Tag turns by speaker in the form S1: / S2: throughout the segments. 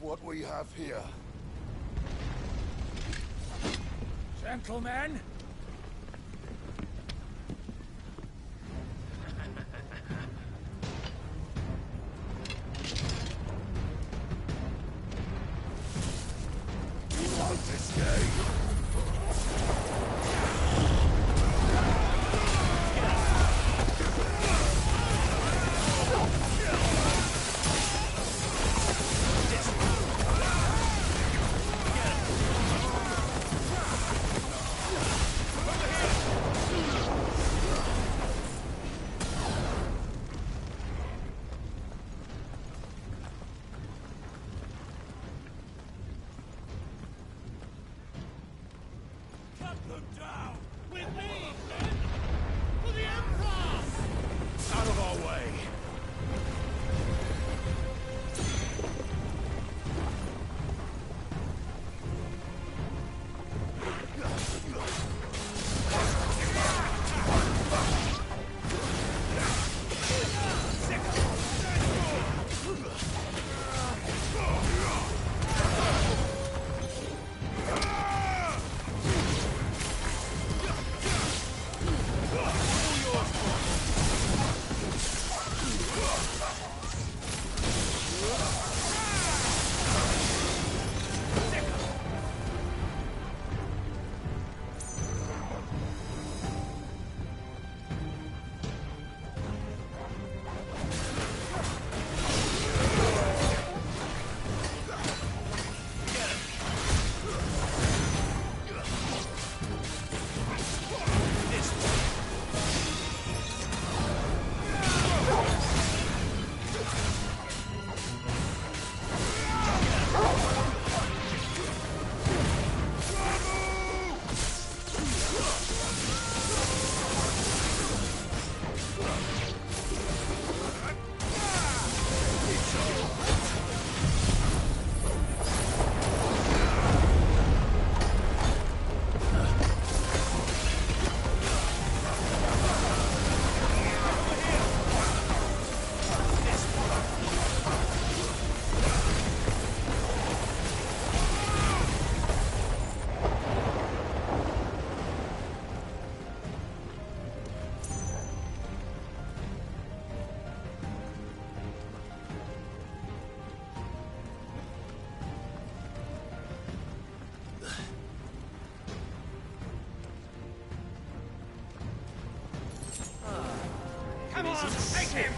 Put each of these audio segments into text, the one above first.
S1: what we have here.
S2: Gentlemen!
S1: You won't escape!
S2: Come on, take him!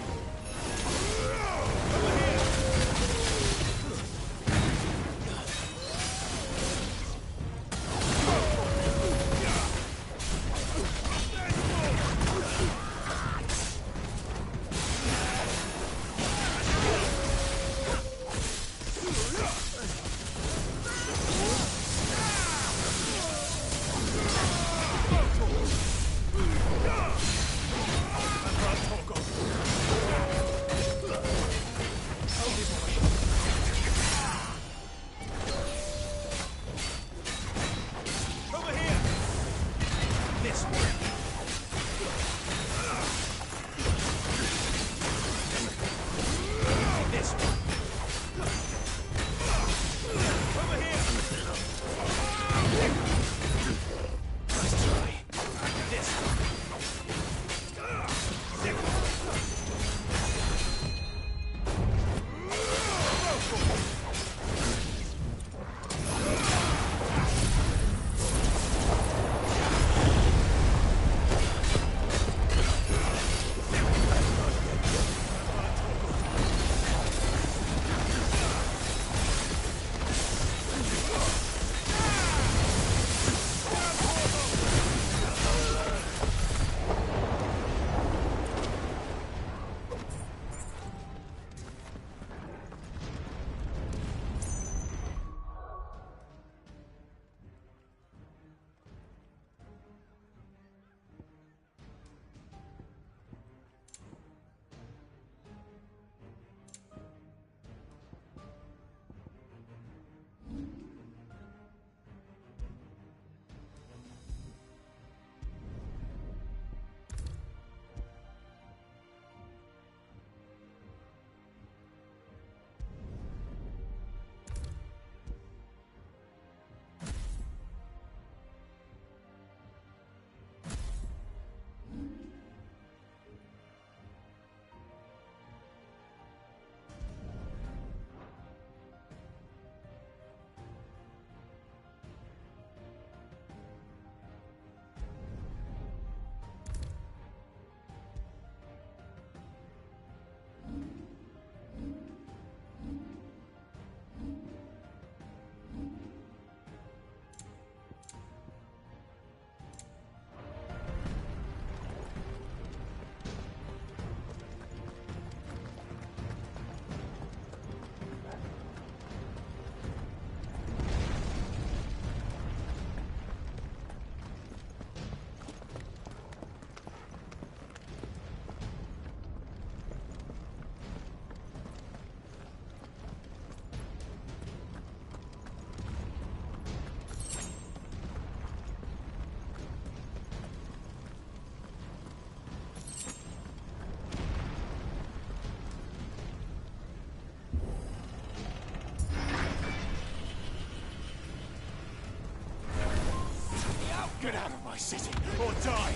S3: Get out of my city, or die!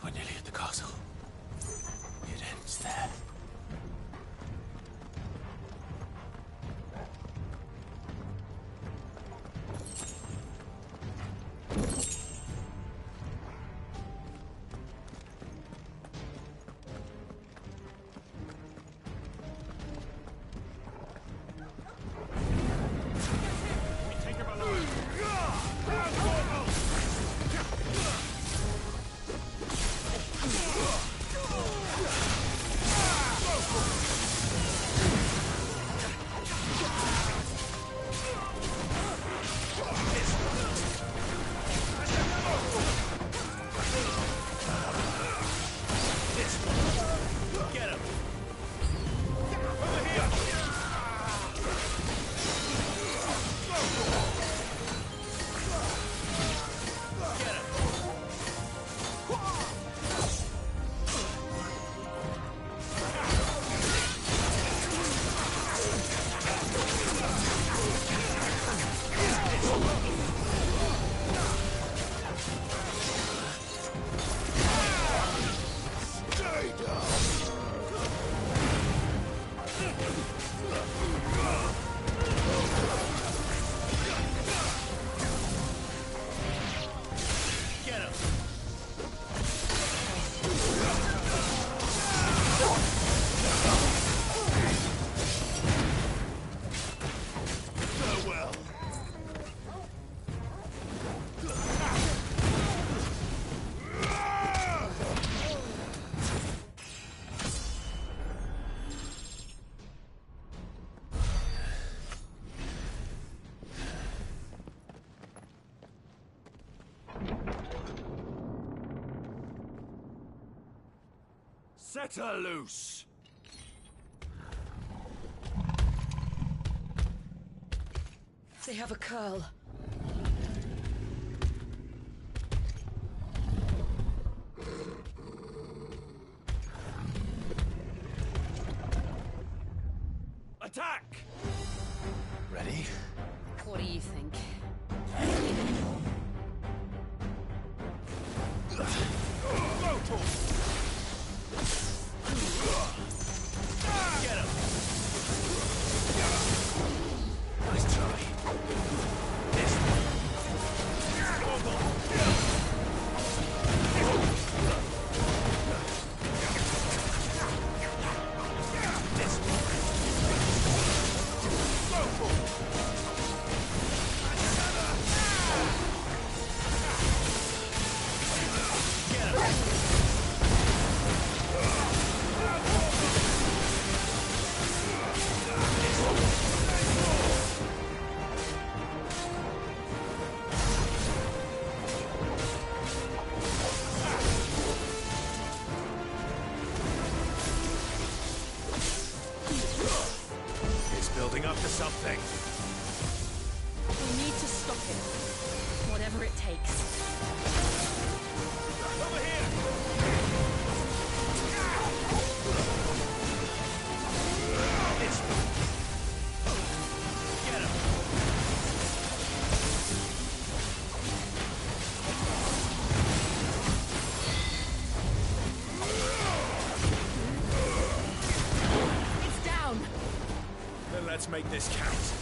S3: We're nearly at the castle. It ends there.
S1: Set her loose!
S4: They have a curl.
S1: Attack!
S3: Ready?
S4: What do you think?
S3: Get him! Nice try. This one. Building up to something.
S4: We need to stop him. Whatever it takes.
S3: Over here! This one. Get him!
S4: It's down!
S3: Then let's make this count.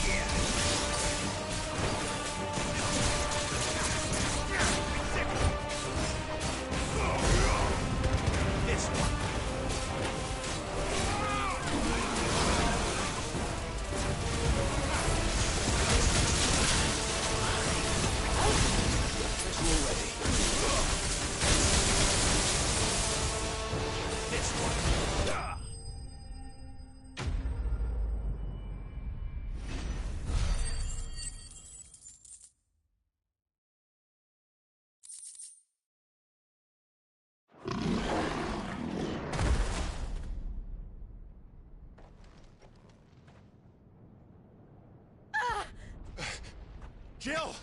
S3: Yeah. Jill!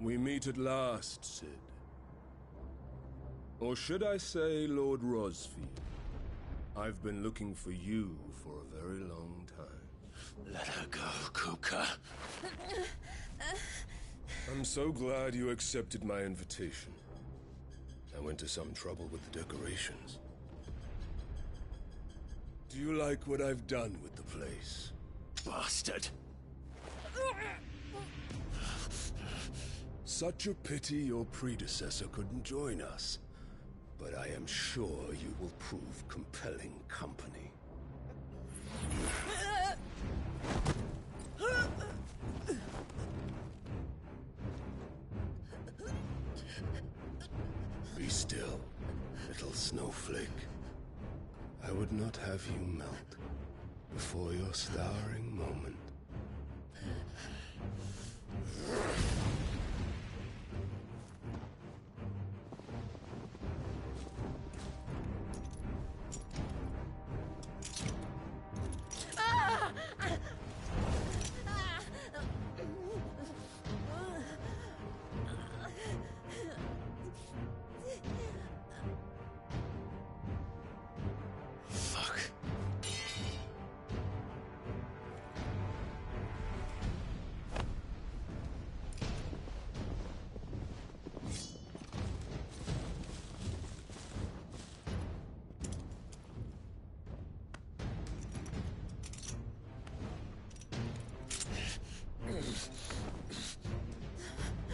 S5: We meet at last, Sid. Or should I say, Lord Rosfield? I've been looking for you for a very long time.
S3: Let her go, Kupka.
S5: I'm so glad you accepted my invitation. I went to some trouble with the decorations. Do you like what I've done with the place?
S3: Bastard!
S5: Such a pity your predecessor couldn't join us. But I am sure you will prove compelling company. Be still, little snowflake. I would not have you melt before your starring moment.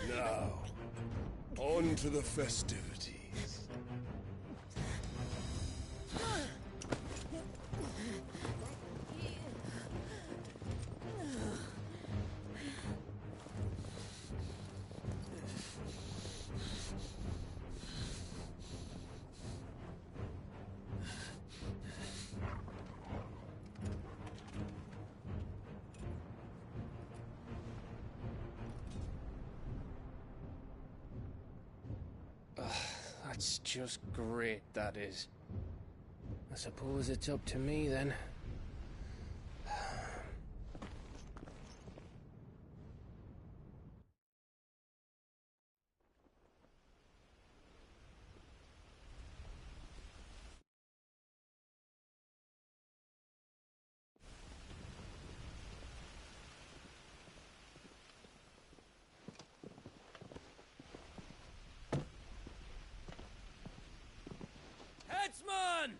S5: Now, on to the festivities.
S2: That's just great, that is. I suppose it's up to me, then.
S1: Headsman!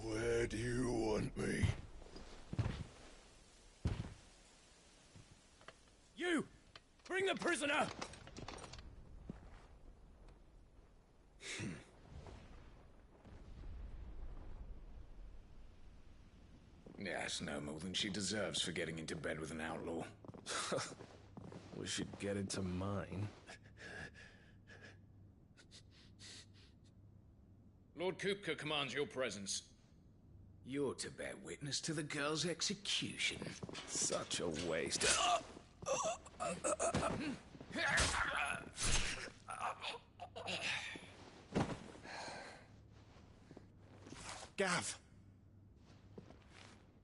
S5: Where do you want me?
S1: You! Bring the prisoner!
S3: Yes, no more than she deserves for getting into bed with an outlaw.
S6: We should get into mine.
S3: Lord Kupka commands your presence. You're to bear witness to the girl's execution.
S6: Such a waste.
S3: Gav!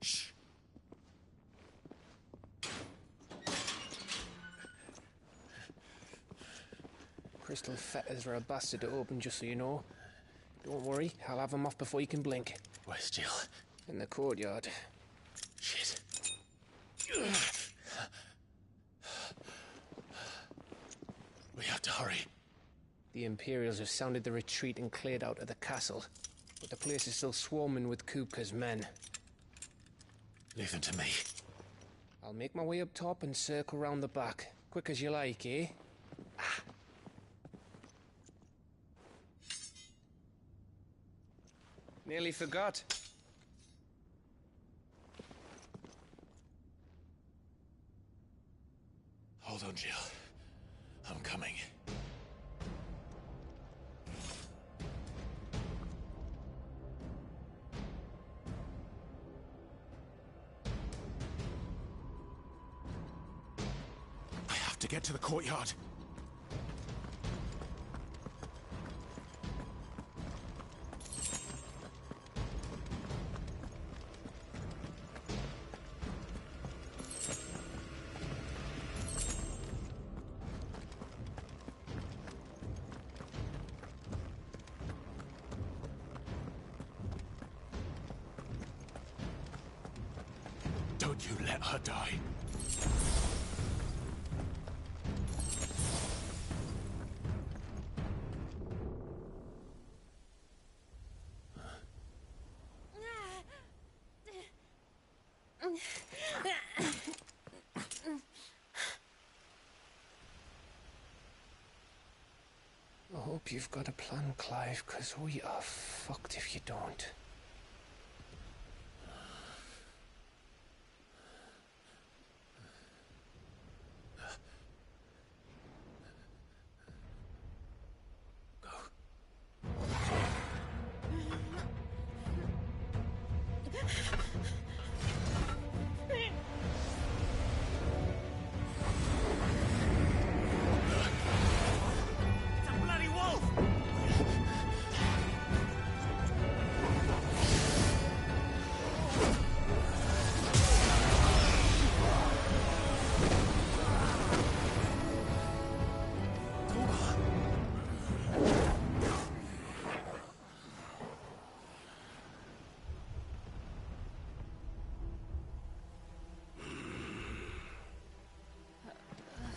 S3: Shh!
S2: Crystal fetters are a bastard to open, just so you know. Don't worry, I'll have them off before you can blink.
S3: Where's Jill?
S2: In the courtyard.
S3: Shit. We have to hurry.
S2: The Imperials have sounded the retreat and cleared out of the castle. But the place is still swarming with Kupka's men.
S3: Leave them to me.
S2: I'll make my way up top and circle round the back. Quick as you like, eh? Nearly forgot.
S3: Hold on, Jill. I'm coming. I have to get to the courtyard.
S7: Don't you let her die.
S2: I hope you've got a plan, Clive, because we are fucked if you don't.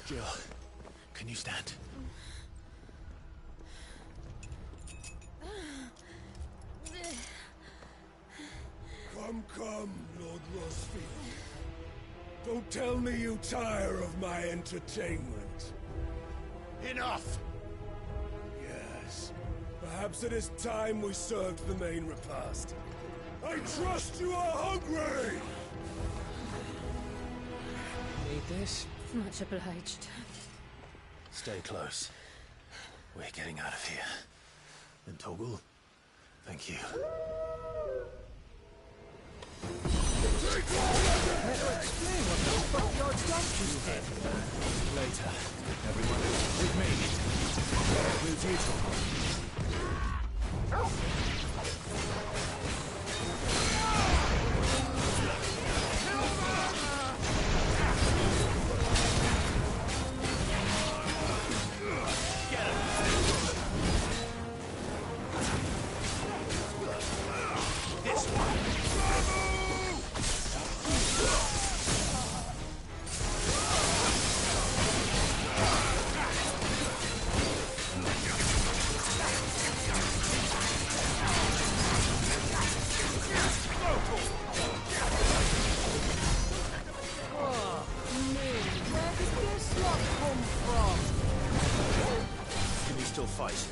S7: Jill, can you stand?
S5: Come, Lord Rosfield. Don't tell me you tire of my entertainment.
S7: Enough!
S5: Yes. Perhaps it is time we served the main repast. I trust you are hungry!
S2: Need this?
S4: Much obliged.
S7: Stay close. We're getting out of here. And Toggle, thank you. Later. Everyone, with me. With you, Toggle. Can you still fight?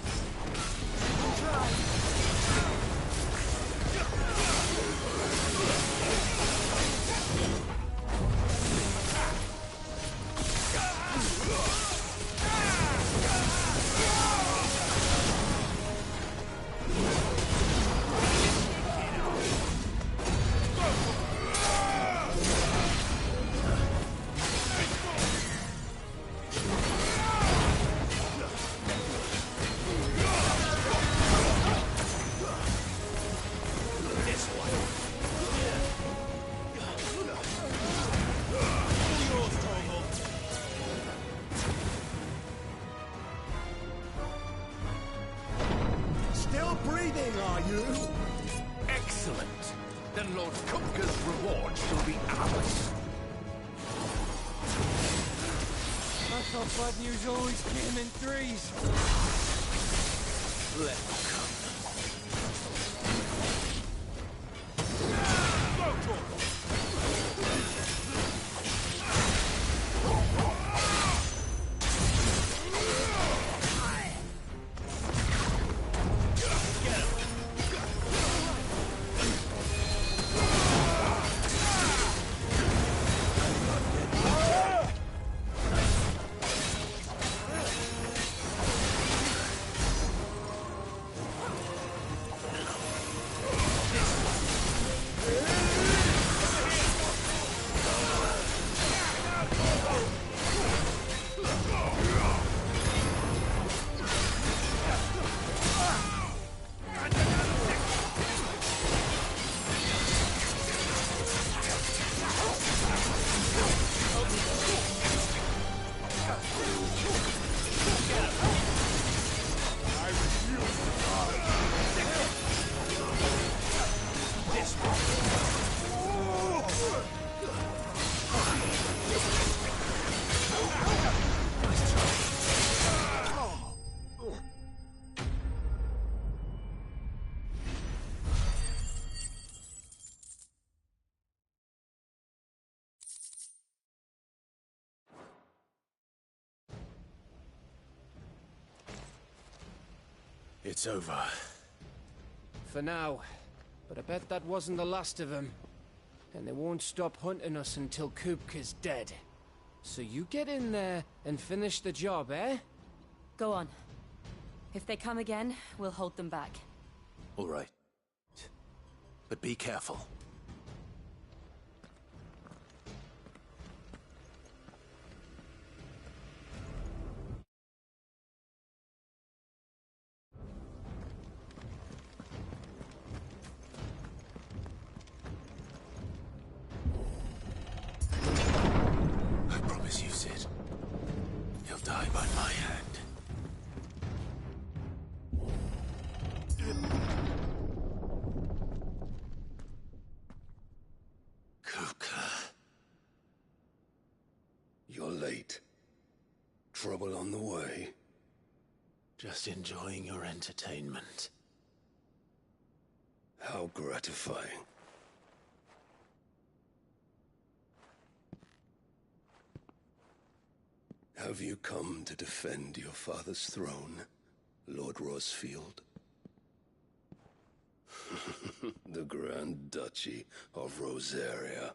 S7: Still breathing, are you? Excellent. Then Lord Kupka's reward shall be ours.
S1: I thought bad news always came in threes.
S7: Let them come.
S6: It's over.
S2: For now. But I bet that wasn't the last of them. And they won't stop hunting us until Kupka's dead. So you get in there and finish the job, eh?
S4: Go on. If they come again, we'll hold them back.
S6: All right. But be careful. I promise you, Sid. He'll die by my hand.
S5: You're late. Trouble on the way?
S6: Just enjoying your entertainment.
S5: How gratifying. Have you come to defend your father's throne, Lord Rosfield? The Grand Duchy of Rosaria.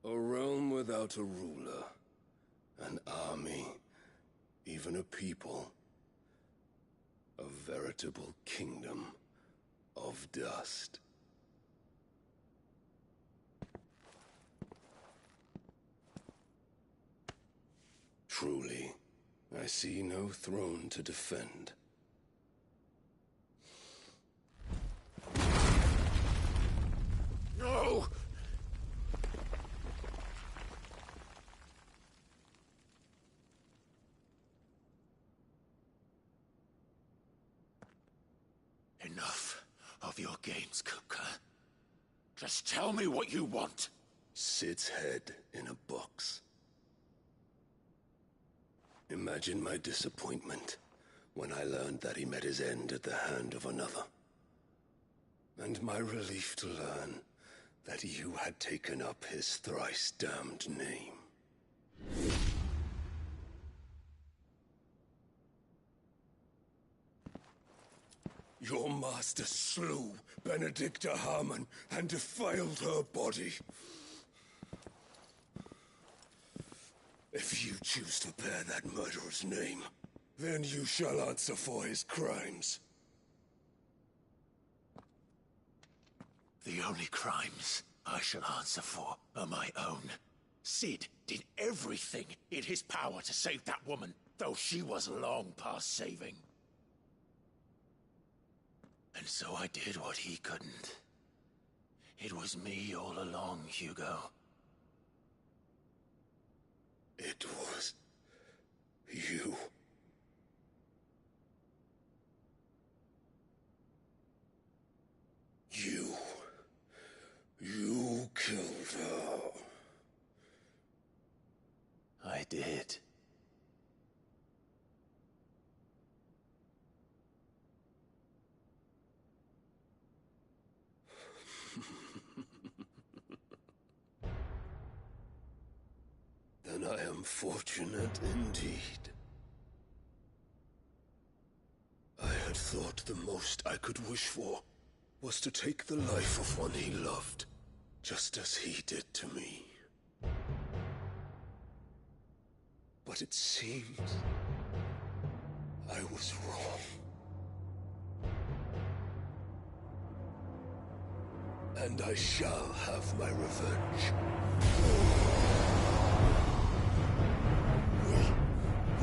S5: A realm without a ruler, an army, even a people. A veritable kingdom of dust. Truly, I see no throne to defend.
S6: No! Enough of your games, Kupka. Just tell me what you want.
S5: Sid's head in a box. Imagine my disappointment when I learned that he met his end at the hand of another. And my relief to learn that you had taken up his thrice-damned name. Your master slew Benedicta Harmon and defiled her body. If you choose to bear that murderer's name, then you shall answer for his crimes.
S6: The only crimes I shall answer for are my own. Sid did everything in his power to save that woman, though she was long past saving. And so I did what he couldn't. It was me all along, Hugo.
S5: It was you. You killed her.
S6: I did.
S5: Then I am fortunate indeed. I had thought the most I could wish for was to take the life of one he loved, just as he did to me. But it seems I was wrong. And I shall have my revenge.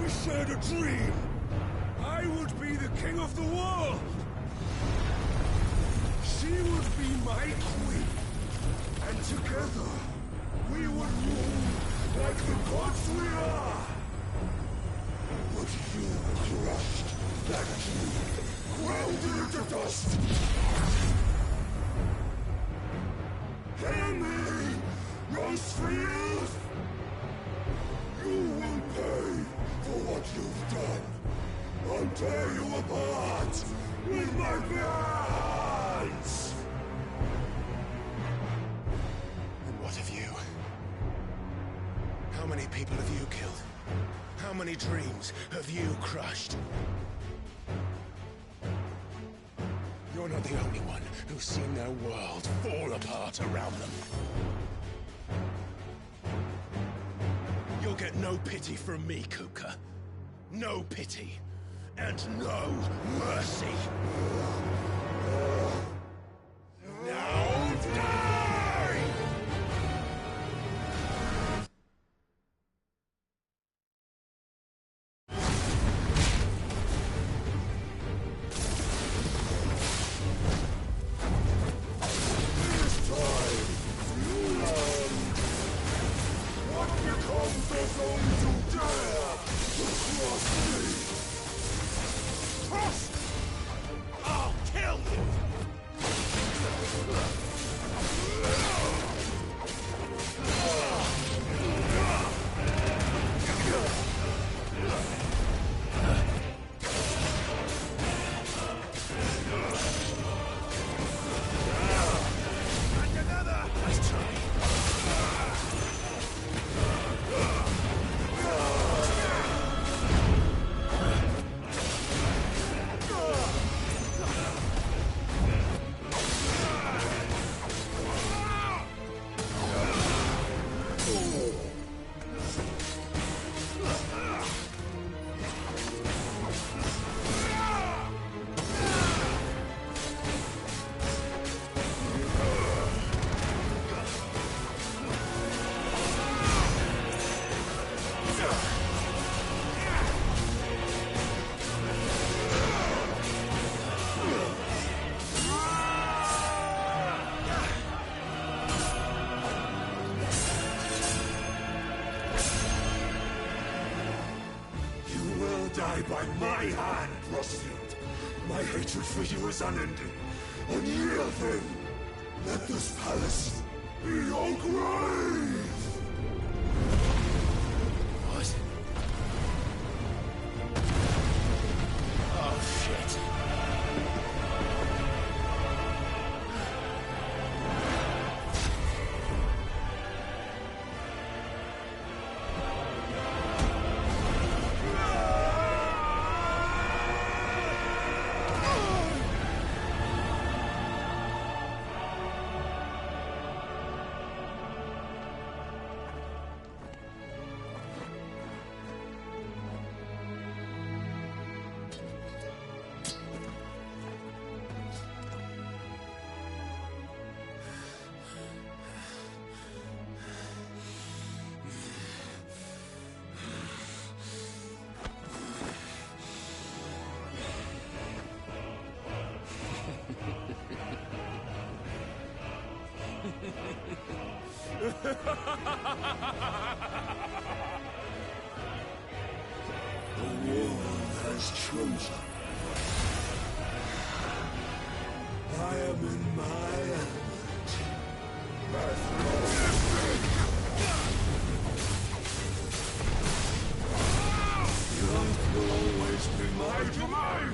S5: We shared a dream! I would be the king of the world! She would be my queen! And together, we would rule like the gods we are! But you crushed that dream, ground it into dust! Hear me, Rosfield! You will pay for what you've done. I'll tear you apart with my bare hands!
S6: And what of you? How many people have you killed? How many dreams have you crushed? You're not the only one who's seen their world fall apart around them. You'll get no pity from me, Kupka. No pity. And no mercy. Now die! This time, you learn what becomes of those who dare to cross me. Cross! I'll kill you! Die by my hand, prostitute. My hatred for you is unending. Unyielding. Then, let this palace be your grave! What? Oh, shit. The world has chosen. I am in my element. Youth will always be my domain!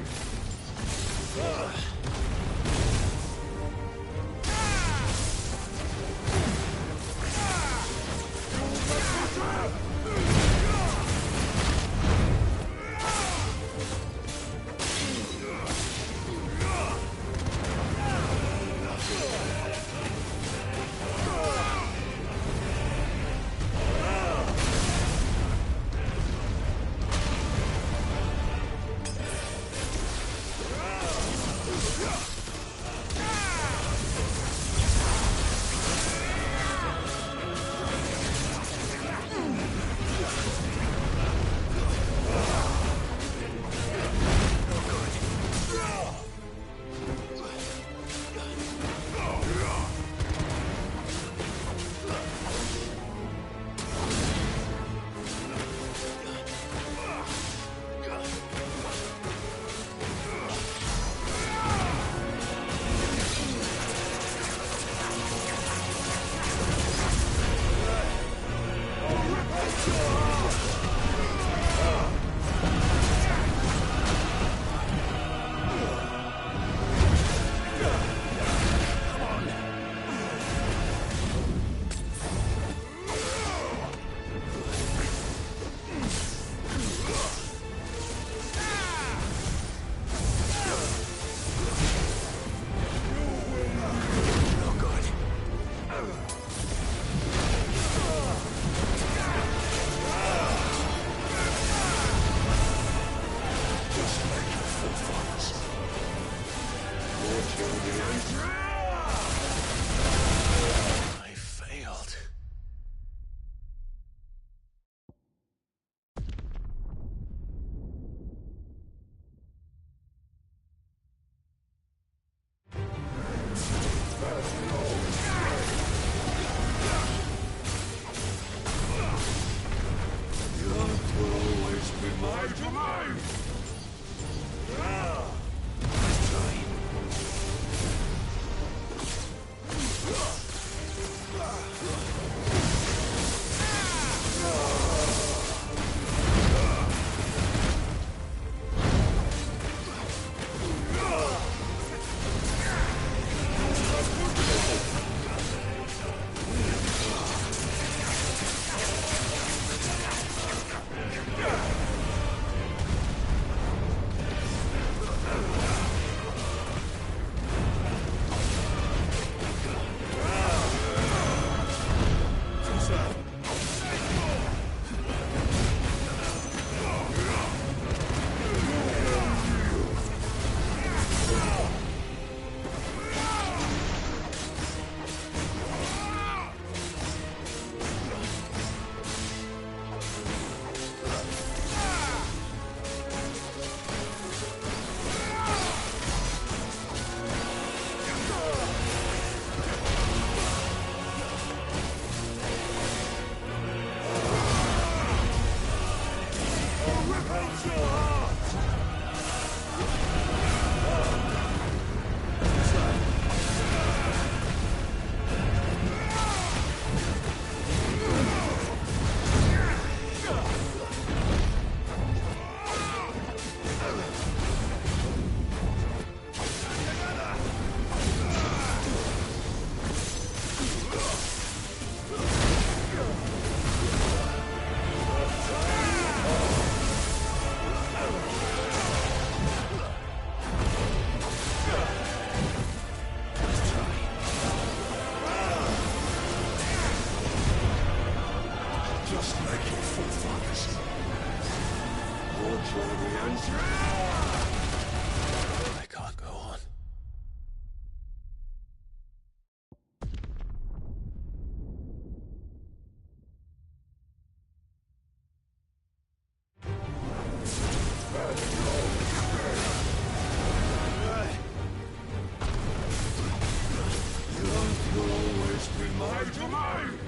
S6: I can't go on.
S5: You'll always be my domain!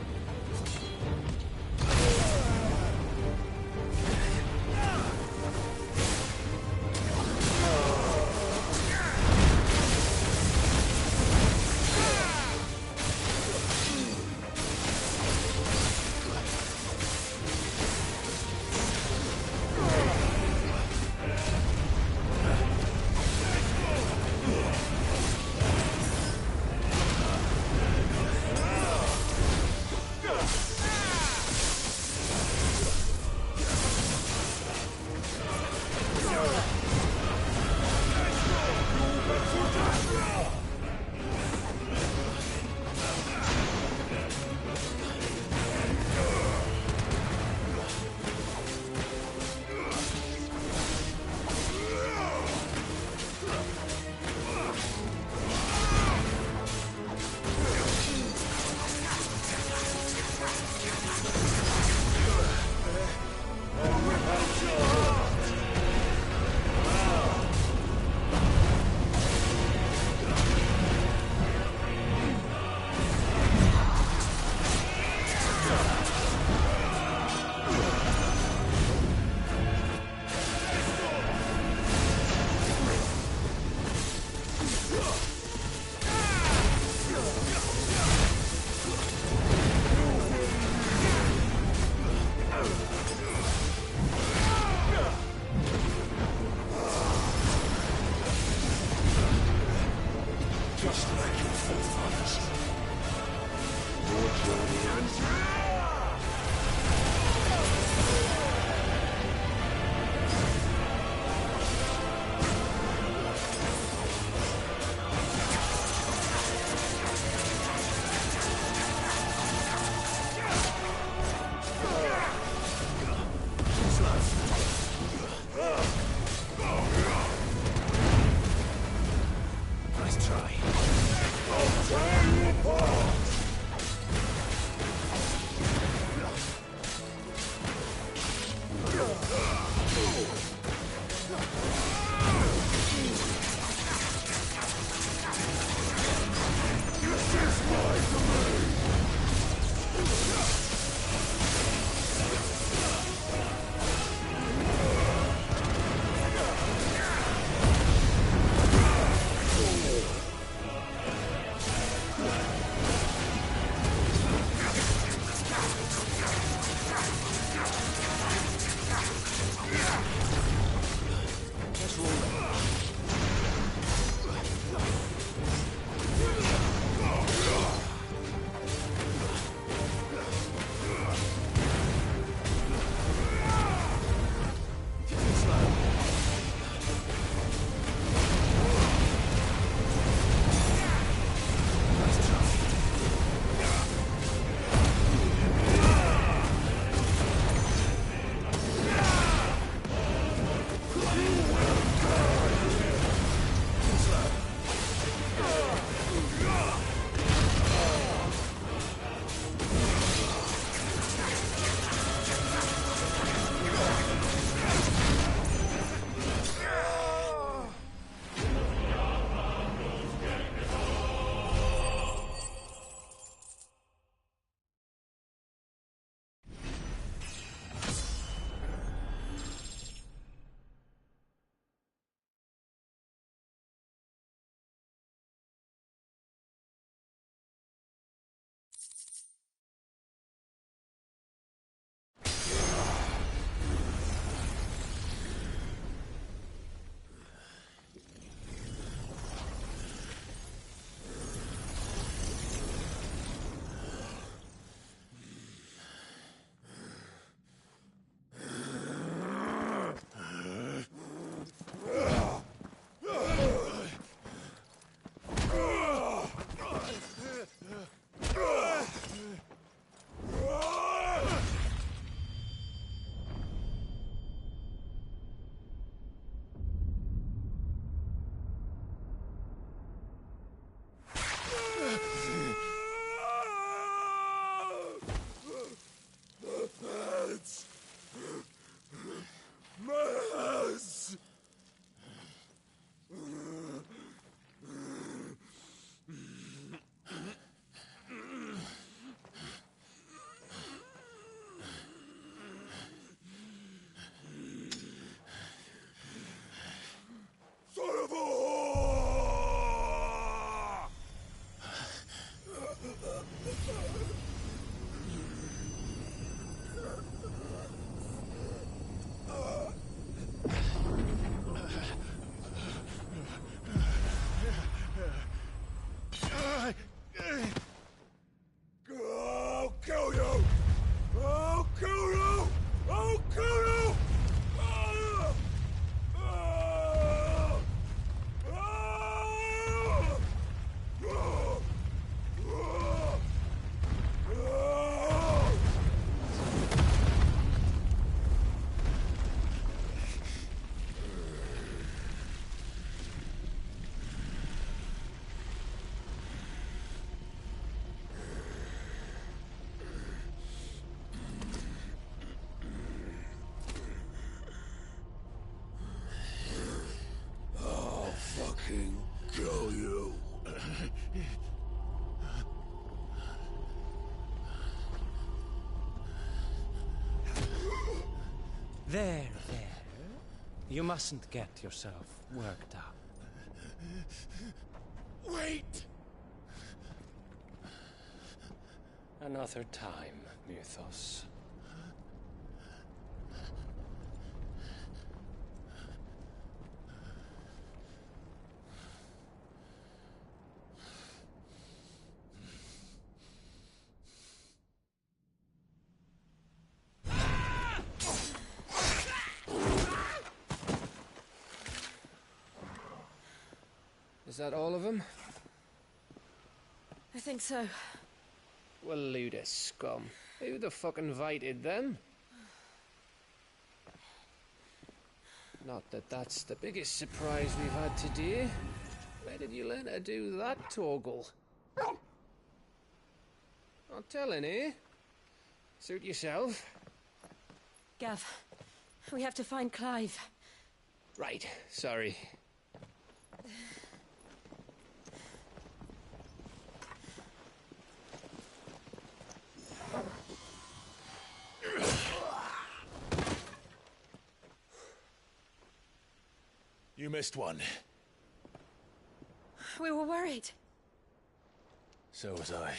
S5: Kill you.
S2: There. You mustn't get yourself worked up.
S5: Wait!
S2: Another time, Mythos. Is that all of them?
S4: I think so.
S2: Well, Luda scum. Who the fuck invited them? Not that that's the biggest surprise we've had today. Where did you learn to do that, Torgal? Not telling, eh? Suit yourself.
S4: Gav, we have to find Clive.
S2: Right, sorry.
S6: You missed one.
S4: We were worried.
S6: So was I.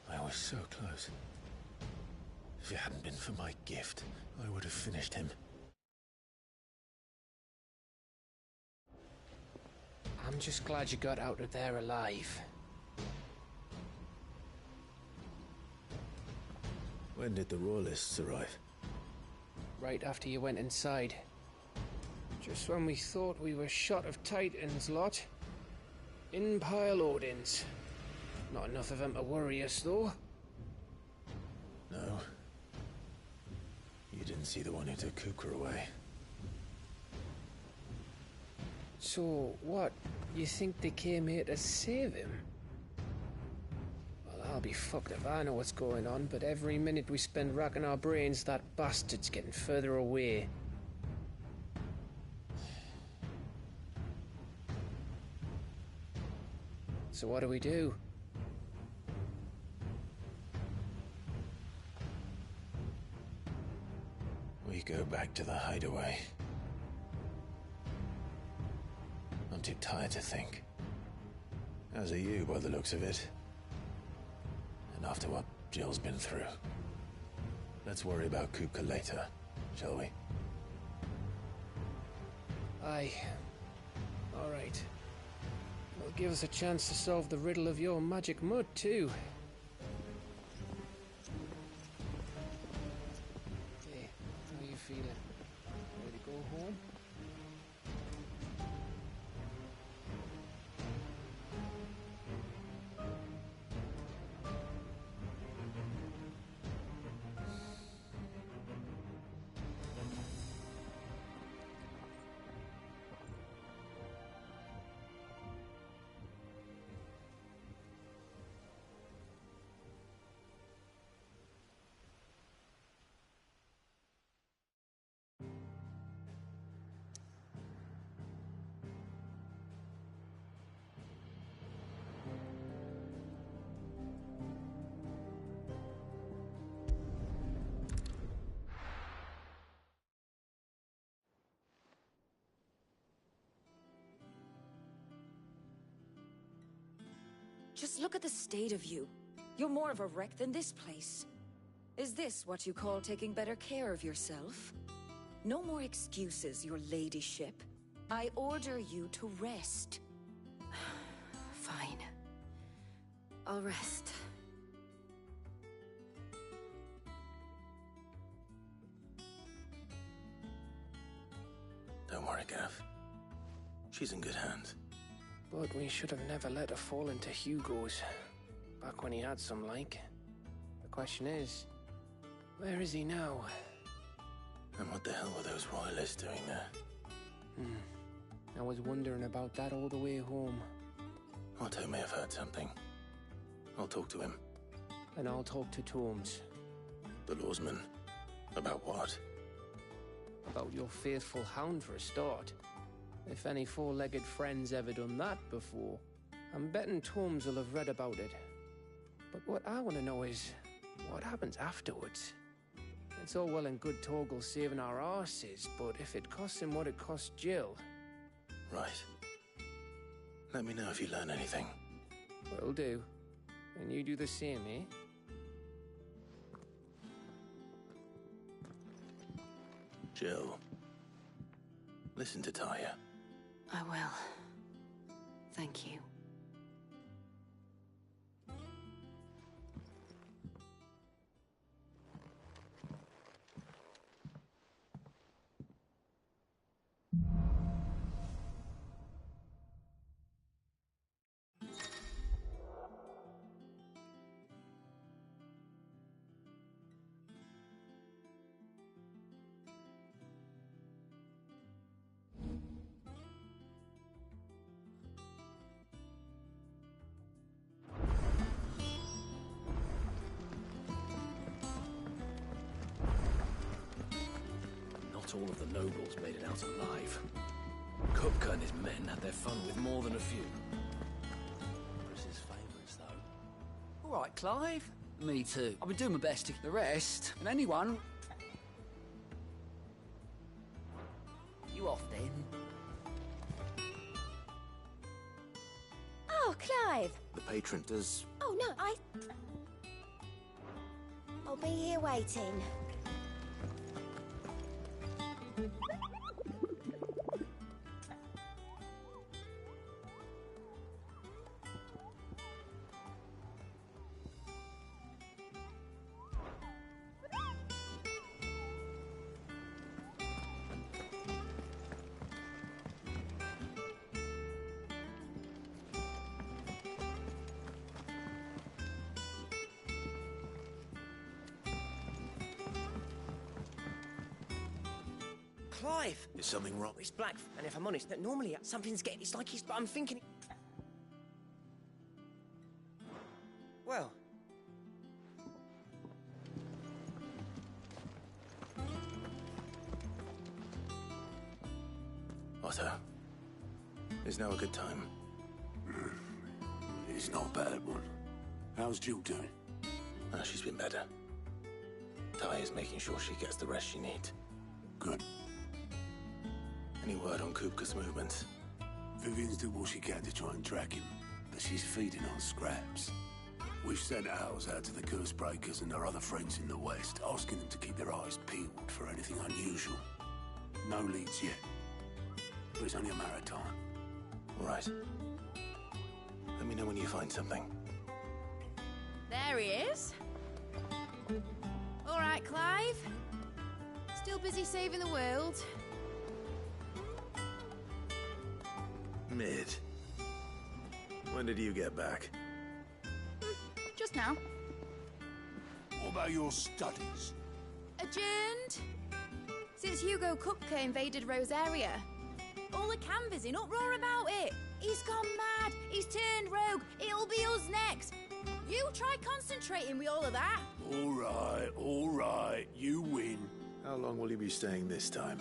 S6: I was so close. If it hadn't been for my gift, I would have finished him.
S2: I'm just glad you got out of there alive.
S6: When did the Royalists arrive?
S2: Right after you went inside. Just when we thought we were shot of Titans, lot. In pile Odins. Not enough of them to worry us, though.
S6: No. You didn't see the one who took Kupka away.
S2: So, what? You think they came here to save him? Well, I'll be fucked if I know what's going on, but every minute we spend racking our brains, that bastard's getting further away. So what do we do?
S6: We go back to the hideaway. I'm too tired to think. As are you, by the looks of it. And after what Jill's been through. Let's worry about Kupka later, shall we?
S2: Aye. All right. It'll give us a chance to solve the riddle of your magic mud, too. Hey, how are you feeling? Ready to go home?
S8: Just look at the state of you. You're more of a wreck than this place. Is this what you call taking better care of yourself? No more excuses, your ladyship. I order you to rest.
S4: Fine. I'll rest.
S6: Don't worry, Gav. She's in good hands.
S2: But we should have never let her fall into Hugo's. Back when he had some like. The question is, where is he now?
S6: And what the hell were those royalists doing there?
S2: I was wondering about that all the way home.
S6: Otto may have heard something. I'll talk to him.
S2: And I'll talk to Tomes.
S6: The lawsman. About what?
S2: About your faithful hound for a start. If any four-legged friend's ever done that before, I'm betting Tomes will have read about it. But what I want to know is, what happens afterwards? It's all well and good Torgal saving our arses, but if it costs him what it cost Jill...
S6: Right. Let me know if you learn anything.
S2: Will do. And you do the same, eh?
S6: Jill. Listen to Taya.
S4: I will. Thank you.
S3: Not all of the nobles made it out alive. Kupka and his men had their fun with more than a few.
S9: Clive?
S10: Me too. I've been doing my best to the rest, and anyone... You off then?
S11: Oh, Clive!
S6: The patron does...
S11: Oh, no, I'll be here waiting.
S12: Clive!
S6: Is something wrong?
S12: It's Black, and if I'm honest, that normally something's getting... It's like he's... But I'm thinking... Well...
S6: Otto, is now a good time?
S5: It's not a bad one. How's Jill doing?
S6: She's been better. Ty is making sure she gets the rest she needs.
S5: Good.
S6: Any word on Kupka's movements?
S5: Vivian's did what she can to try and track him, but she's feeding on scraps. We've sent ours out to the curse breakers and our other friends in the west, asking them to keep their eyes peeled for anything unusual. No leads yet, but it's only a matter of time.
S6: All right. Let me know when you find something.
S13: There he is. All right, Clive. Still busy saving the world.
S6: Mid. When did you get back?
S13: Just now.
S5: What about your studies?
S13: Adjourned. Since Hugo Kupka invaded Rosaria. All the canvas in uproar about it. He's gone mad. He's turned rogue. It'll be us next. You try concentrating with all of that.
S5: All right. You win.
S6: How long will you be staying this time?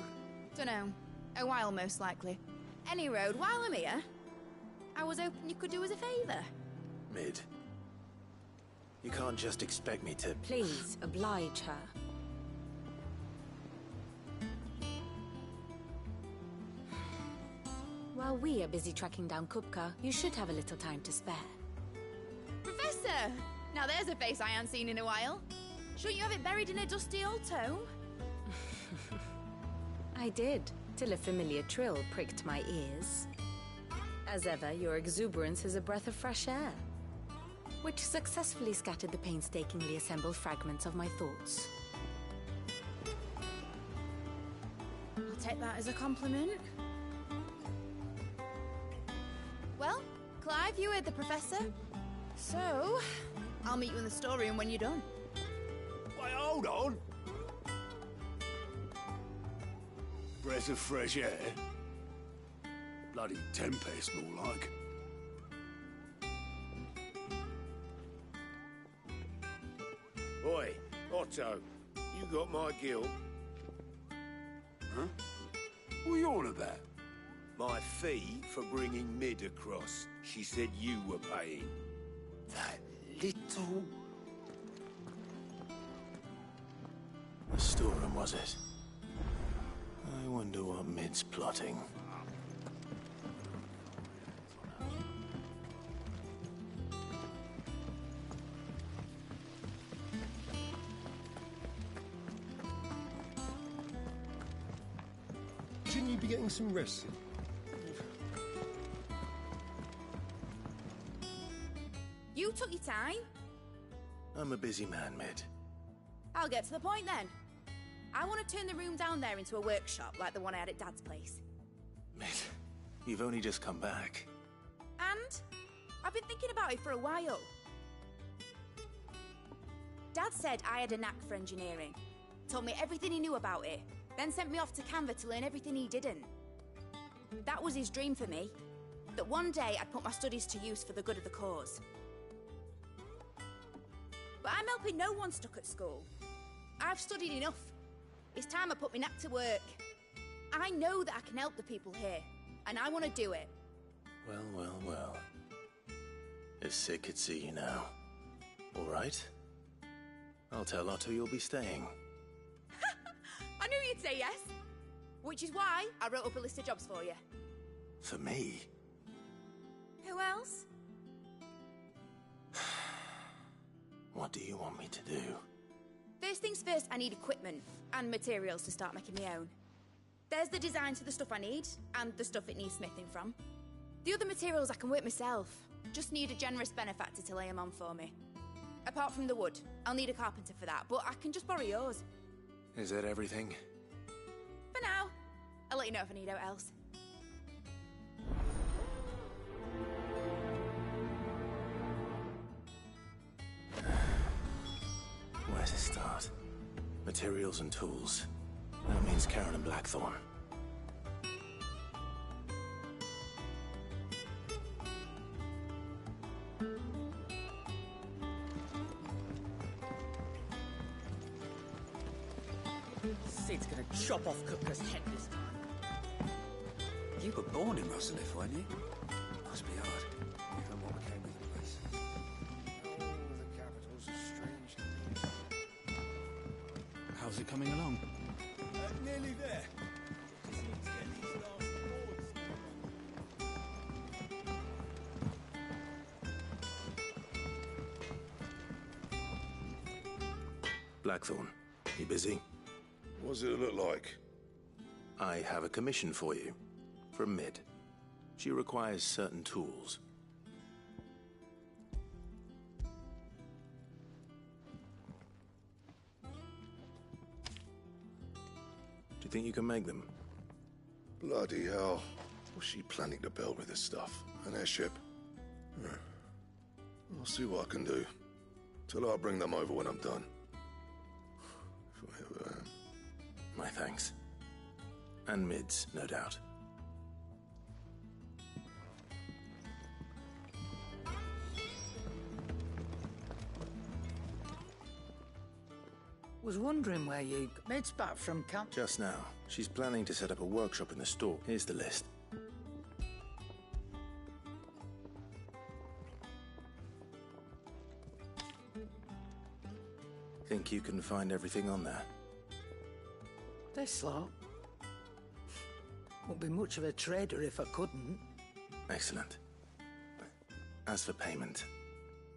S13: Dunno. A while, most likely. Any road, while I'm here, I was hoping you could do us a favour.
S6: Mid. You can't just expect me to...
S4: Please, oblige her. While we are busy tracking down Kupka, you should have a little time to spare.
S13: Professor! Now there's a face I haven't seen in a while. Shouldn't you have it buried in a dusty old tome?
S4: I did, till a familiar trill pricked my ears. As ever, your exuberance is a breath of fresh air, which successfully scattered the painstakingly assembled fragments of my thoughts.
S13: I'll take that as a compliment. Well, Clive, you heard the Professor. So, I'll meet you in the storeroom when you're done.
S5: Wait, hold on. Breath of fresh air. Bloody tempest, more like.
S7: Oi, Otto, you got my guilt.
S5: Huh? What are you on about?
S7: My fee for bringing Mid across. She said you were paying.
S5: That little...
S6: The storeroom, was it? I wonder what Mid's plotting.
S14: Shouldn't you be getting some rest?
S13: You took your time.
S6: I'm a busy man, Mid.
S13: I'll get to the point then. I want to turn the room down there into a workshop like the one I had at Dad's place.
S6: Mid, you've only just come back.
S13: And I've been thinking about it for a while. Dad said I had a knack for engineering. Told me everything he knew about it. Then sent me off to Canva to learn everything he didn't. That was his dream for me. That one day I'd put my studies to use for the good of the cause. But I'm helping no one stuck at school. I've studied enough. It's time I put my knack to work. I know that I can help the people here, and I want to do it.
S6: Well. It's sick could see you now. All right. I'll tell Otto you'll be staying.
S13: I knew you'd say yes. Which is why I wrote up a list of jobs for you.
S6: For me?
S13: Who else?
S6: What do you want me to do?
S13: First things first, I need equipment and materials to start making my own. There's the designs for the stuff I need, and the stuff it needs smithing from. The other materials I can work myself. Just need a generous benefactor to lay them on for me. Apart from the wood, I'll need a carpenter for that, but I can just borrow yours.
S6: Is that everything?
S13: For now. I'll let you know if I need out else.
S6: Where to start? Materials and tools. That means Karen and Blackthorn.
S10: Sid's gonna chop off Kupka's head this time. You were born in Russellif, weren't you? Must be hard, given what became of the place.
S1: Oh, the capital's a strange to me.
S10: How's it coming along?
S5: Nearly there. Just need to get these last boards.
S6: Blackthorn, you busy?
S5: What does it look like?
S6: I have a commission for you. From Mid. She requires certain tools. Do you think you can make them?
S5: Bloody hell. What's she planning to build with this stuff? An airship? I'll see what I can do. Tell her I'll bring them over when I'm done. If I ever am.
S6: My thanks. And Mid's, no doubt.
S10: Was wondering where you... Mid's back from camp.
S6: Just now. She's planning to set up a workshop in the store. Here's the list. Think you can find everything on there?
S10: This lot? Wouldn't be much of a trader if I couldn't.
S6: Excellent. As for payment...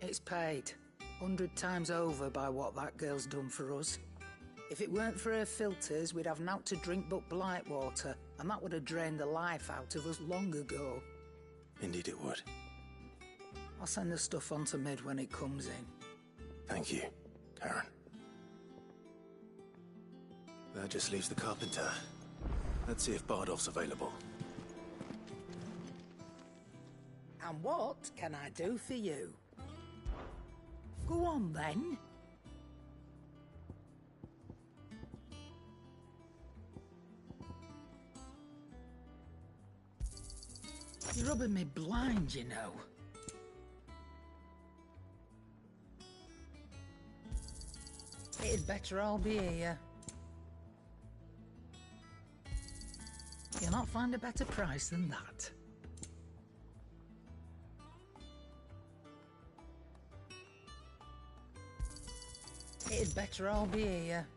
S10: It's paid. 100 times over by what that girl's done for us. If it weren't for her filters, we'd have naught to drink but blight water, and that would have drained the life out of us long ago.
S6: Indeed it would.
S10: I'll send the stuff on to Mid when it comes in.
S6: Thank you, Karen. That just leaves the carpenter. Let's see if Bardolph's available.
S10: And what can I do for you? Go on, then. You're rubbing me blind, you know. It'd better all be here. You'll not find a better price than that. It'd better all be here.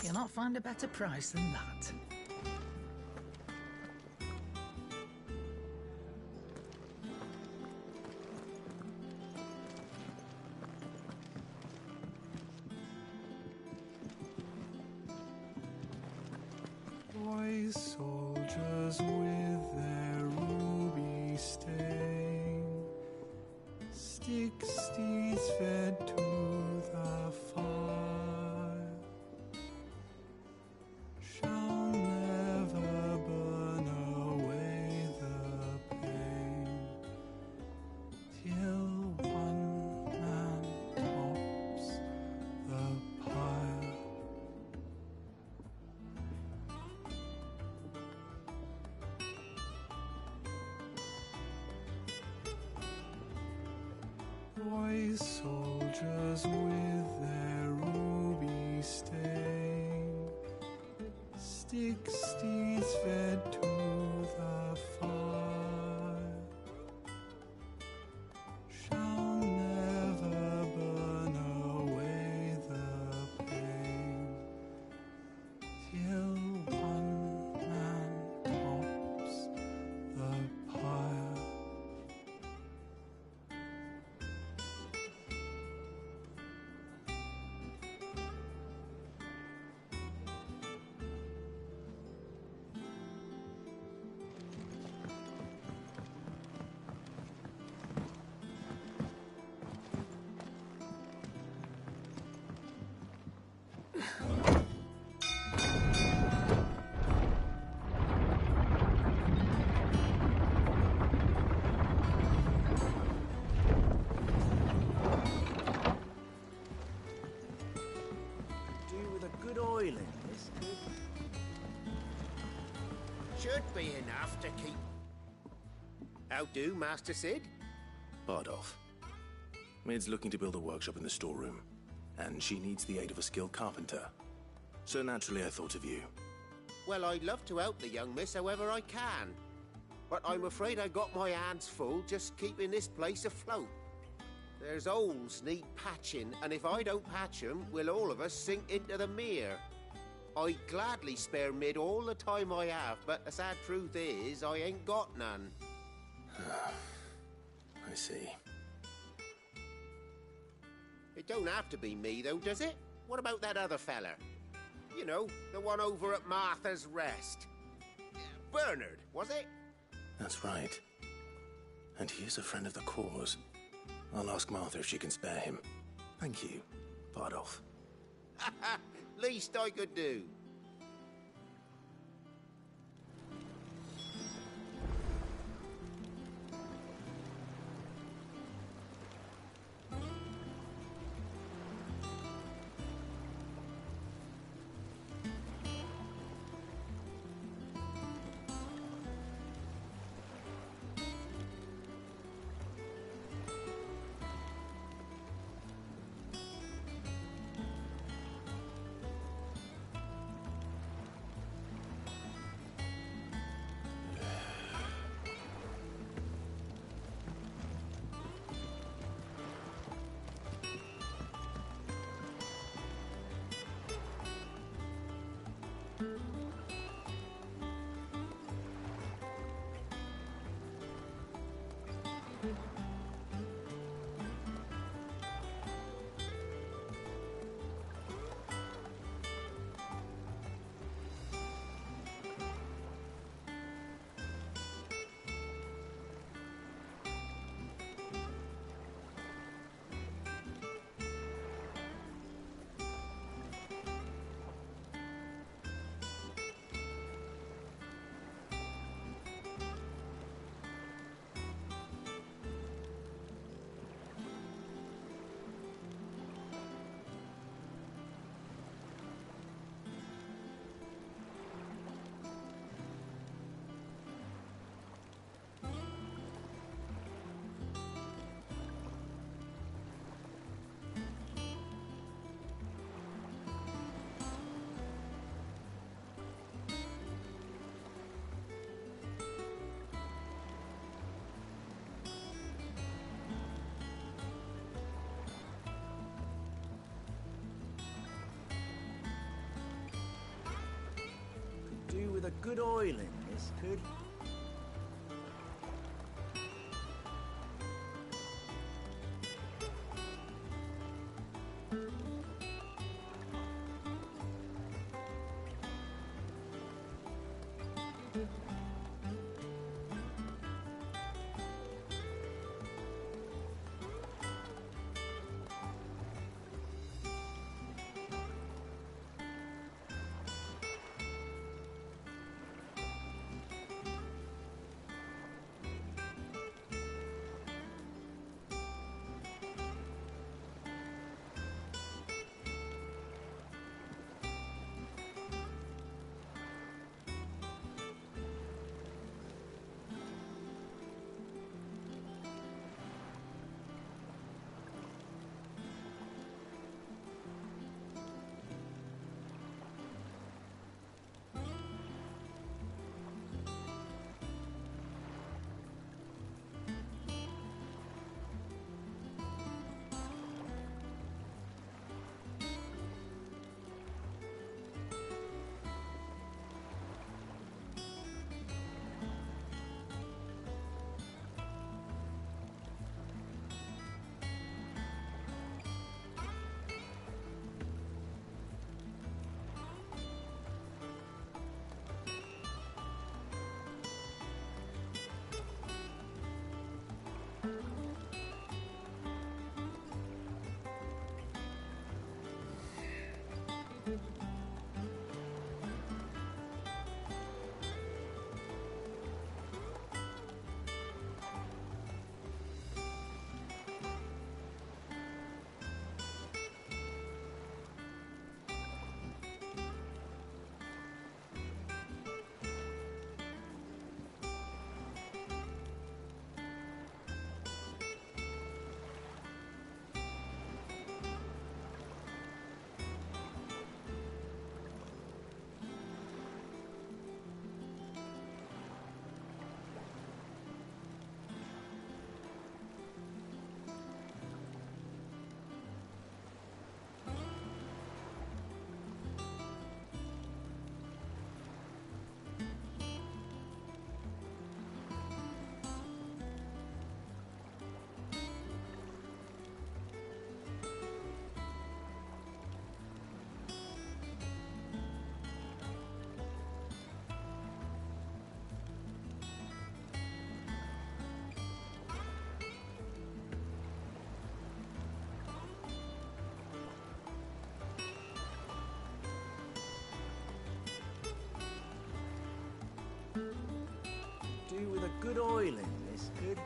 S10: You'll not find a better price than that.
S1: Boy soldiers with their ruby stain, stick steeds fed to the fire, shall never burn away the pain, till one
S5: Toy soldiers with their ruby stain, stick steeds fed to the fire, shall never burn away the pain, till one man tops the pyre.
S12: Do with a good oil in this. Should be enough to keep. How do, Master Sid?
S9: Bardolph. Mid's looking to build a workshop in the storeroom, and she needs the aid of a skilled carpenter. So naturally I thought of you.
S12: Well, I'd love to help the young miss however I can. But I'm afraid I got my hands full just keeping this place afloat. There's holes need patching, and if I don't patch 'em, we'll all of us sink into the mere. I'd gladly spare Mid all the time I have, but the sad truth is, I ain't got none.
S9: I see.
S12: It don't have to be me, though, does it? What about that other fella? You know, the one over at Martha's Rest. Bernard, was it?
S9: That's right. And he is a friend of the cause. I'll ask Martha if she can spare him. Thank you, Bardolph.
S12: Least I could do. Do with a good oil in this, could.
S7: Do with a good oiling, this could.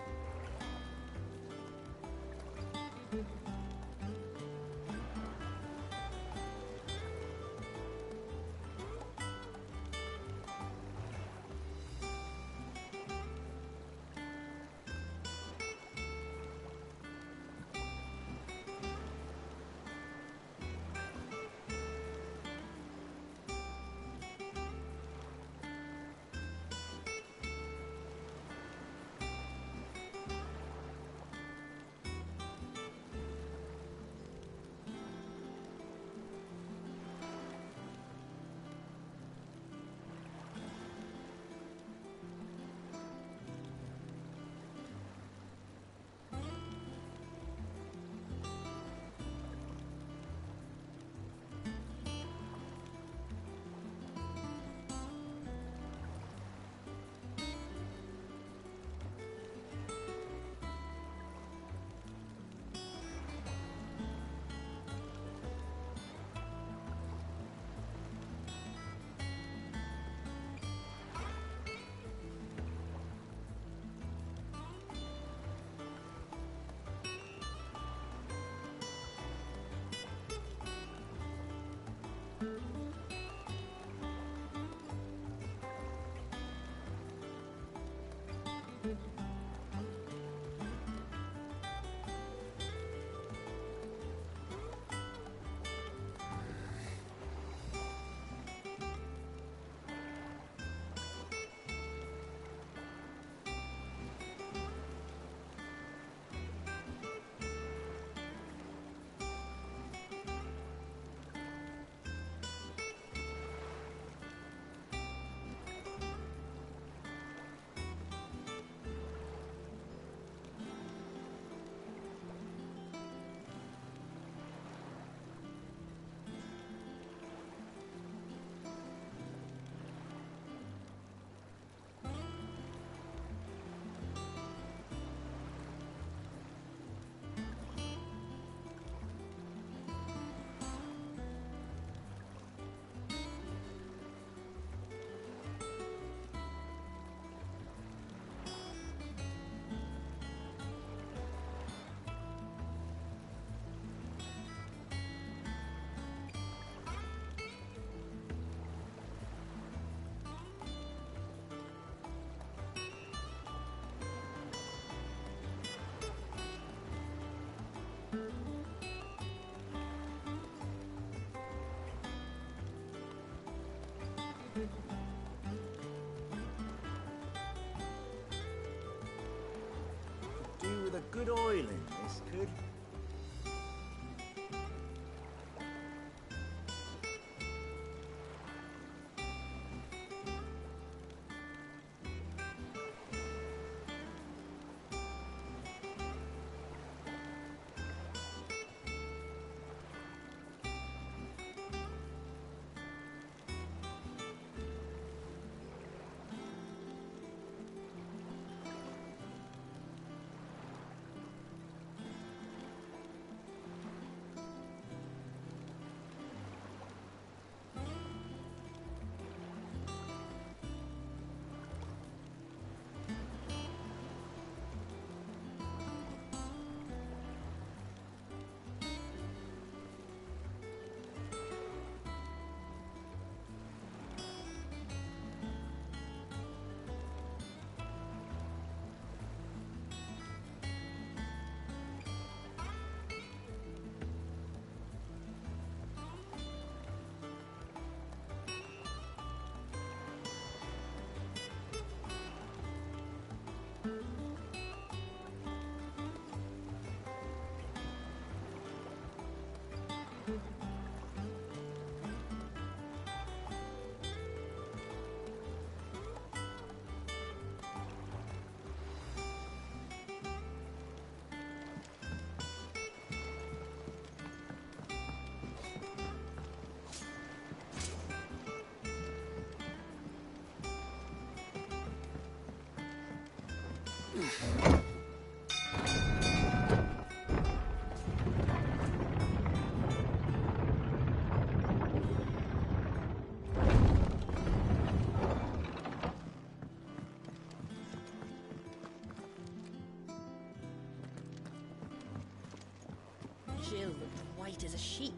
S7: Do with a good oiling, this could.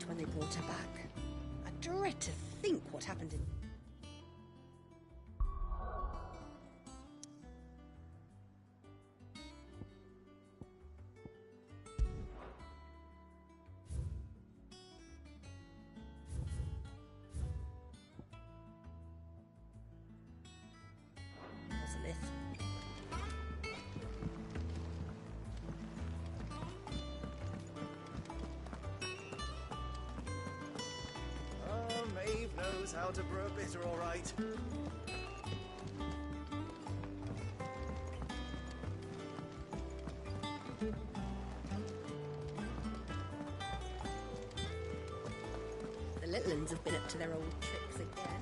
S14: shrieked when they brought her back. I dread to think what happened in...
S15: Oh, Maeve knows how to brew a bitter, all right.
S14: The little uns have been up to their old tricks again.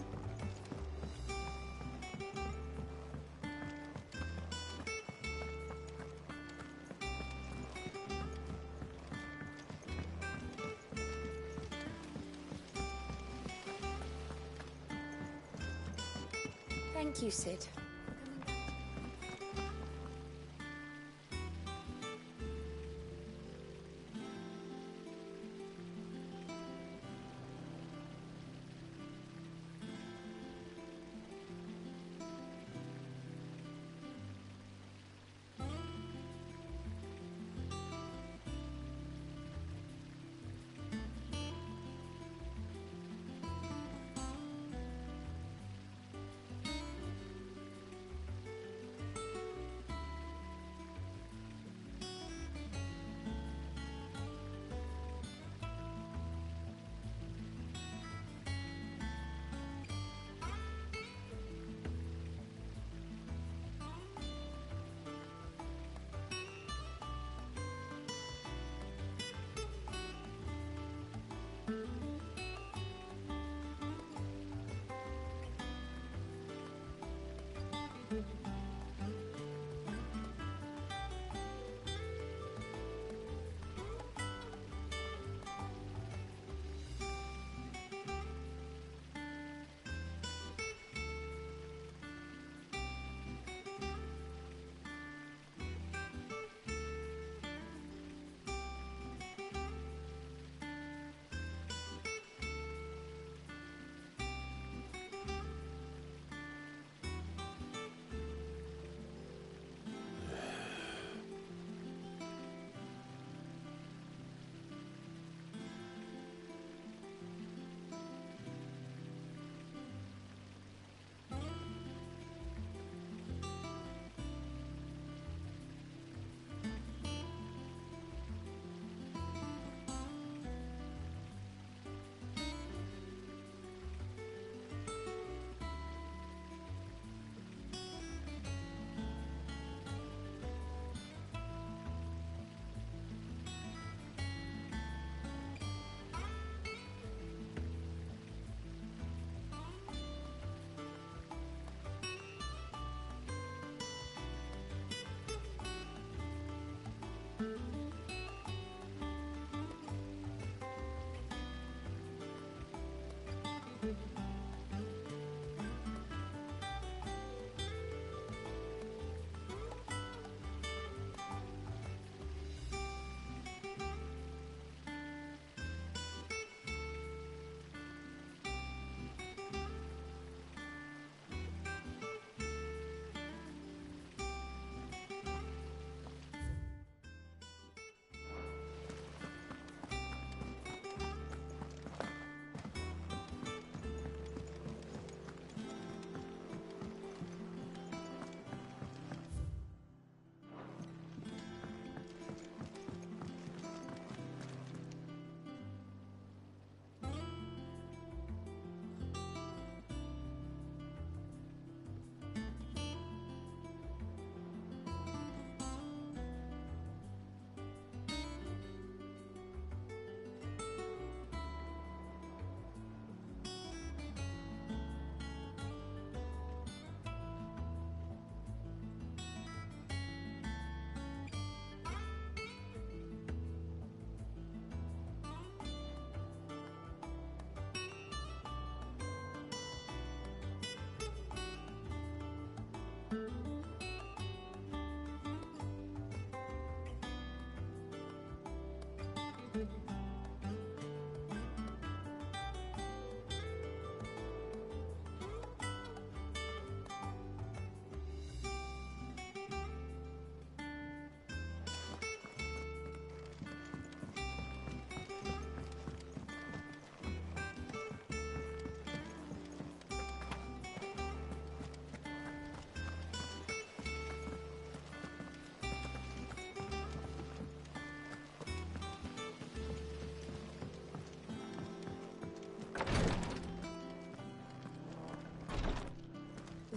S13: Thank you, Sid.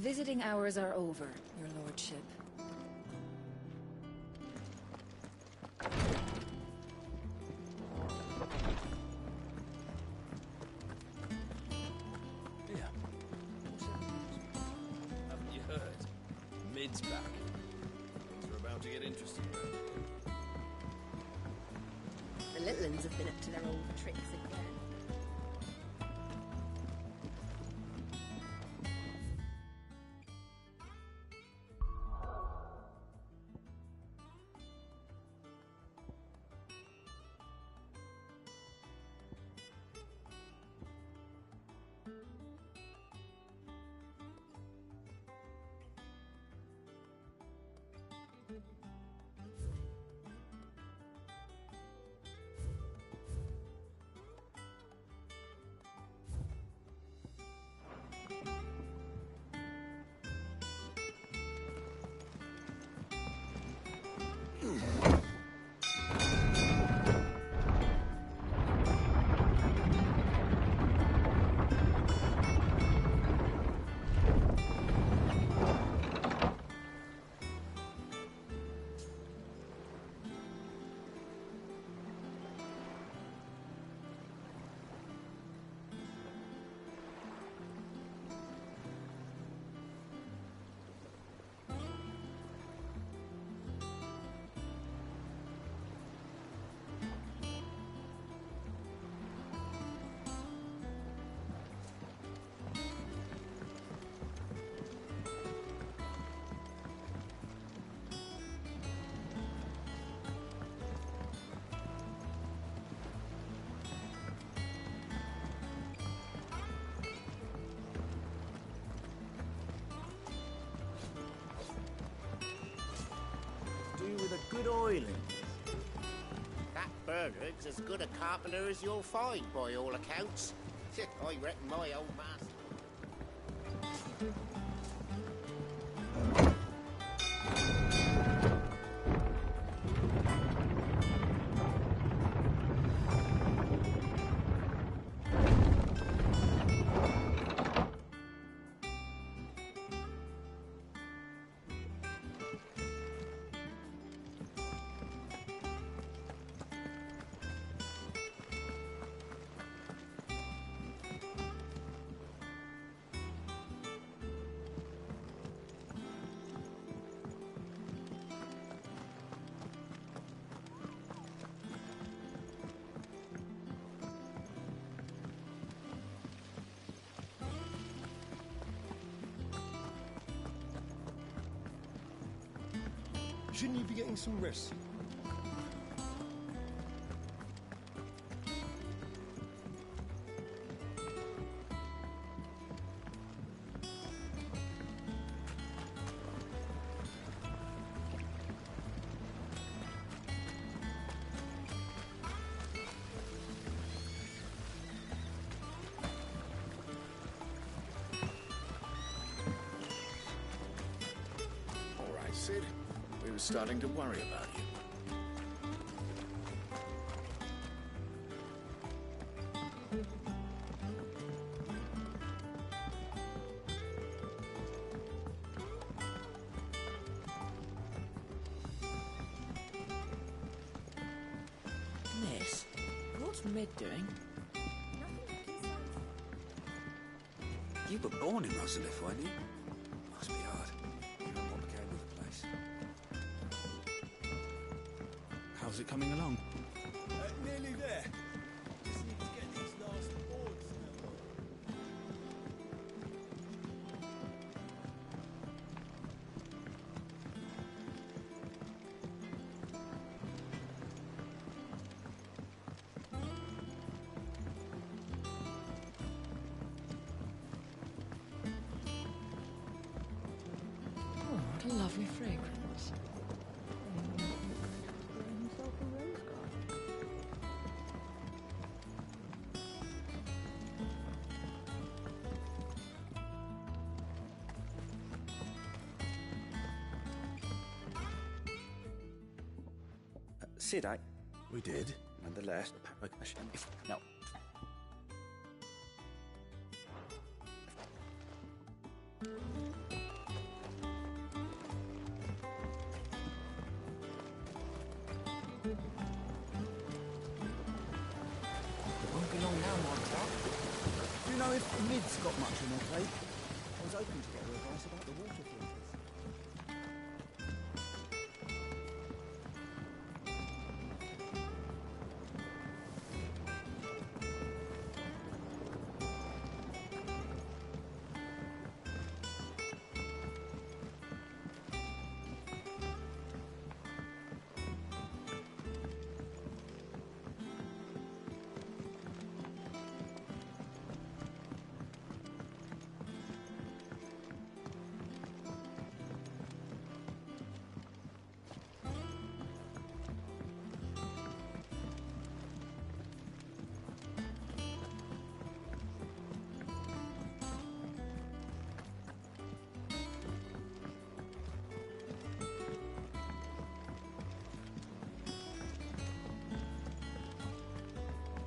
S8: Visiting hours are over, your lordship.
S3: Yeah. Haven't you heard? Mid's back. Things are about to get interesting around here.
S14: The little ones have been up to their old tricks again.
S15: With a good oiling.
S12: That Bernard's as good a carpenter as you'll find, by all accounts. I reckon my old master...
S1: Shouldn't you be getting some rest?
S3: All right, Sid. We were starting to worry about you.
S16: Miss, what's Mid doing?
S17: You were born in Rosalith, weren't you? Must be hard. You know what became of the place. How's it coming along?
S1: Nearly there. Just need to get these last boards now.
S16: Oh, what a lovely fragrance.
S15: Sid,
S17: We did.
S15: nonetheless. No.
S1: know if Mid's got much on her plate? I was hoping to get her advice about the water filters.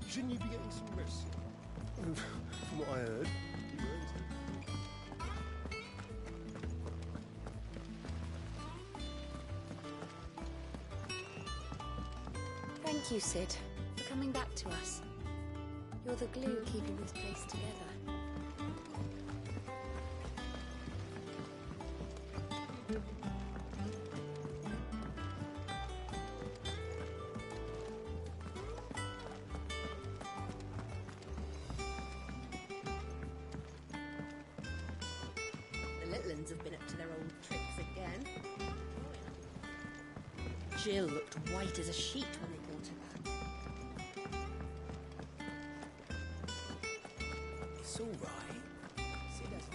S18: Shouldn't you be getting some rest? From what I heard, you weren't.
S4: Thank you, Sid, for coming back to us. You're the glue keeping this place together.
S14: The little ones have been up to their old tricks again. Jill looked white as a sheet when they brought her back.
S17: It's all right. Sid has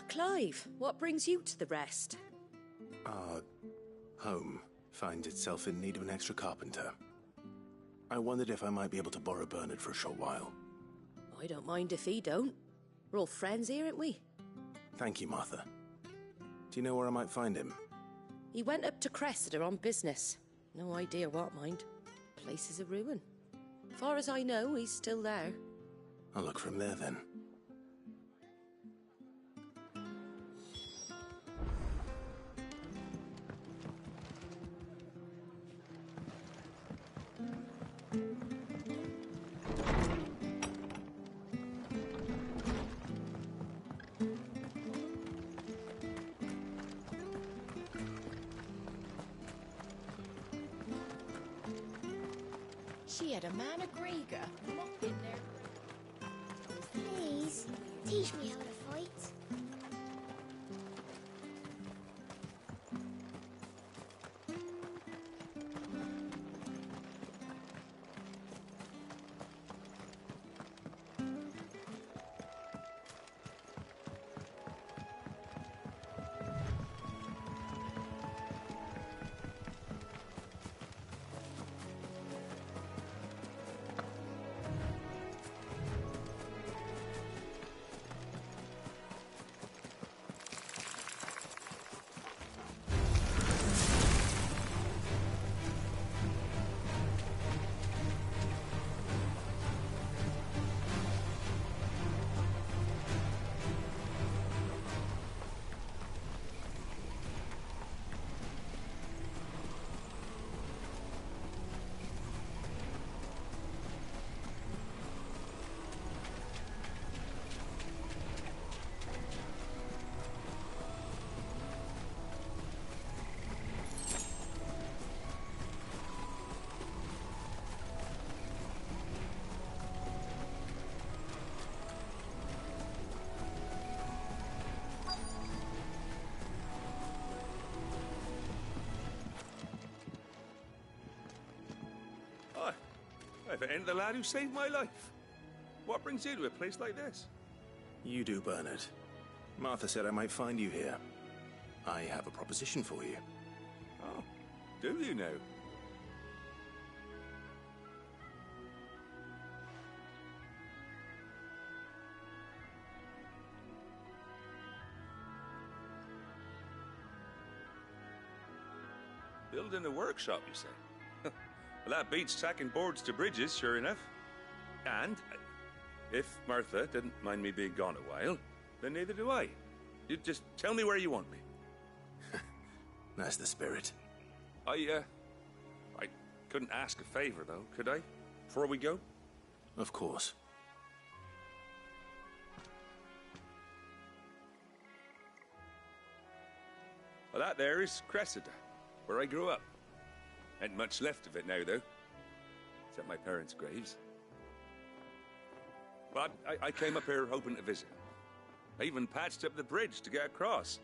S19: Clive, what brings you to the rest?
S9: Our home finds itself in need of an extra carpenter. I wondered if I might be able to borrow Bernard for a short while.
S19: I don't mind if he don't. We're all friends here, aren't we?
S9: Thank you, Martha. Do you know where I might find him?
S19: He went up to Cressida on business. No idea what, mind. Place is a ruin. Far as I know, he's still there.
S9: I'll look for him there then.
S16: She had a man of Grieger locked in there.
S11: Please, teach me how to fight.
S20: If it ain't the lad who saved my life. What brings you to a place like this?
S9: You do, Bernard. Martha said I might find you here. I have a proposition for you.
S20: Oh, do you now? Building a workshop, you say? Well, that beats tacking boards to bridges, sure enough. And if Martha didn't mind me being gone a while, then neither do I. You just tell me where you want me.
S9: That's the spirit.
S20: I couldn't ask a favor, though, could I? Before we go?
S9: Of course.
S20: Well, that there is Cressida, where I grew up. Ain't much left of it now, though. Except my parents' graves. But I came up here hoping to visit. I even patched up the bridge to get across.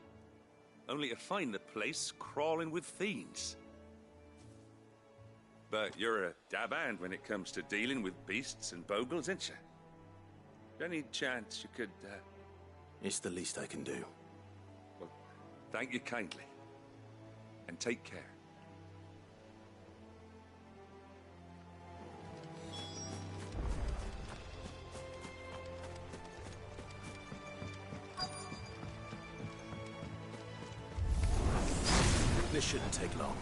S20: Only to find the place crawling with fiends. But you're a dab hand when it comes to dealing with beasts and bogles, ain't you? Any chance you could,
S9: It's the least I can do.
S20: Well, thank you kindly. And take care.
S9: This shouldn't take long.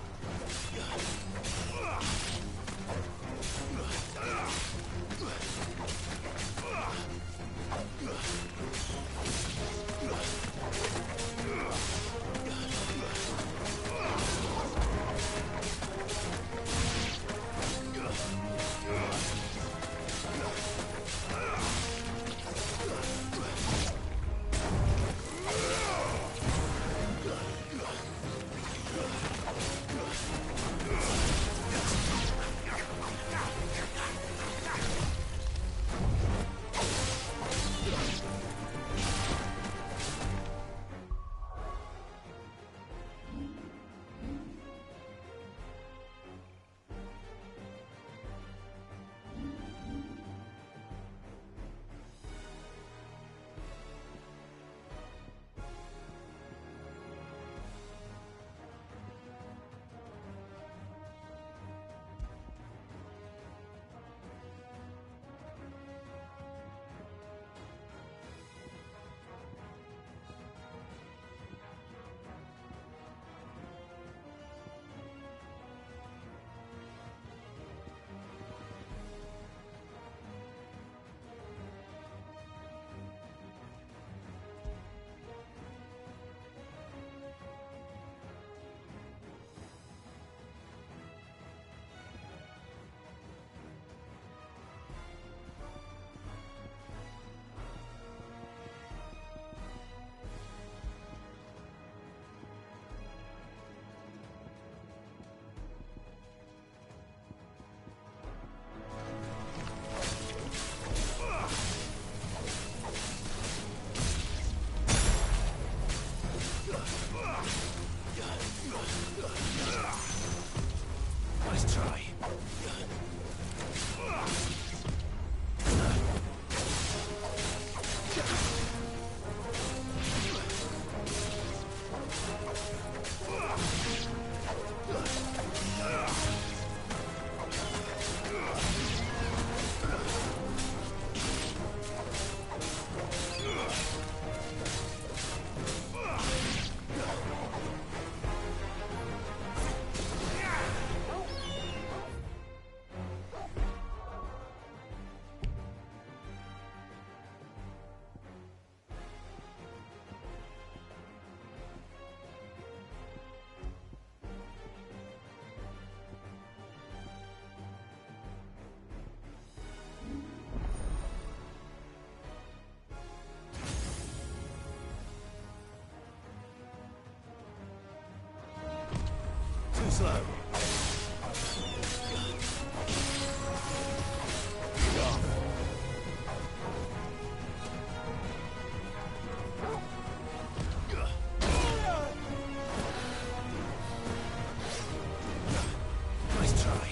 S9: Nice try. Too slow. Nice try.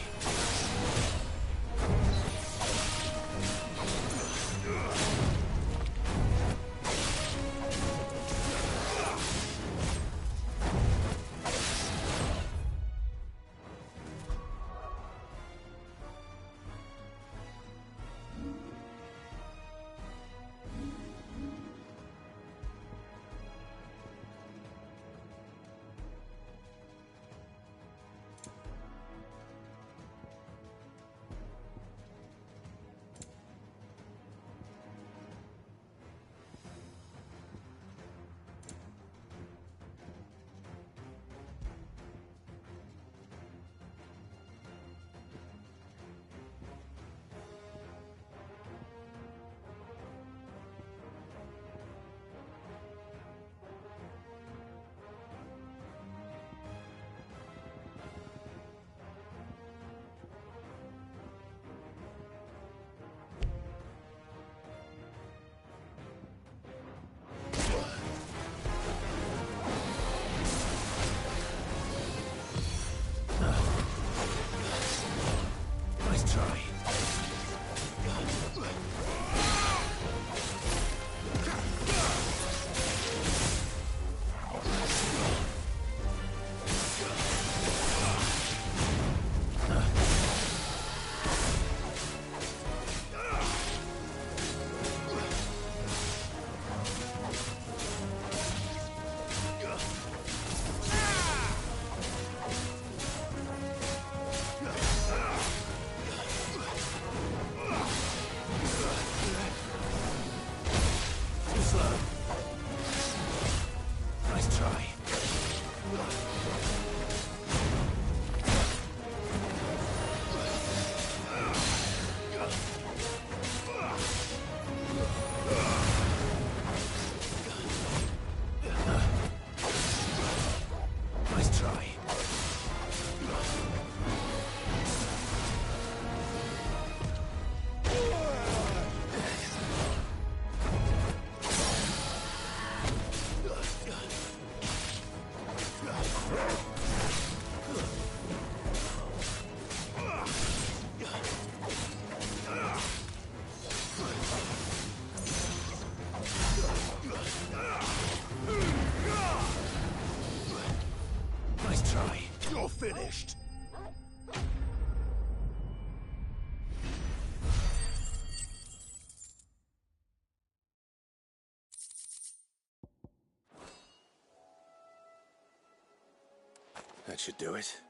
S9: That should do it.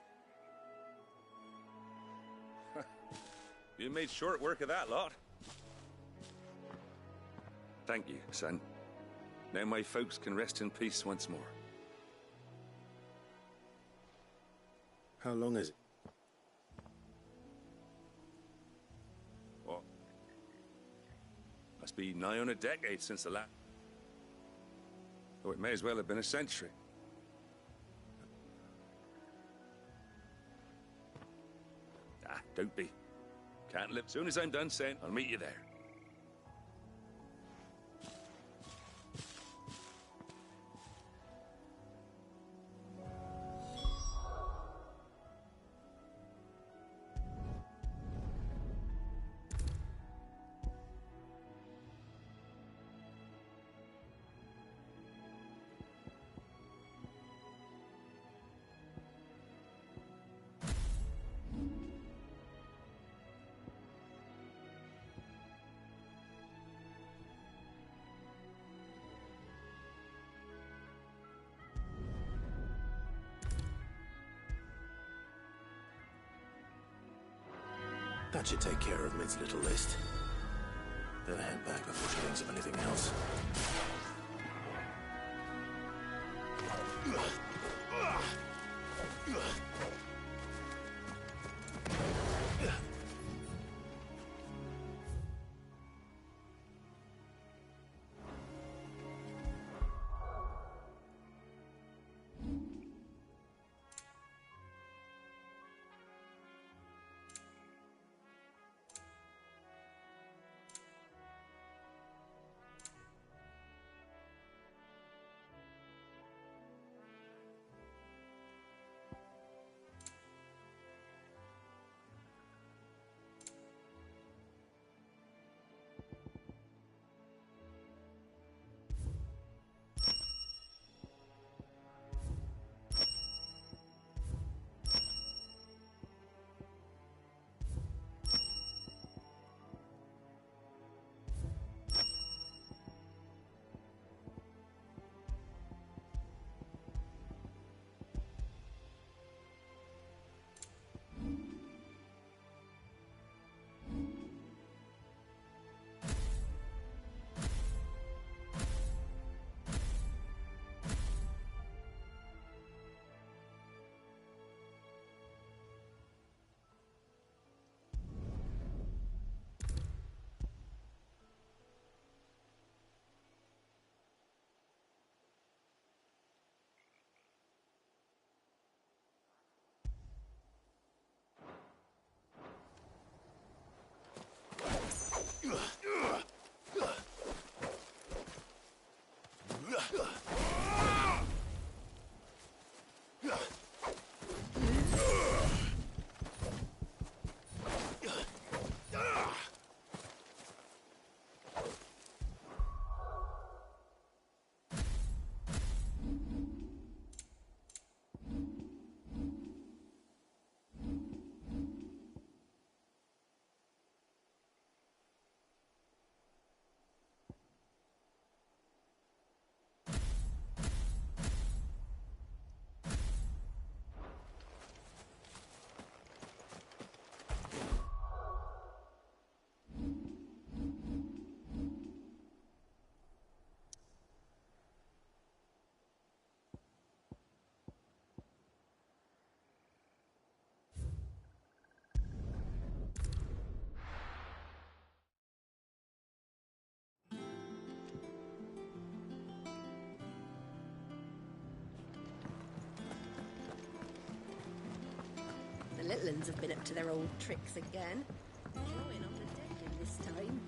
S20: You made short work of that lot. Thank you, son. Now my folks can rest in peace once more.
S9: How long is it?
S20: What? Must be nigh on a decade since the last. Oh, it may as well have been a century. Ah, don't be. Can't live. Soon as I'm done saying, I'll meet you there.
S9: That should take care of Mid's little list. Better head back before she thinks of anything else.
S14: The little ones have been up to their old tricks again. Drawing on the dead end this time.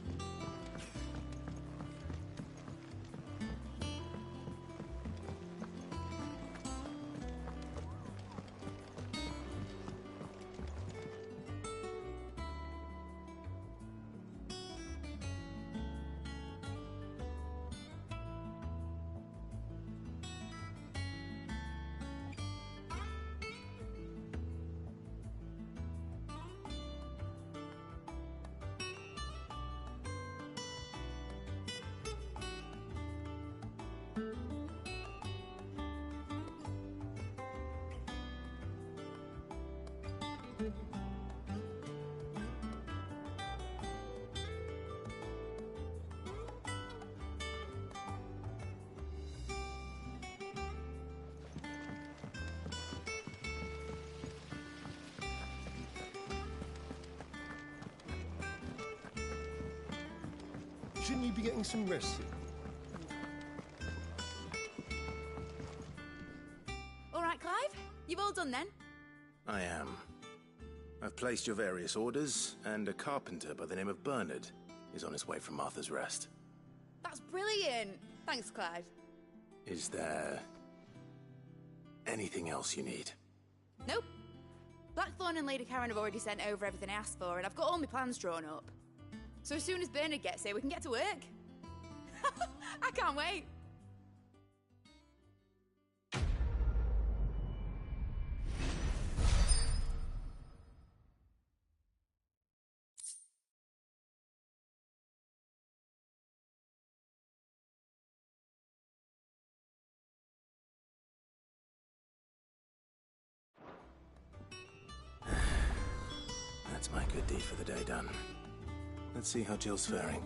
S18: Shouldn't you be getting some rest?
S13: All right, Clive? You've all done then?
S9: I am. I've placed your various orders, and a carpenter by the name of Bernard is on his way from Martha's Rest.
S13: That's brilliant. Thanks, Clive.
S9: Is there anything else you need?
S13: Nope. Blackthorn and Lady Karen have already sent over everything I asked for, and I've got all my plans drawn up. So as soon as Bernard gets here, we can get to work. I can't wait.
S9: That's my good deed for the day done. Let's see how Jill's faring.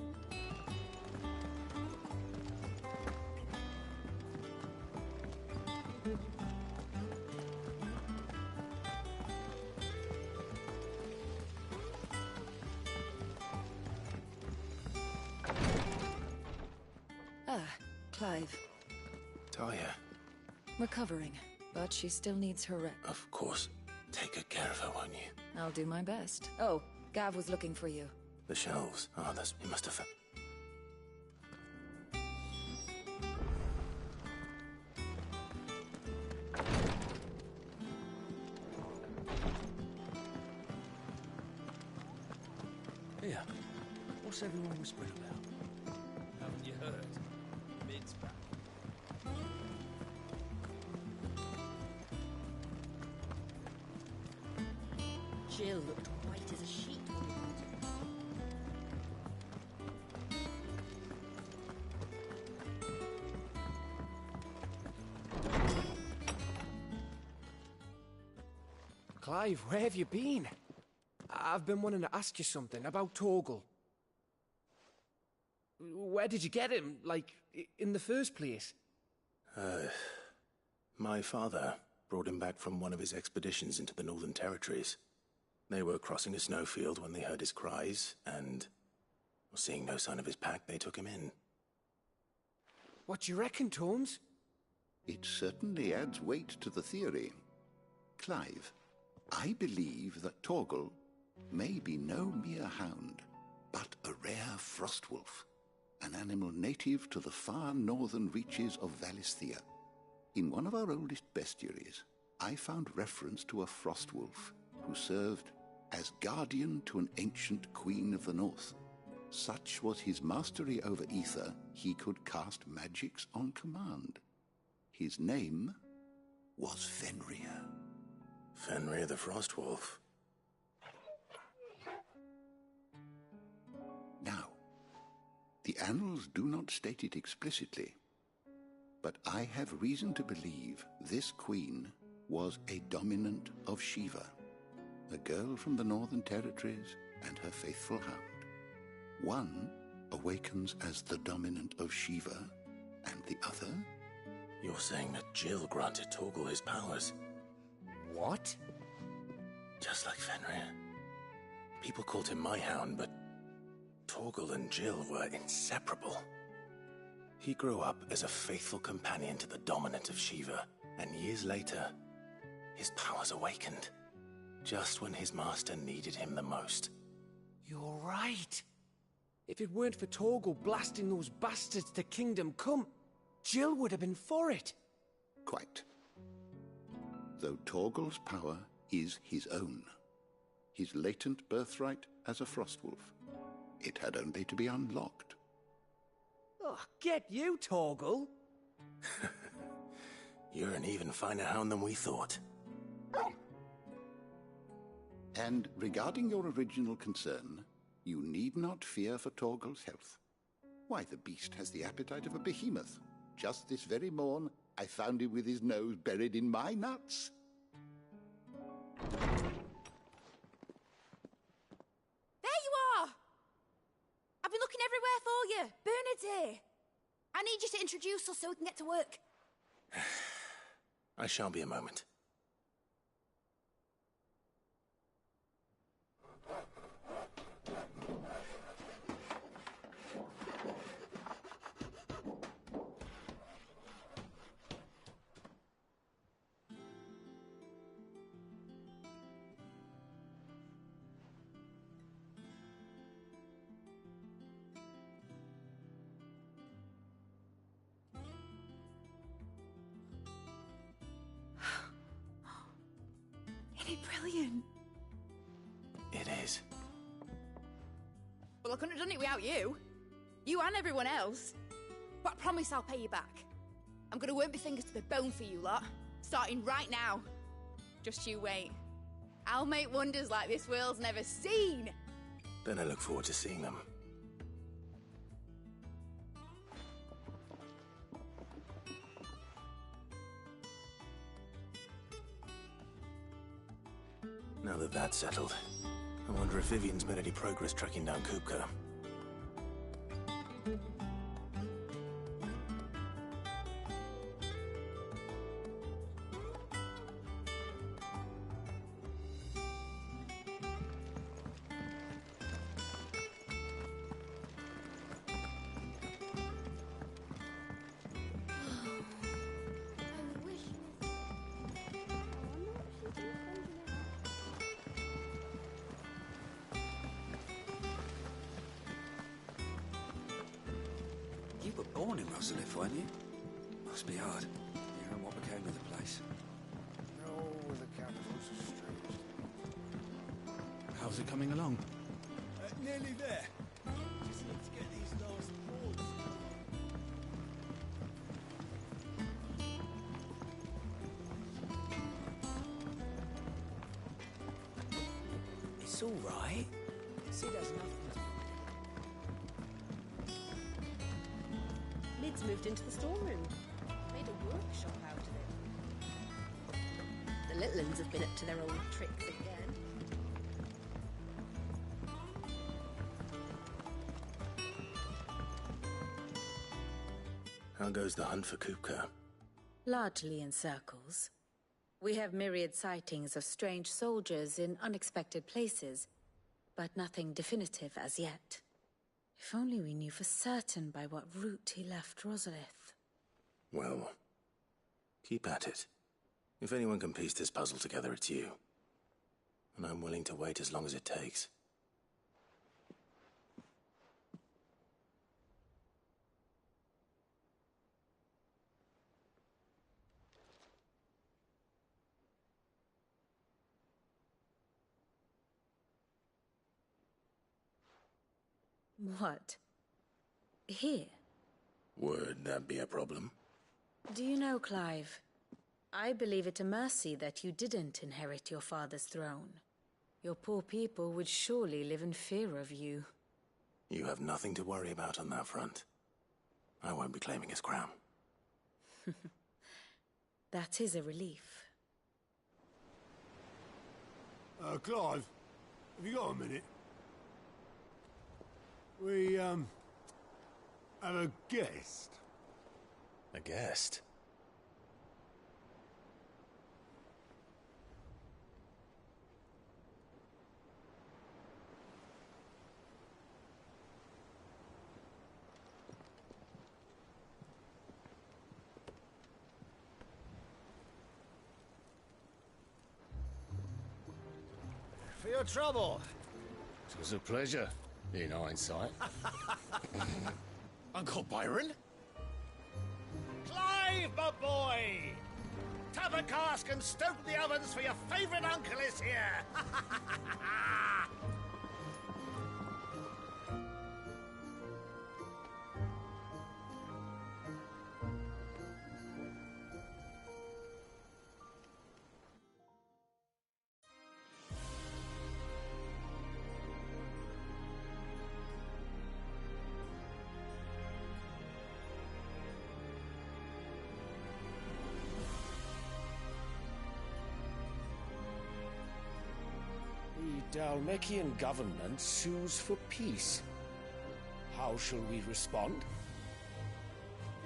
S8: Ah, Clive.
S9: Talia.
S8: Recovering, but she still needs her rest.
S9: Of course. Take good care of her, won't you?
S8: I'll do my best. Oh, Gav was looking for you.
S9: The shelves. Oh, he must have...
S1: Here. What's everyone whispering about? Haven't you heard? Mid's back.
S14: Jill looked white as a sheet.
S2: Clive, where have you been? I've been wanting to ask you something about Torgal. Where did you get him, like, in the first place?
S9: My father brought him back from one of his expeditions into the Northern Territories. They were crossing a snowfield when they heard his cries, and seeing no sign of his pack, they took him in.
S2: What do you reckon, Tomes?
S21: It certainly adds weight to the theory. Clive, I believe that Torgal may be no mere hound, but a rare frostwolf, an animal native to the far northern reaches of Valisthea. In one of our oldest bestiaries, I found reference to a frostwolf who served as guardian to an ancient queen of the north. Such was his mastery over ether, he could cast magics on command. His name was Fenrir.
S9: Fenrir the Frostwolf.
S21: Now, the annals do not state it explicitly, but I have reason to believe this queen was a dominant of Shiva, a girl from the Northern Territories and her faithful hound. One awakens as the dominant of Shiva, and the other...
S9: You're saying that Jill granted Torgal his powers?
S2: What?
S9: Just like Fenrir. People called him my hound, but Torgal and Jill were inseparable. He grew up as a faithful companion to the dominant of Shiva, and years later, his powers awakened, just when his master needed him the most.
S2: You're right. If it weren't for Torgal blasting those bastards to Kingdom Come, Jill would have been for it.
S21: Quite. Though Torgal's power is his own, his latent birthright as a Frostwolf, it had only to be unlocked.
S2: Oh, get you, Torgal!
S9: You're an even finer hound than we thought.
S21: And regarding your original concern, you need not fear for Torgal's health. Why, the beast has the appetite of a behemoth. Just this very morn, I found him with his nose buried in my nuts.
S13: There you are! I've been looking everywhere for you. Bernard's here. I need you to introduce us so we can get to work.
S9: I shall be a moment.
S13: Well, I couldn't have done it without you. You and everyone else. But I promise I'll pay you back. I'm gonna work my fingers to the bone for you lot, starting right now. Just you wait. I'll make wonders like this world's never seen.
S9: Then I look forward to seeing them. Now that that's settled, I wonder if Vivian's made any progress tracking down Kupka.
S17: You were born in Rosalith, weren't you? Must be hard. Hearing what became of the place.
S18: Oh, the capital's strange.
S1: How's it coming along?
S5: Nearly there. Just need to get these last boards.
S2: It's all right. See, there's nothing.
S19: Lid's moved into the storeroom. Made a workshop out of it. The little uns have been up to their old tricks again.
S9: How goes the hunt for Kupka?
S4: Largely in circles. We have myriad sightings of strange soldiers in unexpected places, but nothing definitive as yet. If only we knew for certain by what route he left Rosalith.
S9: Well, keep at it. If anyone can piece this puzzle together, it's you. And I'm willing to wait as long as it takes.
S4: What? Here?
S9: Would that be a problem?
S4: Do you know, Clive? I believe it a mercy that you didn't inherit your father's throne. Your poor people would surely live in fear of you.
S9: You have nothing to worry about on that front. I won't be claiming his crown.
S4: That is a relief.
S5: Clive, have you got a minute? We, have a guest.
S9: A guest?
S15: For your trouble.
S1: It was a pleasure, in hindsight.
S7: Uncle Byron?
S15: Clive, my boy! Tap a cask and stoke the ovens for your favourite uncle is here!
S2: The Dalmekian government sues for peace. How shall we respond?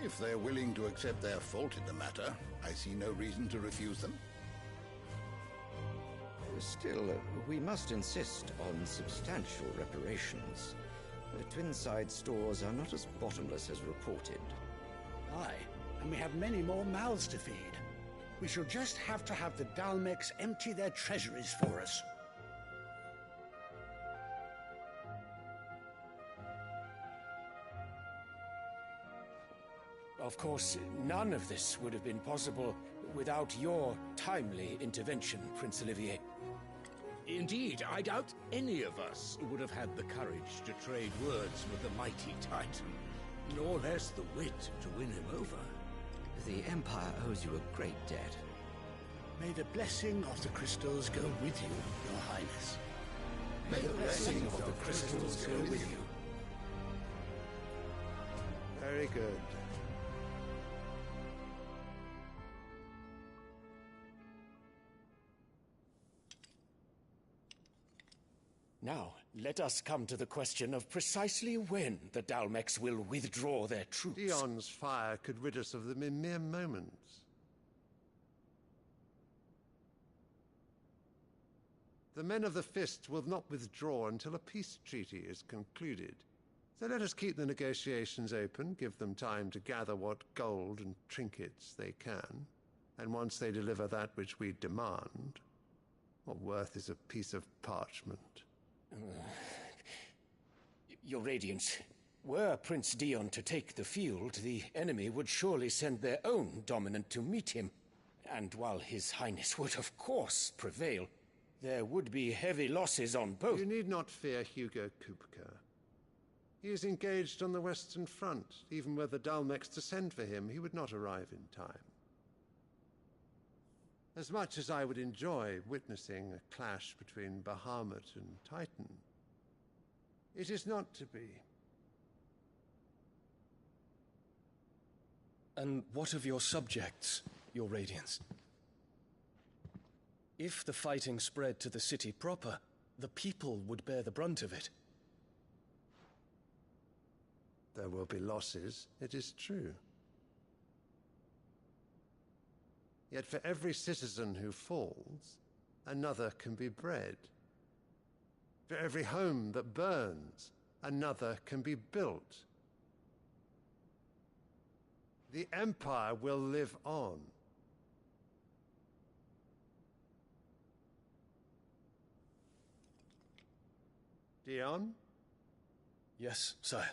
S21: If they're willing to accept their fault in the matter, I see no reason to refuse them.
S6: Still, we must insist on substantial reparations. The Twinside stores are not as bottomless as reported.
S22: Aye, and we have many more mouths to feed. We shall just have to have the Dalmeks empty their treasuries for us.
S2: Of course, none of this would have been possible without your timely intervention, Prince Olivier.
S7: Indeed, I doubt any of us would have had the courage to trade words with the mighty Titan, nor less the wit to win him over.
S6: The Empire owes you a great debt.
S22: May the blessing of the crystals go with you, Your Highness.
S5: May the blessing of the crystals go with you.
S18: Very good.
S2: Now, let us come to the question of precisely when the Dalmex will withdraw their troops.
S18: Dion's fire could rid us of them in mere moments. The men of the Fist will not withdraw until a peace treaty is concluded. So let us keep the negotiations open, give them time to gather what gold and trinkets they can, and once they deliver that which we demand, what worth is a piece of parchment?
S2: Your Radiance, were Prince Dion to take the field, the enemy would surely send their own dominant to meet him. And while His Highness would of course prevail, there would be heavy losses on both.
S18: You need not fear Hugo Kupka. He is engaged on the Western Front. Even were the Dalmex to send for him, he would not arrive in time. As much as I would enjoy witnessing a clash between Bahamut and Titan, it is not to be.
S1: And what of your subjects, Your Radiance? If the fighting spread to the city proper, the people would bear the brunt of it.
S18: There will be losses, it is true. Yet for every citizen who falls, another can be bred. For every home that burns, another can be built. The Empire will live on. Dion?
S1: Yes, sire.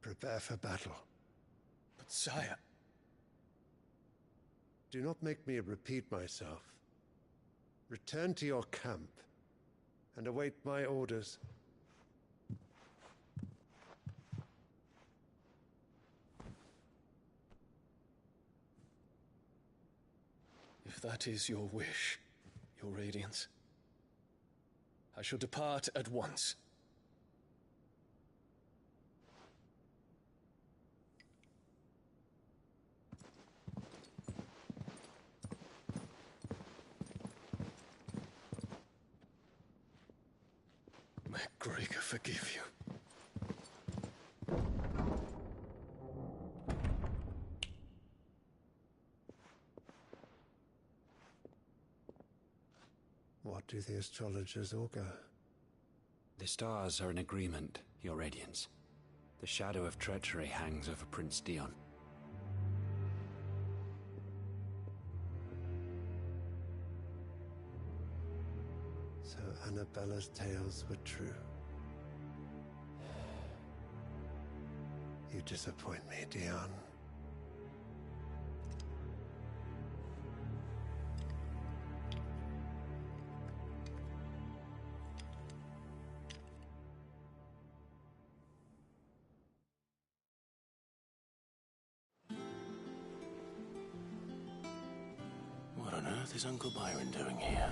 S18: Prepare for battle.
S1: But sire...
S18: Do not make me repeat myself. Return to your camp and await my orders.
S1: If that is your wish, Your Radiance, I shall depart at once. May Gregor forgive you.
S18: What do the astrologers augur?
S17: The stars are in agreement, Your Radiance. The shadow of treachery hangs over Prince Dion.
S18: So Annabella's tales were true. You disappoint me, Dion.
S9: What on earth is Uncle Byron doing here?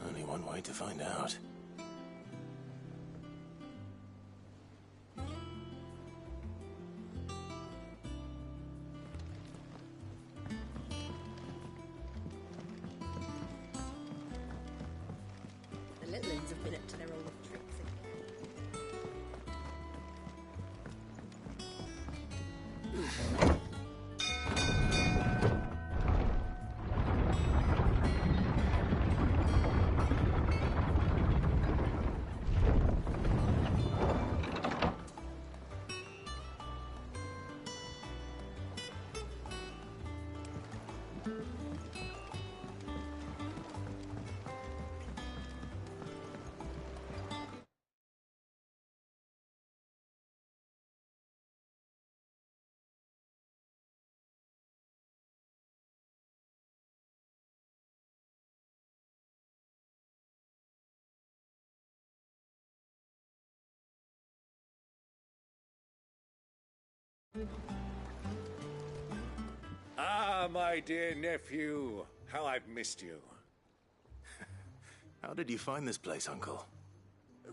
S9: Only one way to find out.
S14: The little ones have been up to their old tricks again.
S7: Ah, my dear nephew, how I've missed you.
S9: How did you find this place, Uncle?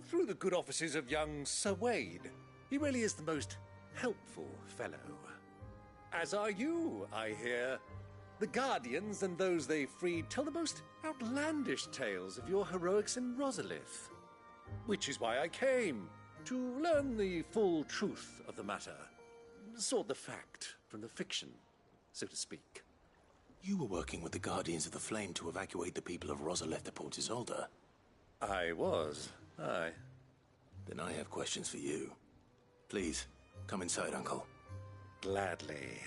S7: Through the good offices of young Sir Wade. He really is the most helpful fellow. As are you, I hear. The Guardians and those they freed tell the most outlandish tales of your heroics in Rosalith. Which is why I came, to learn the full truth of the matter. Sort the fact from the fiction, so to speak.
S9: You were working with the Guardians of the Flame to evacuate the people of Rosalith to Port Isolde.
S7: I was, aye.
S9: Then I have questions for you. Please, come inside, Uncle.
S7: Gladly.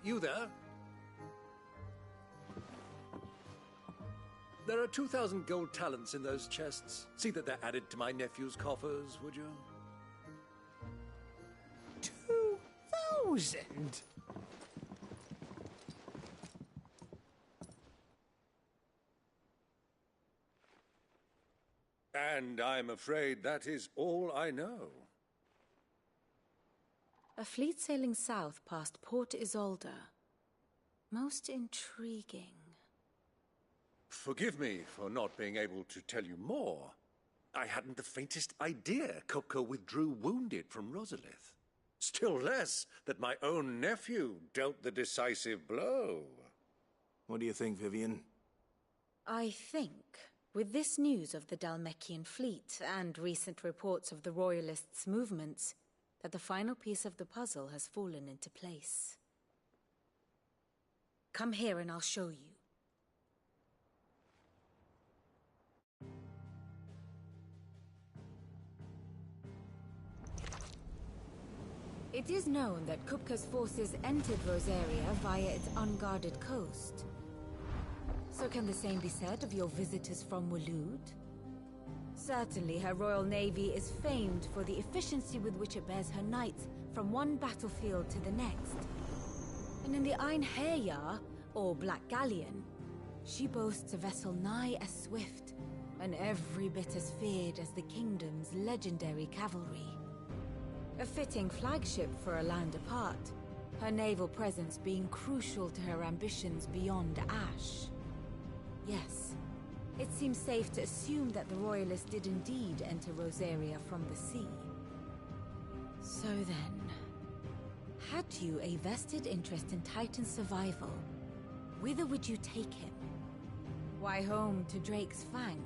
S7: You there? There are 2,000 gold talents in those chests. See that they're added to my nephew's coffers, would you?
S2: 2,000?
S7: And I'm afraid that is all I know.
S4: A fleet sailing south past Port Isolde. Most intriguing.
S7: Forgive me for not being able to tell you more. I hadn't the faintest idea Kupka withdrew wounded from Rosalith. Still less that my own nephew dealt the decisive blow.
S9: What do you think, Vivian?
S4: I think, with this news of the Dhalmekian fleet and recent reports of the Royalists' movements, that the final piece of the puzzle has fallen into place. Come here and I'll show you. It is known that Kupka's forces entered Rosaria via its unguarded coast. So can the same be said of your visitors from Waloed? Certainly her Royal Navy is famed for the efficiency with which it bears her knights from one battlefield to the next. And in the Einherjar, or Black Galleon, she boasts a vessel nigh as swift and every bit as feared as the kingdom's legendary cavalry. A fitting flagship for a land apart, her naval presence being crucial to her ambitions beyond Ash. Yes, it seems safe to assume that the Royalists did indeed enter Rosaria from the sea. So then, had you a vested interest in Titan's survival, whither would you take him? Why, home to Drake's Fang,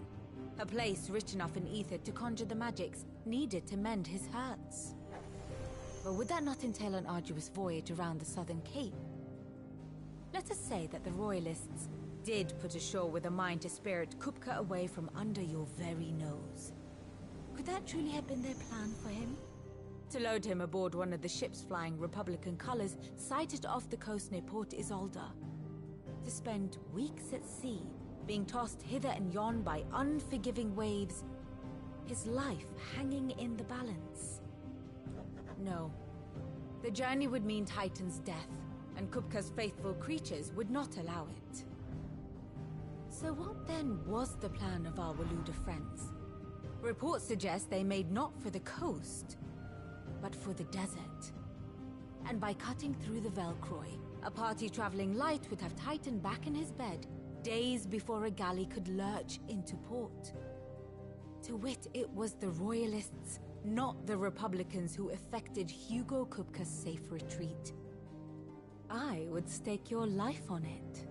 S4: a place rich enough in ether to conjure the magics needed to mend his hurts. But would that not entail an arduous voyage around the southern cape? Let us say that the Royalists did put ashore with a mind to spirit Kupka away from under your very nose. Could that truly have been their plan for him? To load him aboard one of the ships flying Republican colors sighted off the coast near Port Isolde. To spend weeks at sea, being tossed hither and yon by unforgiving waves, his life hanging in the balance. No. The journey would mean Titan's death, and Kupka's faithful creatures would not allow it. So what then was the plan of our Waloed friends? Reports suggest they made not for the coast, but for the desert. And by cutting through the Velcroy, a party traveling light would have Titan back in his bed days before a galley could lurch into port. To wit, it was the Royalists, not the Republicans, who effected Hugo Kupka's safe retreat. I would stake your life on it.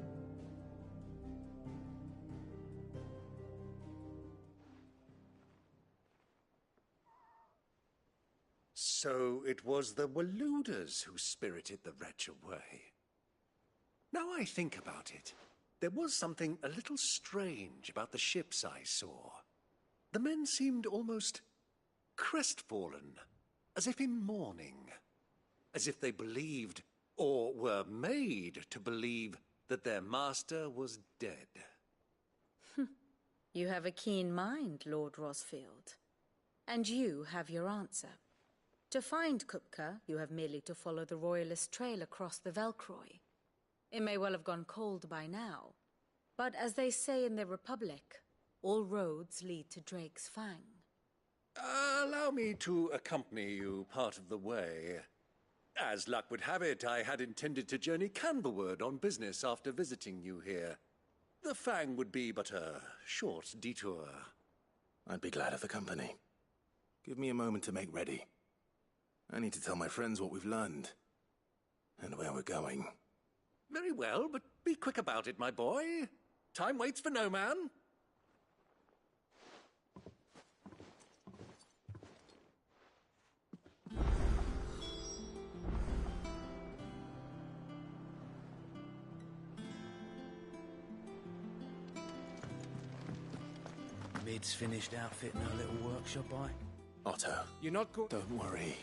S7: So it was the Waluders who spirited the wretch away. Now I think about it, there was something a little strange about the ships I saw. The men seemed almost crestfallen, as if in mourning, as if they believed, or were made to believe, that their master was dead.
S4: You have a keen mind, Lord Rosfield. And you have your answer. To find Kupka, you have merely to follow the Royalist trail across the Velcroy. It may well have gone cold by now, but as they say in the Republic, all roads lead to Drake's Fang.
S7: Allow me to accompany you part of the way. As luck would have it, I had intended to journey Canberward on business after visiting you here. The Fang would be but a short detour.
S9: I'd be glad of the company. Give me a moment to make ready. I need to tell my friends what we've learned, and where we're going.
S7: Very well, but be quick about it, my boy. Time waits for no man.
S10: Mid's finished outfitting our little workshop,
S9: Otto.
S2: You're not
S9: Don't worry.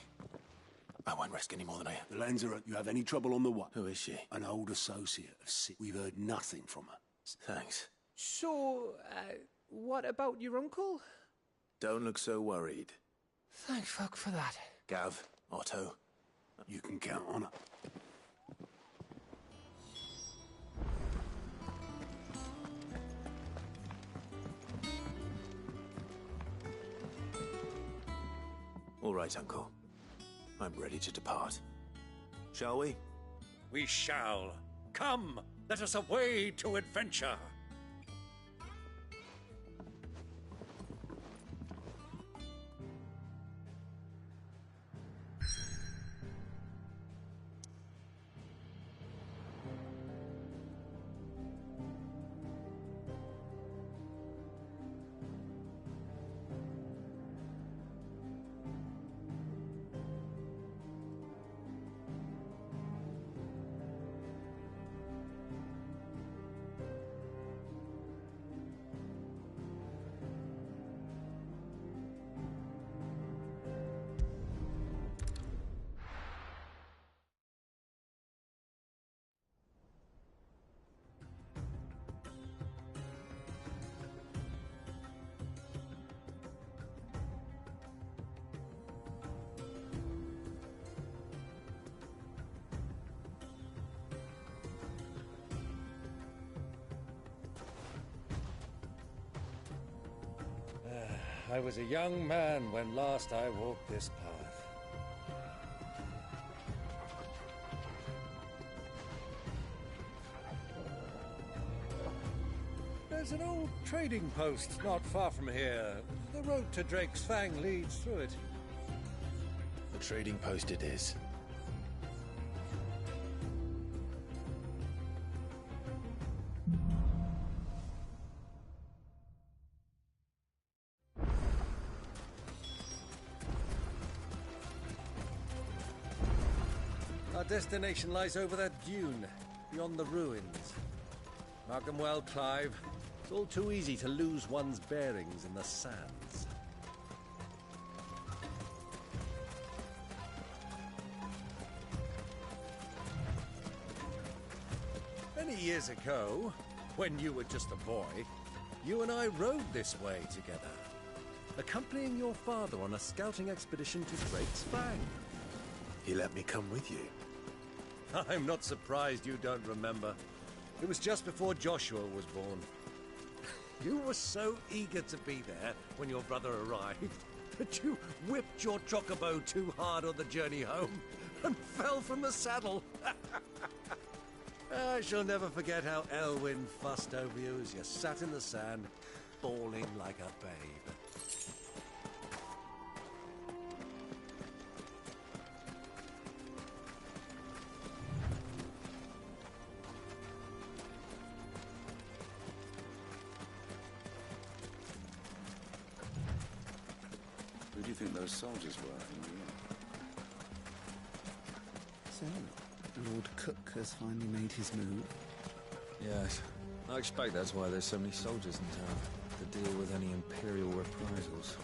S9: I won't risk any more than I have.
S5: The Lanzarote, you have any trouble on the way?
S9: Who is she?
S5: An old associate of Sid. We've heard nothing from her.
S9: Thanks.
S2: So, what about your uncle?
S9: Don't look so worried.
S2: Thank fuck for that.
S9: Gav, Otto.
S5: You can count on her.
S9: All right, Uncle. I'm ready to depart. Shall we?
S7: We shall. Come, let us away to adventure. I was a young man when last I walked this path. There's an old trading post not far from here. The road to Drake's Fang leads through it.
S9: The trading post it is.
S7: Our destination lies over that dune, beyond the ruins. Mark them well, Clive. It's all too easy to lose one's bearings in the sands. Many years ago, when you were just a boy, you and I rode this way together, accompanying your father on a scouting expedition to Drake's Fang.
S9: He let me come with you.
S7: I'm not surprised you don't remember. It was just before Joshua was born. You were so eager to be there when your brother arrived that you whipped your chocobo too hard on the journey home and fell from the saddle. I shall never forget how Elwyn fussed over you as you sat in the sand, bawling like a babe.
S17: Who do you think those soldiers were in the inn? So, Lord Cook has finally made his move. Yes. I expect that's why there's so many soldiers in town, to deal with any Imperial reprisals.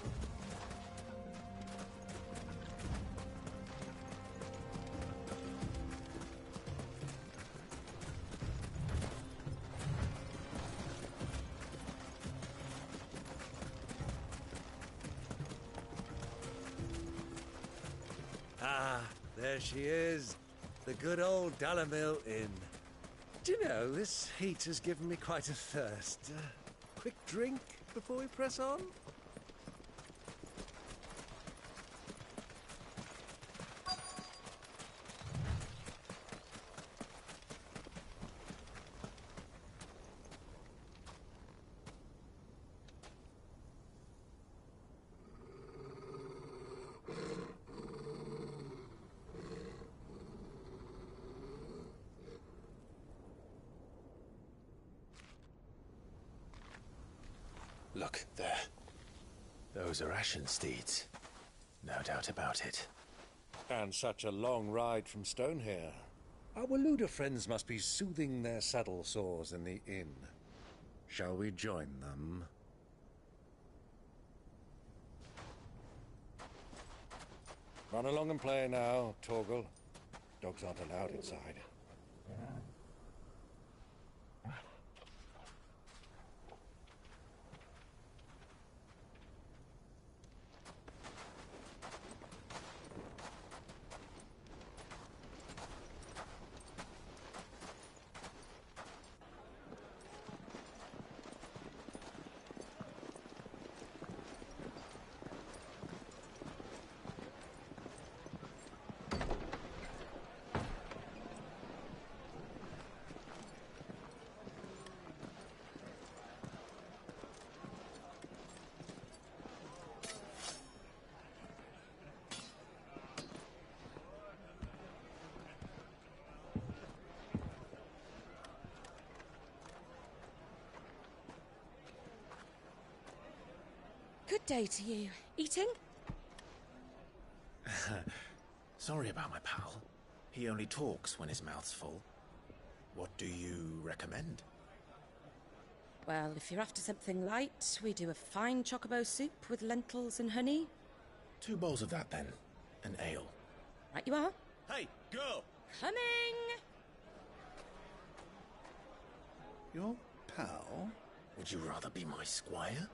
S7: Ah, there she is. The good old Dalamil Inn. Do you know, this heat has given me quite a thirst. Quick drink before we press on?
S9: Look, there. Those are Ashen steeds. No doubt about it.
S7: And such a long ride from Stonehair. Our Waluda friends must be soothing their saddle sores in the inn. Shall we join them? Run along and play now, Torgal. Dogs aren't allowed inside.
S19: Good day to you. Eating?
S9: Sorry about my pal. He only talks when his mouth's full. What do you recommend?
S19: Well, if you're after something light, we do a fine chocobo soup with lentils and honey.
S9: 2 bowls of that, then. An ale.
S19: Right you are.
S9: Hey, girl!
S19: Coming!
S17: Your pal?
S9: Would you rather be my squire?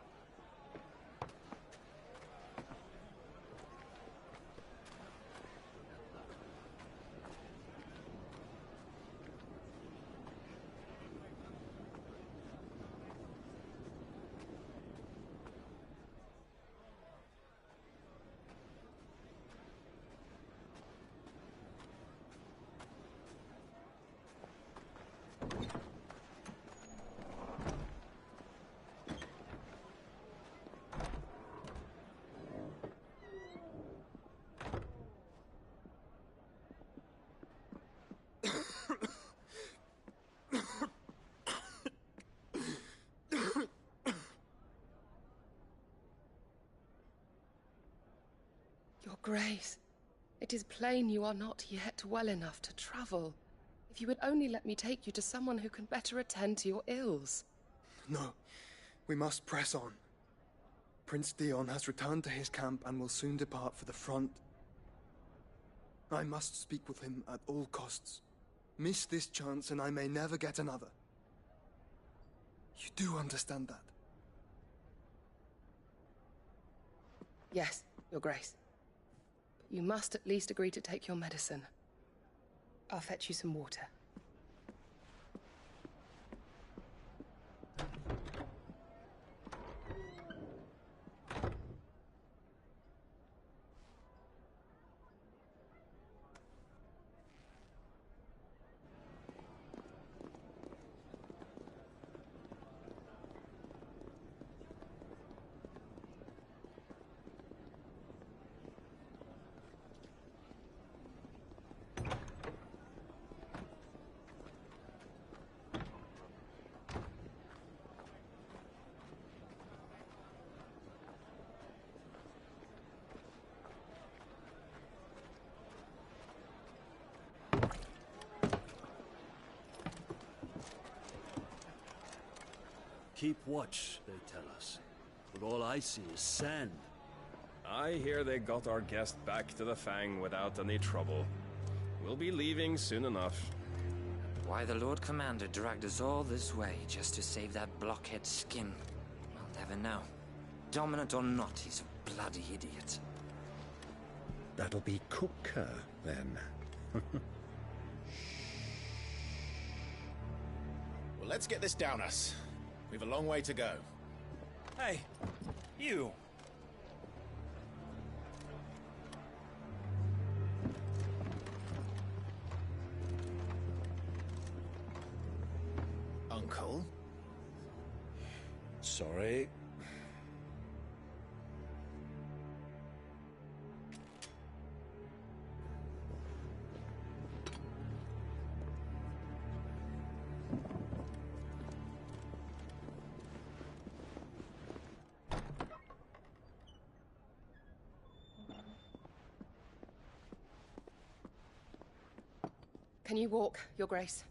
S3: Your Grace, it is plain you are not yet well enough to travel. If you would only let me take you to someone who can better attend to your ills.
S12: No, we must press on. Prince Dion has returned to his camp and will soon depart for the front. I must speak with him at all costs. Miss this chance and I may never get another. You do understand that?
S3: Yes, Your Grace. But you must at least agree to take your medicine. I'll fetch you some water.
S11: keep watch, they tell us. But all I see is sand.
S16: I hear they got our guest back to the Fang without any trouble. We'll be leaving soon enough.
S23: Why the Lord Commander dragged us all this way just to save that blockhead skin, I'll never know. Dominant or not, he's a bloody idiot.
S24: That'll be Cooker, then.
S25: Well, let's get this down us. We've a long way to go.
S26: Hey, you!
S25: Uncle?
S24: Sorry.
S3: Can you walk, Your Grace?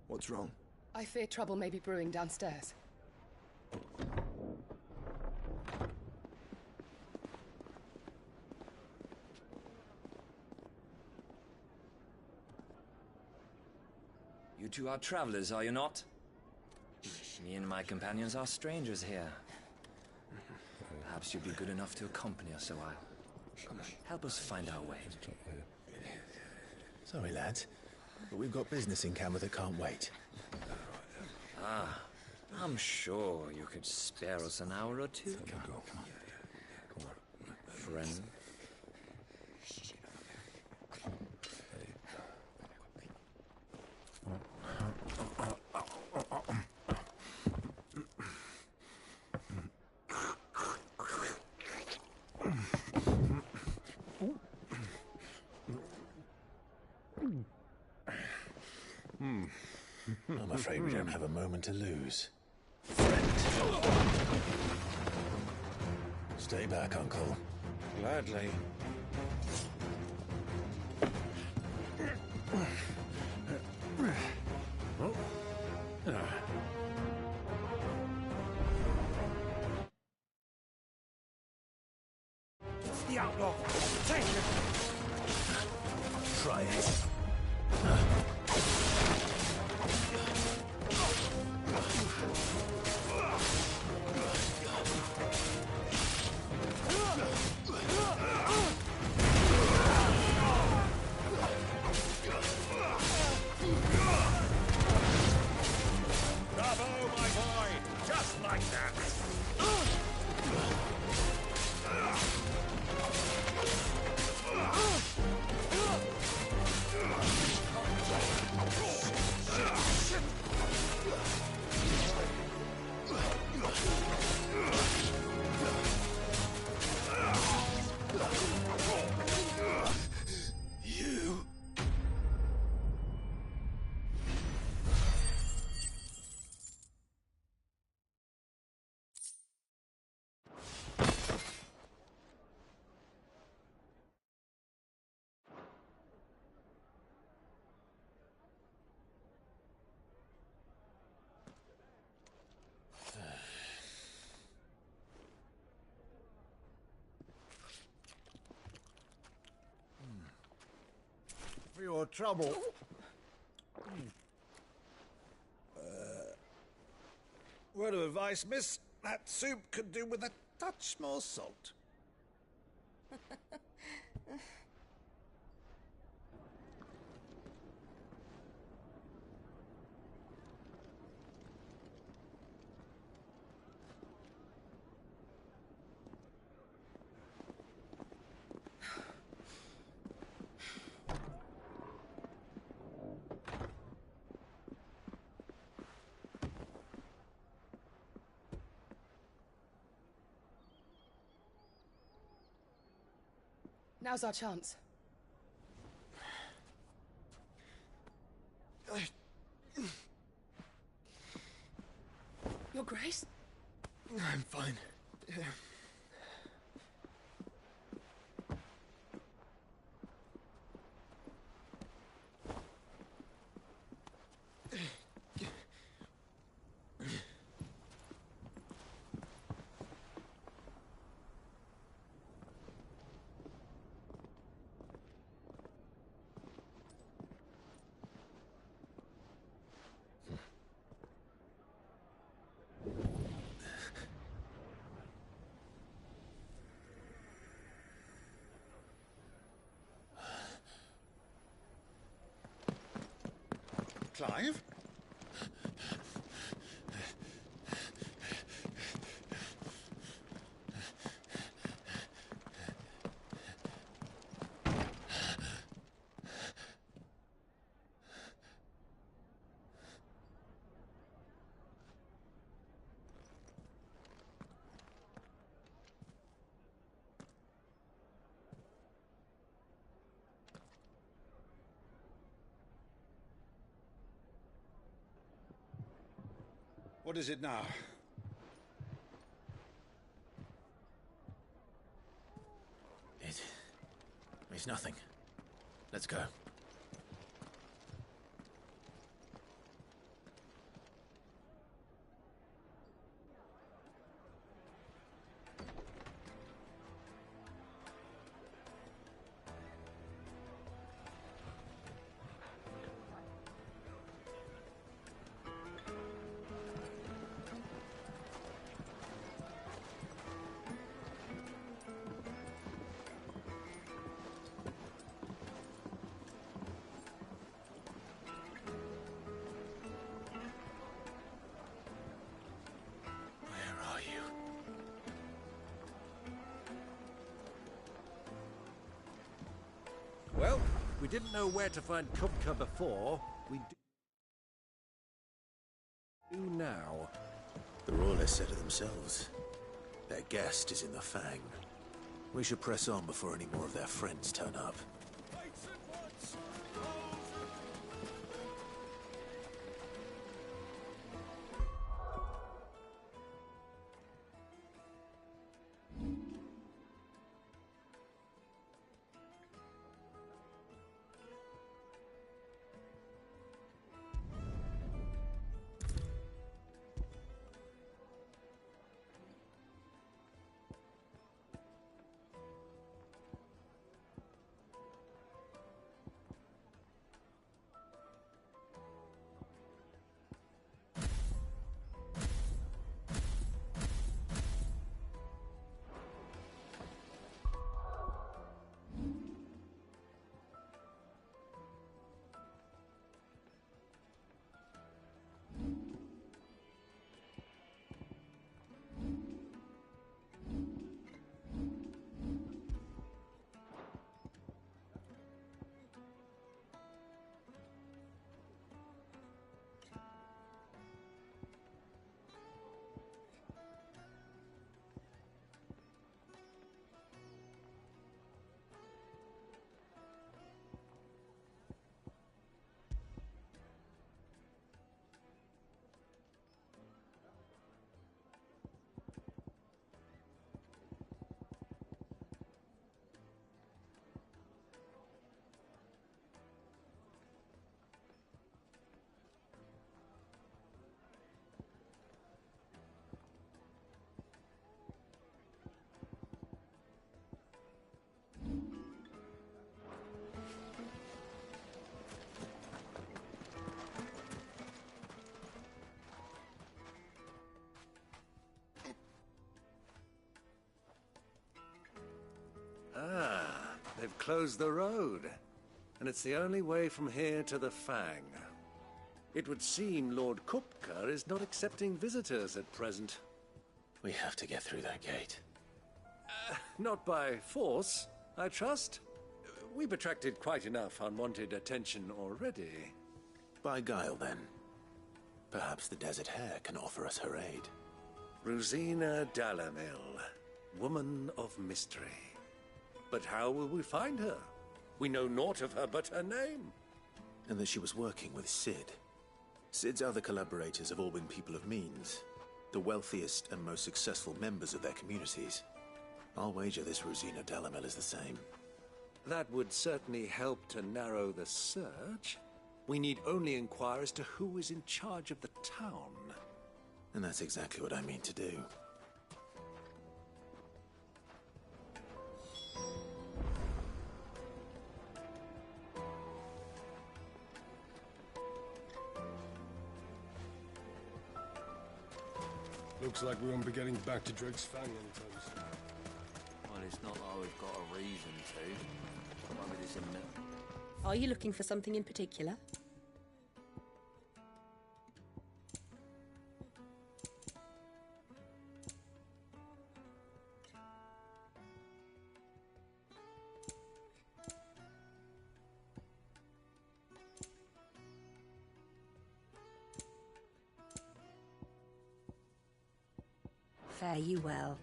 S12: What's wrong?
S3: I fear trouble may be brewing downstairs.
S23: You two are travelers, are you not? Me and my companions are strangers here. Perhaps you'd be good enough to accompany us a while. Help us find our way.
S25: Sorry, lads, but we've got business in camera that can't wait.
S23: Ah, I'm sure you could spare us an hour or two.
S25: Come on.
S23: Friend.
S25: I'm afraid we don't have a moment to lose. Stay back, Uncle.
S17: Gladly.
S15: It's the outlaw. Take him.
S25: Try it.
S15: Bravo, my boy! Just like that!
S25: You...
S15: For your trouble. Word of advice, miss. That soup could do with a touch more salt.
S3: Now's our chance. Your Grace?
S12: I'm fine.
S5: Clive? What is it now?
S1: It's nothing. Let's go.
S15: Well, we didn't know where to find Kupka before. We do now.
S9: The Rawlers said it themselves. Their guest is in the Fang. We should press on before any more of their friends turn up.
S7: Ah, they've closed the road. And it's the only way from here to the Fang. It would seem Lord Kupka is not accepting visitors at present.
S9: We have to get through that gate.
S7: Not by force, I trust. We've attracted quite enough unwanted attention already.
S9: By guile, then. Perhaps the Desert Hare can offer us her aid.
S7: Rosina Dalamil, woman of mystery. But how will we find her? We know naught of her but her name.
S9: And that she was working with Sid. Sid's other collaborators have all been people of means, the wealthiest and most successful members of their communities. I'll wager this Rosina Dalamil is the same.
S7: That would certainly help to narrow the search. We need only inquire as to who is in charge of the town.
S9: And that's exactly what I mean to do.
S6: Looks like we won't be getting back to Drake's Fang anytime soon.
S11: Well, it's not like we've got a reason to. Maybe this in a minute.
S14: Are you looking for something in particular? Fare you well.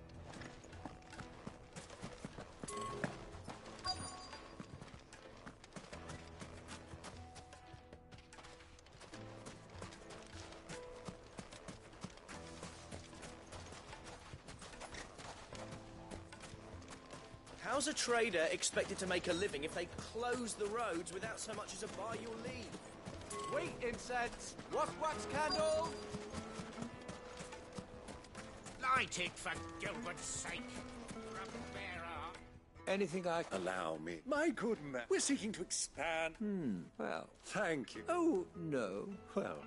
S10: How's a trader expected to make a living if they close the roads without so much as a buy your leave?
S15: Wheat incense! What wax candle? Light it, for Gilbert's sake!
S7: Anything I... Allow me. My good man, we're seeking to expand... Well, thank you. Oh, no. Well...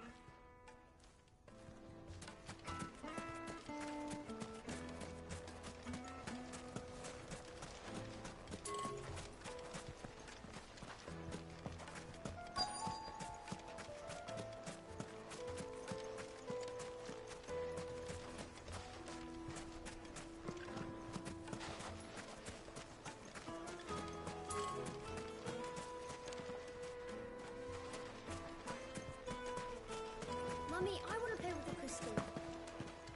S14: Mummy, I want to play with the crystal.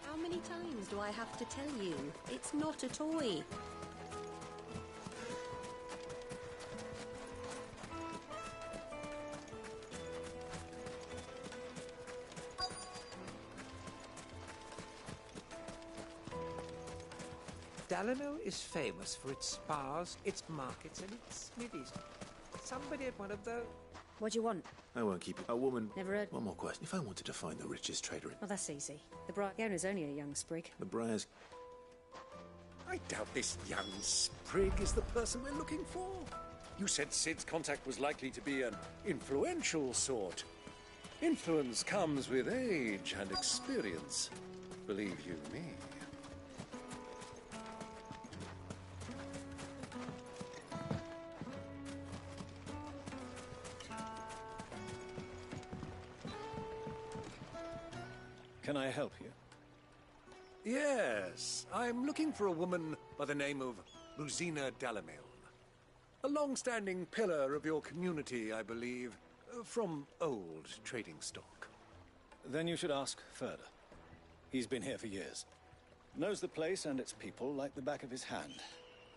S14: How many times do I have to tell you? It's not a toy.
S8: Dalano is famous for its spas, its markets, and its smithies. Somebody at one of those...
S19: What do you want?
S9: I won't keep you. A woman...
S19: Never heard.
S9: One more question. If I wanted to find the richest trader in...
S19: Well, that's easy. The owner's only a young sprig.
S9: The Briar's...
S7: I doubt this young sprig is the person we're looking for. You said Sid's contact was likely to be an influential sort. Influence comes with age and experience. Believe you me.
S25: Can I help you?
S7: Yes, I'm looking for a woman by the name of Rosina Dalamil. A long-standing pillar of your community, I believe, from old trading stock.
S25: Then you should ask further. He's been here for years. Knows the place and its people like the back of his hand.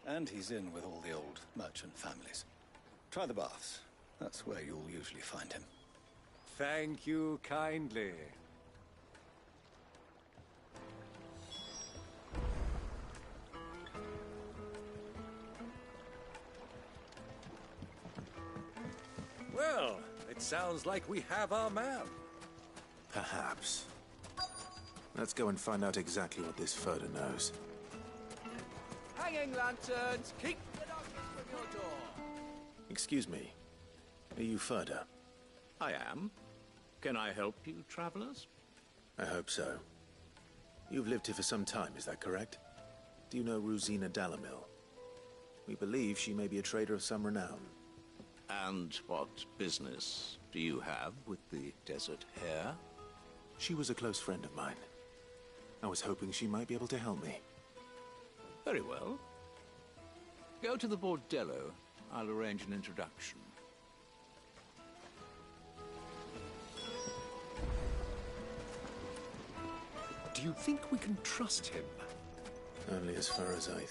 S25: And he's in with all the old merchant families. Try the baths. That's where you'll usually find him.
S7: Thank you kindly. Well, it sounds like we have our man.
S9: Perhaps. Let's go and find out exactly what this Furder knows.
S8: Hanging lanterns! Keep the darkness from your door!
S9: Excuse me. Are you Furder?
S13: I am. Can I help you, travelers?
S9: I hope so. You've lived here for some time, is that correct? Do you know Rosina Dalamil? We believe she may be a trader of some renown.
S13: And what business do you have with the desert hare?
S9: She was a close friend of mine. I was hoping she might be able to help me.
S13: Very well. Go to the bordello. I'll arrange an introduction.
S7: Do you think we can trust him?
S9: Only as far as I...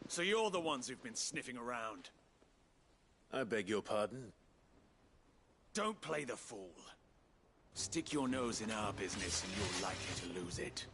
S25: So you're the ones who've been sniffing around?
S9: I beg your pardon?
S25: Don't play the fool. Stick your nose in our business and you're likely to lose it.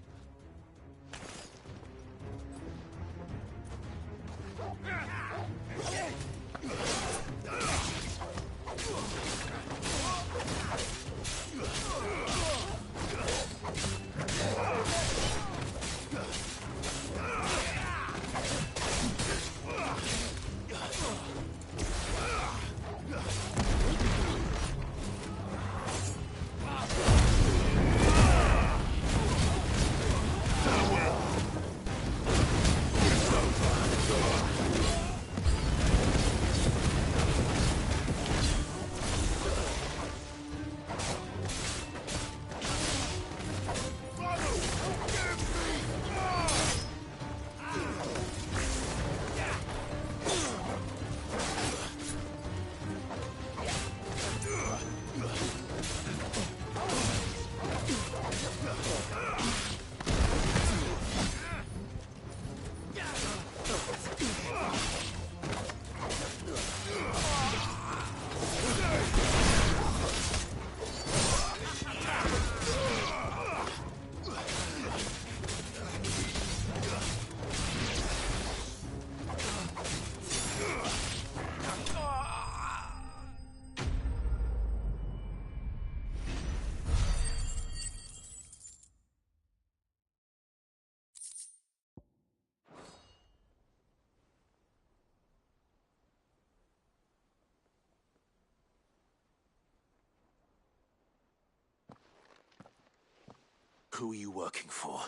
S9: Who are you working for?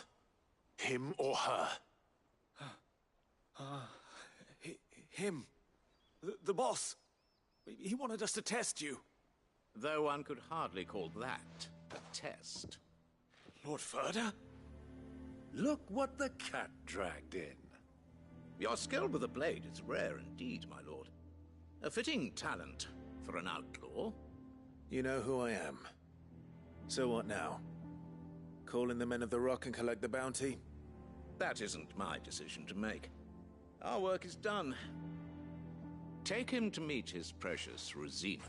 S9: Him or her?
S25: Him. The boss. He wanted us to test you.
S15: Though one could hardly call that a test.
S25: Lord Ferda?
S7: Look what the cat dragged in.
S15: Your skill with the blade is rare indeed, my lord. A fitting talent for an outlaw.
S9: You know who I am. So what now? Call in the Men of the Rock and collect the bounty?
S15: That isn't my decision to make. Our work is done. Take him to meet his precious Rosina.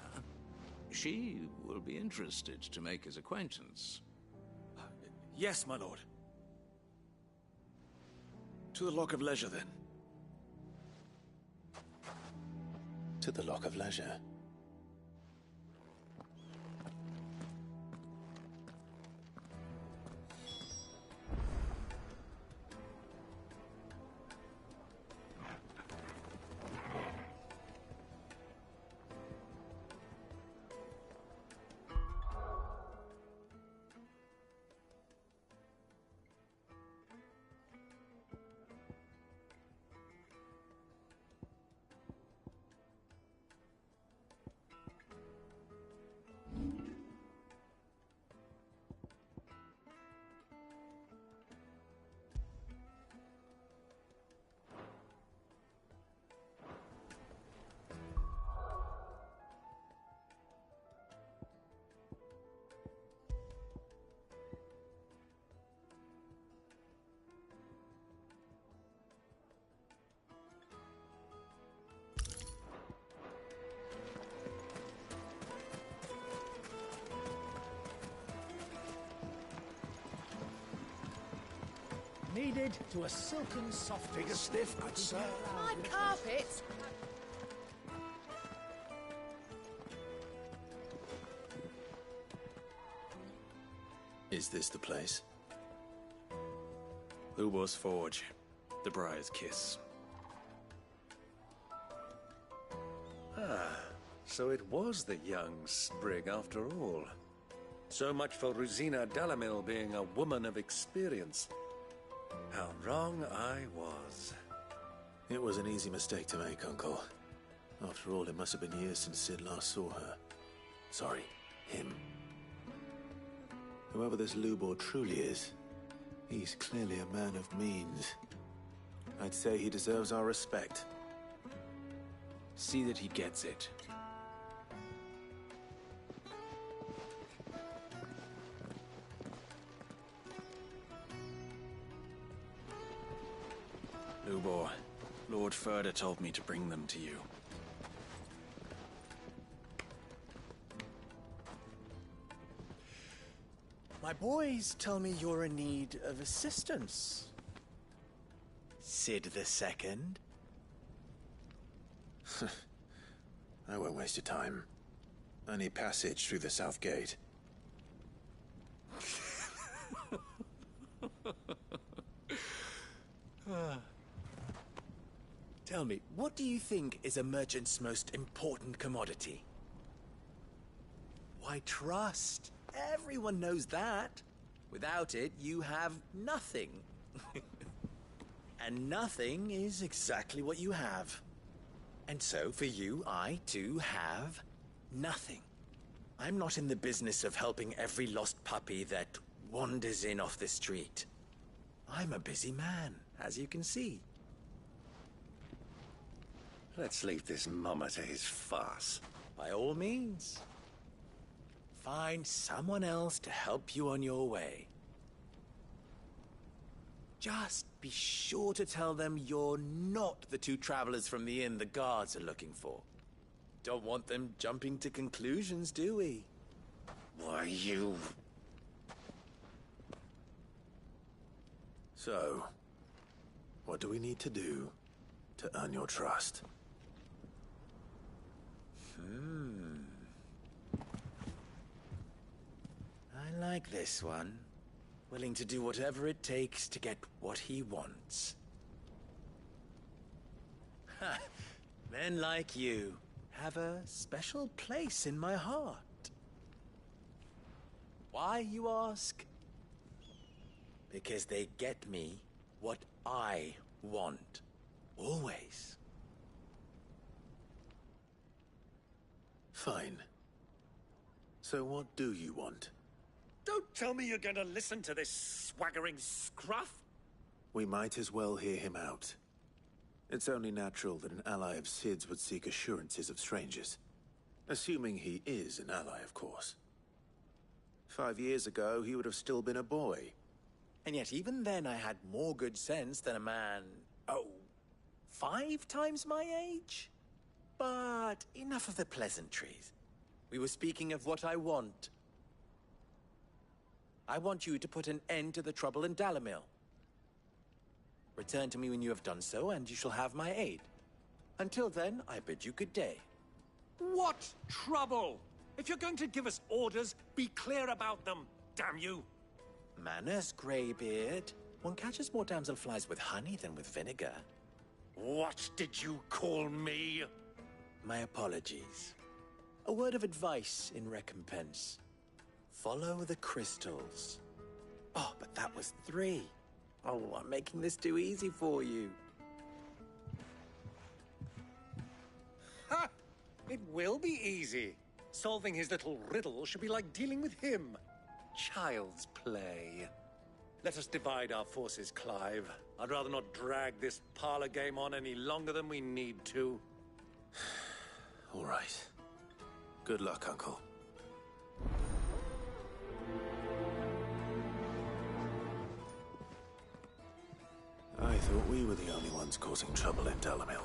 S15: She will be interested to make his acquaintance.
S25: Yes, my lord. To the Lock of Leisure, then.
S9: To the Lock of Leisure.
S15: Kneaded to a silken soft.
S25: Take a sniff, good sir.
S3: My carpets!
S9: Is this the place?
S6: Lubo's Forge. The Briar's Kiss.
S7: Ah, so it was the young sprig after all. So much for Rosina Delamil being a woman of experience. How wrong I was.
S9: It was an easy mistake to make, Uncle. After all, it must have been years since Sid last saw her. Sorry, him. Whoever this Lubor truly is, he's clearly a man of means. I'd say he deserves our respect.
S6: See that he gets it. Lubor, Lord Ferda told me to bring them to you.
S10: My boys tell me you're in need of assistance. Sid the Second?
S9: I won't waste your time. I need passage through the south gate.
S10: Tell me, what do you think is a merchant's most important commodity? Why, trust. Everyone knows that. Without it, you have nothing. And nothing is exactly what you have. And so, for you, I, too, have nothing. I'm not in the business of helping every lost puppy that wanders in off the street. I'm a busy man, as you can see.
S7: Let's leave this mummer to his farce.
S10: By all means. Find someone else to help you on your way. Just be sure to tell them you're not the two travelers from the inn the guards are looking for. Don't want them jumping to conclusions, do we?
S7: Why, you...
S9: So, what do we need to do to earn your trust?
S10: I like this one. Willing to do whatever it takes to get what he wants. Ha! Men like you have a special place in my heart. Why, you ask? Because they get me what I want. Always.
S9: Fine. So what do you want?
S7: Don't tell me you're going to listen to this swaggering scruff!
S9: We might as well hear him out. It's only natural that an ally of Sid's would seek assurances of strangers. Assuming he is an ally, of course. 5 years ago, he would have still been a boy.
S10: And yet even then I had more good sense than a man, 5 times my age? But enough of the pleasantries. We were speaking of what I want. I want you to put an end to the trouble in Dalamil. Return to me when you have done so, and you shall have my aid. Until then, I bid you good day.
S7: What trouble? If you're going to give us orders, be clear about them, damn you!
S10: Manners, Greybeard. One catches more damselflies with honey than with vinegar.
S7: What did you call me?
S10: My apologies. A word of advice in recompense. Follow the crystals. Oh, but that was 3. Oh, I'm making this too easy for you.
S7: Ha! It will be easy. Solving his little riddle should be like dealing with him. Child's play. Let us divide our forces, Clive. I'd rather not drag this parlor game on any longer than we need to.
S9: All right. Good luck, Uncle. I thought we were the only ones causing trouble in Dalamil.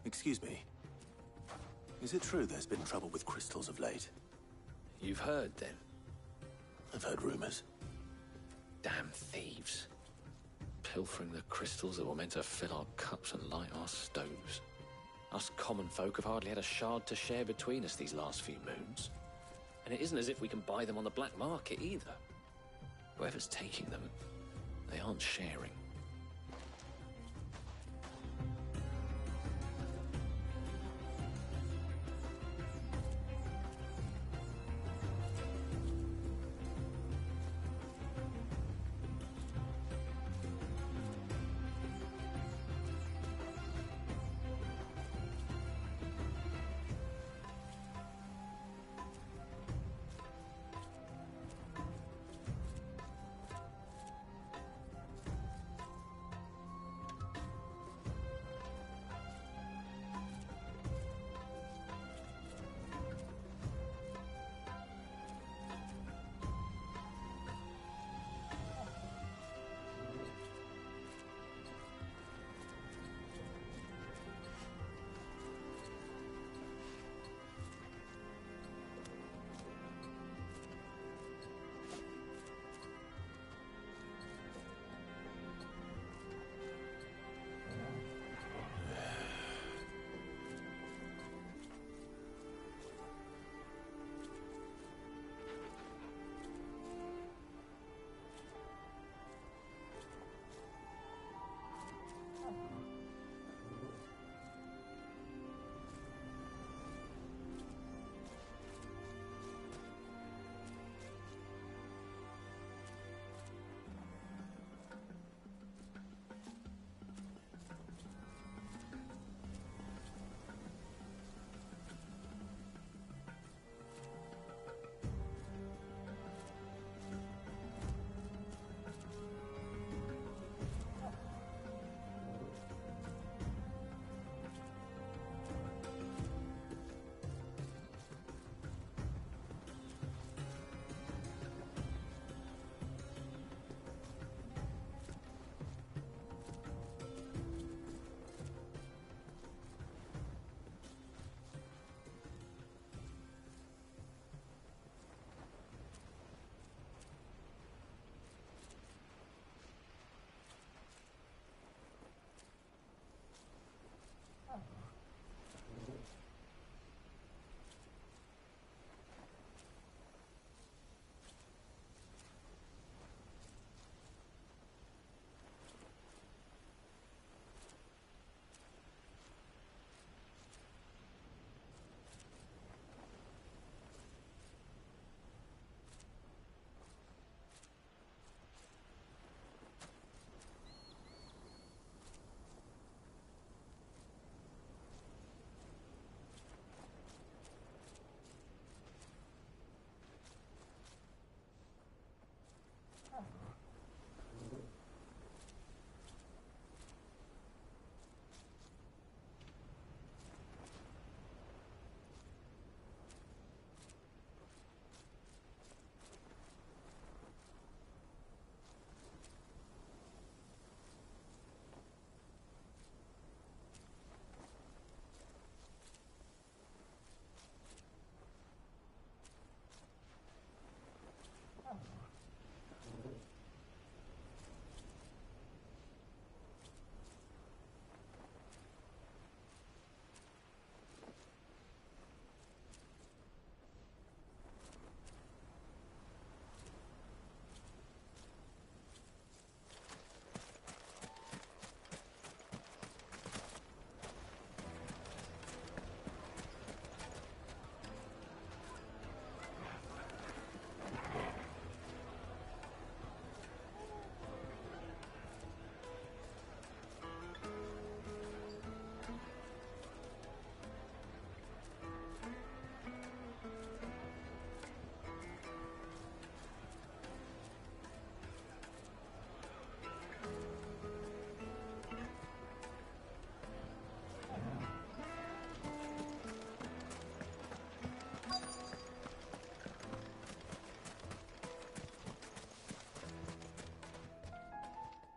S9: Excuse me. Is it true there's been trouble with crystals of late?
S1: You've heard, then?
S9: I've heard rumors.
S1: Damn thieves. Pilfering the crystals that were meant to fill our cups and light our stoves. Us common folk have hardly had a shard to share between us these last few moons. And it isn't as if we can buy them on the black market, either. Whoever's taking them, they aren't sharing.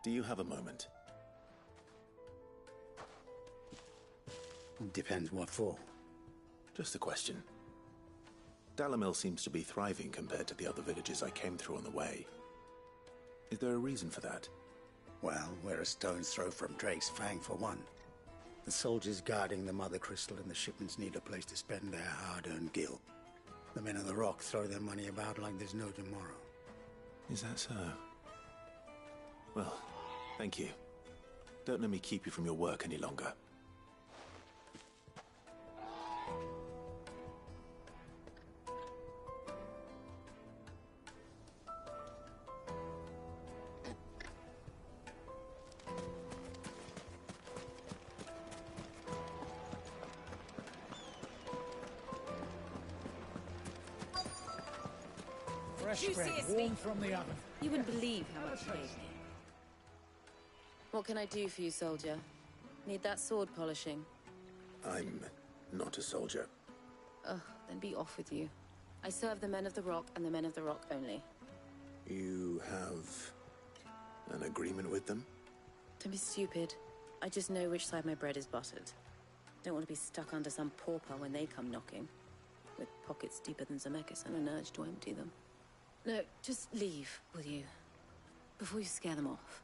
S9: Do you have a moment?
S2: Depends what for.
S9: Just a question. Dalamil seems to be thriving compared to the other villages I came through on the way. Is there a reason for that?
S2: Well, we're a stone's throw from Drake's Fang, for one. The soldiers guarding the Mother Crystal and the shipments need a place to spend their hard-earned gil. The men of the Rock throw their money about like there's no tomorrow.
S9: Is that so? Well, thank you. Don't let me keep you from your work any longer.
S4: Fresh bread, warm from the oven.
S19: You wouldn't believe how much you gave me. What can I do for you, soldier? Need that sword polishing?
S9: I'm not a soldier.
S19: Ugh, then be off with you. I serve the men of the Rock and the men of the Rock only.
S9: You have an agreement with them?
S19: Don't be stupid. I just know which side my bread is buttered. Don't want to be stuck under some pauper when they come knocking. With pockets deeper than Zemeckis and an urge to empty them. No, just leave, will you? Before you scare them off.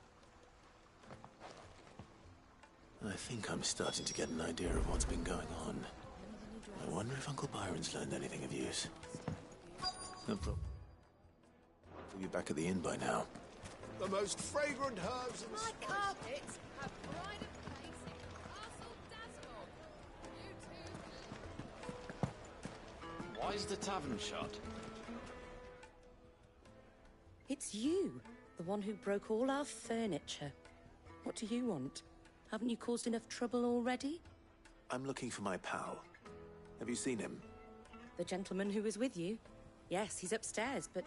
S9: I think I'm starting to get an idea of what's been going on. I wonder if Uncle Byron's learned anything of use. No problem. We'll be back at the inn by now.
S5: The most fragrant herbs and
S3: My carpets have pride of place in Castle Dasmore.
S11: Why is the tavern shut?
S19: It's you, the one who broke all our furniture. What do you want? Haven't you caused enough trouble already?
S9: I'm looking for my pal. Have you seen him?
S19: The gentleman who was with you? Yes, he's upstairs, but...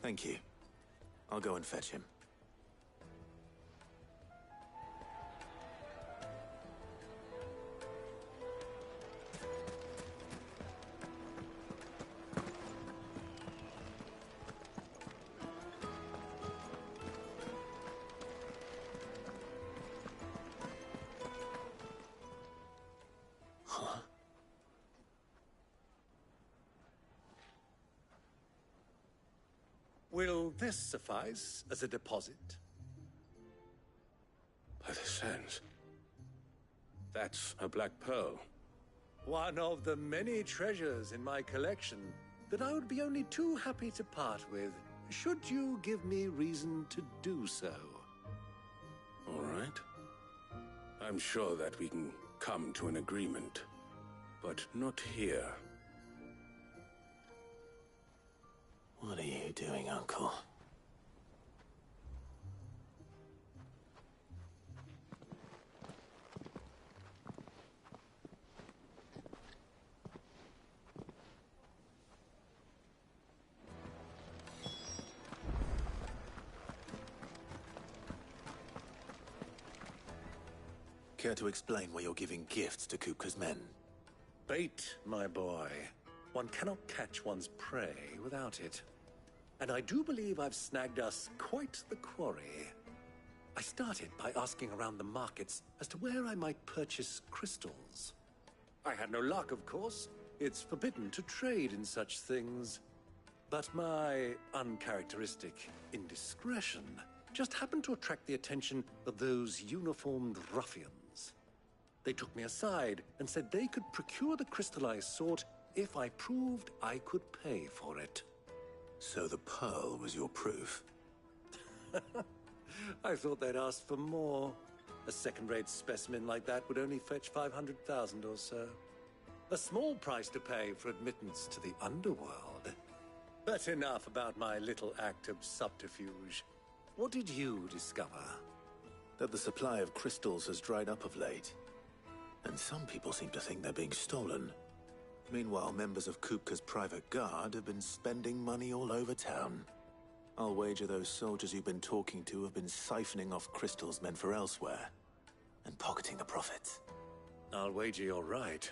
S9: Thank you. I'll go and fetch him.
S7: Will this suffice as a deposit?
S6: By the sands. That's a black pearl.
S7: One of the many treasures in my collection that I would be only too happy to part with, should you give me reason to do so.
S6: All right. I'm sure that we can come to an agreement, but not here.
S9: What are you doing, Uncle? Care to explain why you're giving gifts to Kupka's men?
S7: Bait, my boy. One cannot catch one's prey without it. And I do believe I've snagged us quite the quarry. I started by asking around the markets as to where I might purchase crystals. I had no luck, of course. It's forbidden to trade in such things. But my uncharacteristic indiscretion just happened to attract the attention of those uniformed ruffians. They took me aside and said they could procure the crystal I sought if I proved I could pay for it.
S9: So the pearl was your proof?
S7: I thought they'd ask for more. A second-rate specimen like that would only fetch 500,000 or so. A small price to pay for admittance to the underworld. But enough about my little act of subterfuge. What did you discover?
S9: That the supply of crystals has dried up of late. And some people seem to think they're being stolen. Meanwhile, members of Kupka's private guard have been spending money all over town. I'll wager those soldiers you've been talking to have been siphoning off crystals meant for elsewhere, and pocketing the profits.
S7: I'll wager you're right.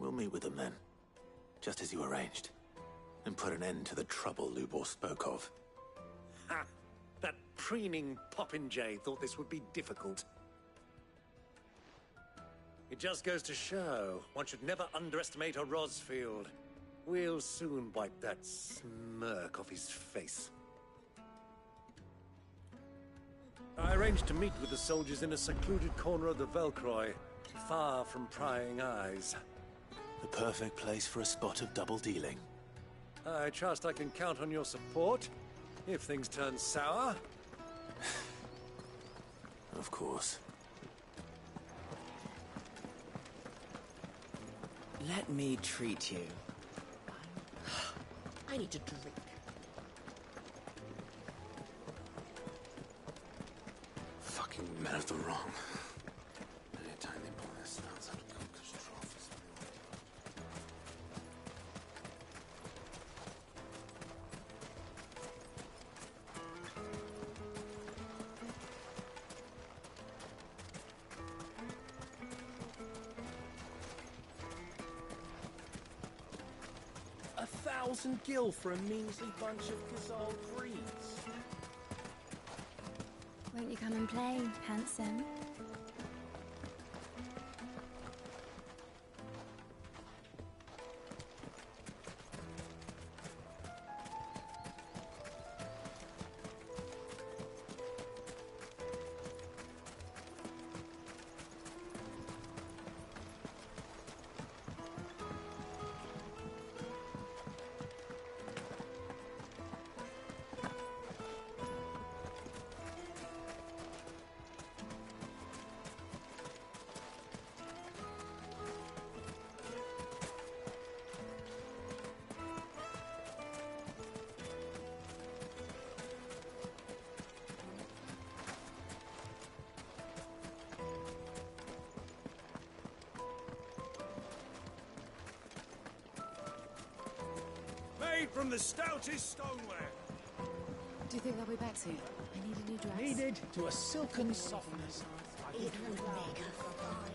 S9: We'll meet with them then, just as you arranged. and put an end to the trouble Lubor spoke of.
S7: Ha! That preening popinjay thought this would be difficult. It just goes to show one should never underestimate a Rosfield. We'll soon wipe that smirk off his face. I arranged to meet with the soldiers in a secluded corner of the Velcroy, far from prying eyes.
S9: The perfect place for a spot of double dealing.
S7: I trust I can count on your support if things turn sour.
S9: Of course.
S16: Let me treat you.
S14: I need a drink.
S9: Fucking men of the wrong. Anytime they pull their snouts out of Cook's trophies.
S11: A 1,000 gil for a measly bunch of Gazal breeds.
S18: Won't you come and play, handsome?
S5: Made from the stoutest stoneware.
S19: Do you think they'll be back soon? I need a new dress.
S4: Kneaded to a silken softness.
S14: It will make her fine.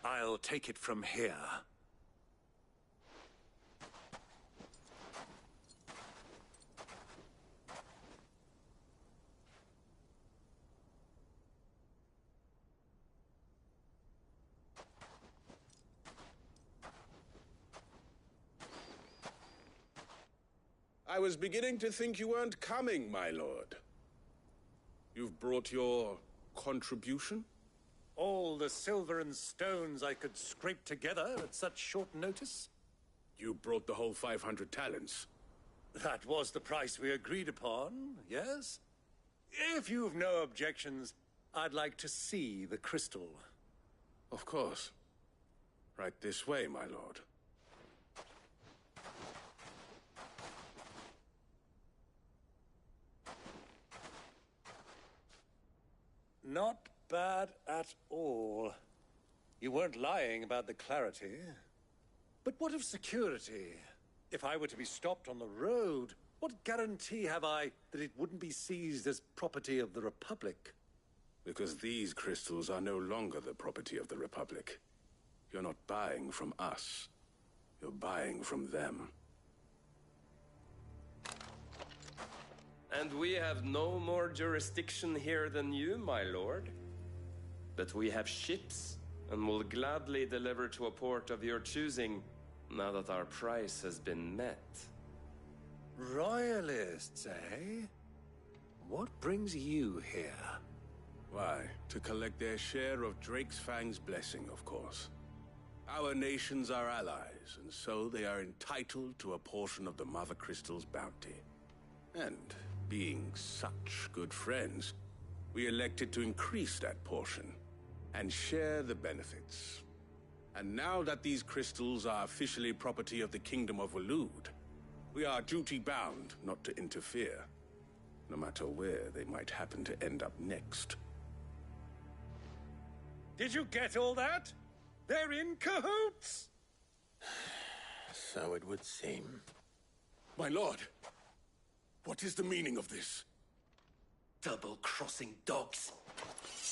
S7: I'll take it from here.
S6: I was beginning to think you weren't coming, my lord. You've brought your contribution?
S7: All the silver and stones I could scrape together at such short notice?
S6: You brought the whole 500 talents.
S7: That was the price we agreed upon, yes? If you've no objections, I'd like to see the crystal.
S6: Of course. Right this way, my lord.
S7: Not bad at all. You weren't lying about the clarity. But what of security? If I were to be stopped on the road, what guarantee have I that it wouldn't be seized as property of the Republic?
S6: Because these crystals are no longer the property of the Republic. You're not buying from us. You're buying from them.
S20: And we have no more jurisdiction here than you, my lord. But we have ships, and will gladly deliver to a port of your choosing, now that our price has been met.
S7: Royalists, eh? What brings you here?
S6: Why, to collect their share of Drakesfang's blessing, of course. Our nations are allies, and so they are entitled to a portion of the Mother Crystal's bounty. And being such good friends, we elected to increase that portion and share the benefits. And now that these crystals are officially property of the Kingdom of Waloed, we are duty-bound not to interfere, no matter where they might happen to end up next.
S7: Did you get all that? They're in cahoots!
S6: So it would seem. My lord, what is the meaning of this?
S20: Double-crossing dogs.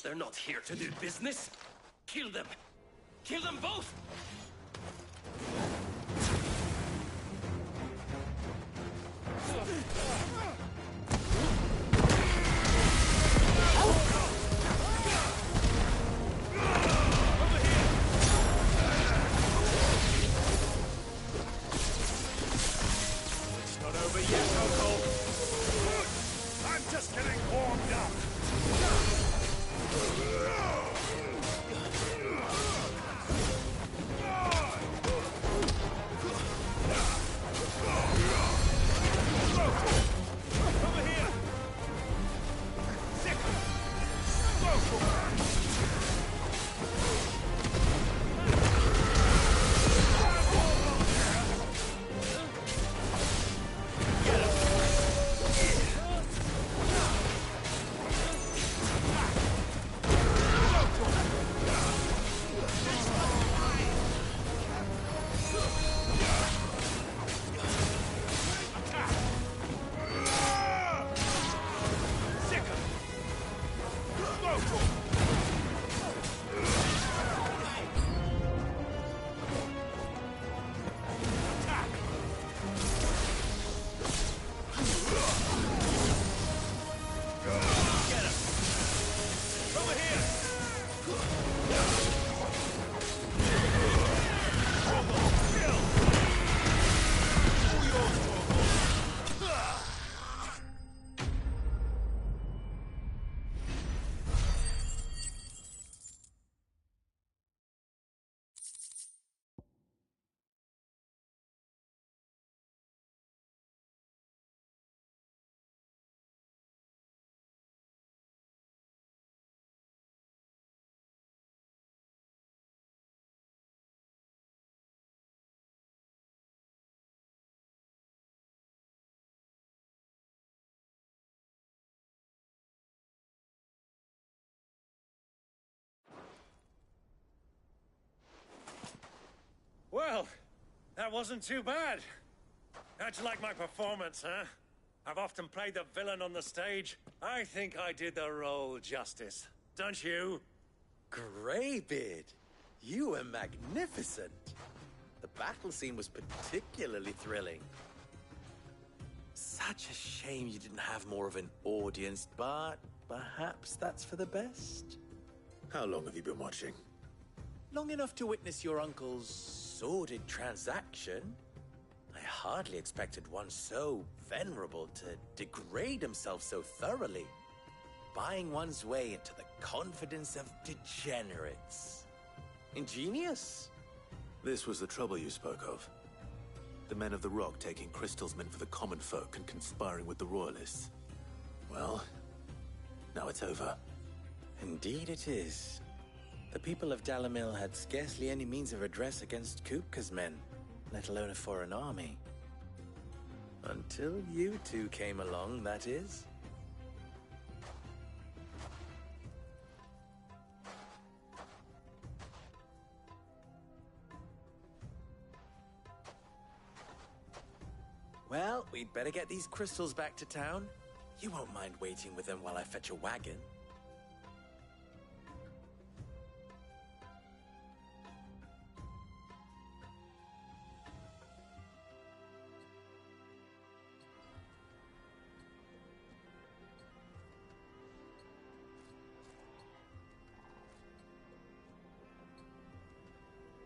S20: They're not here to do business. Kill them! Kill them both!
S7: It's not over yet, Uncle. I'm just getting warmed up. Over here! Well, that wasn't too bad. How'd you like my performance, huh? I've often played the villain on the stage. I think I did the role justice. Don't you?
S10: Greybeard, you were magnificent. The battle scene was particularly thrilling. Such a shame you didn't have more of an audience, but perhaps that's for the best.
S9: How long have you been watching?
S10: Long enough to witness your uncle's sordid transaction. I hardly expected one so venerable to degrade himself so thoroughly. Buying one's way into the confidence of degenerates. Ingenious.
S9: This was the trouble you spoke of. The men of the Rock taking crystals meant for the common folk and conspiring with the Royalists. Well, now it's over.
S10: Indeed it is. The people of Dalamil had scarcely any means of redress against Kupka's men, let alone a foreign army. Until you two came along, that is. Well, we'd better get these crystals back to town. You won't mind waiting with them while I fetch a wagon.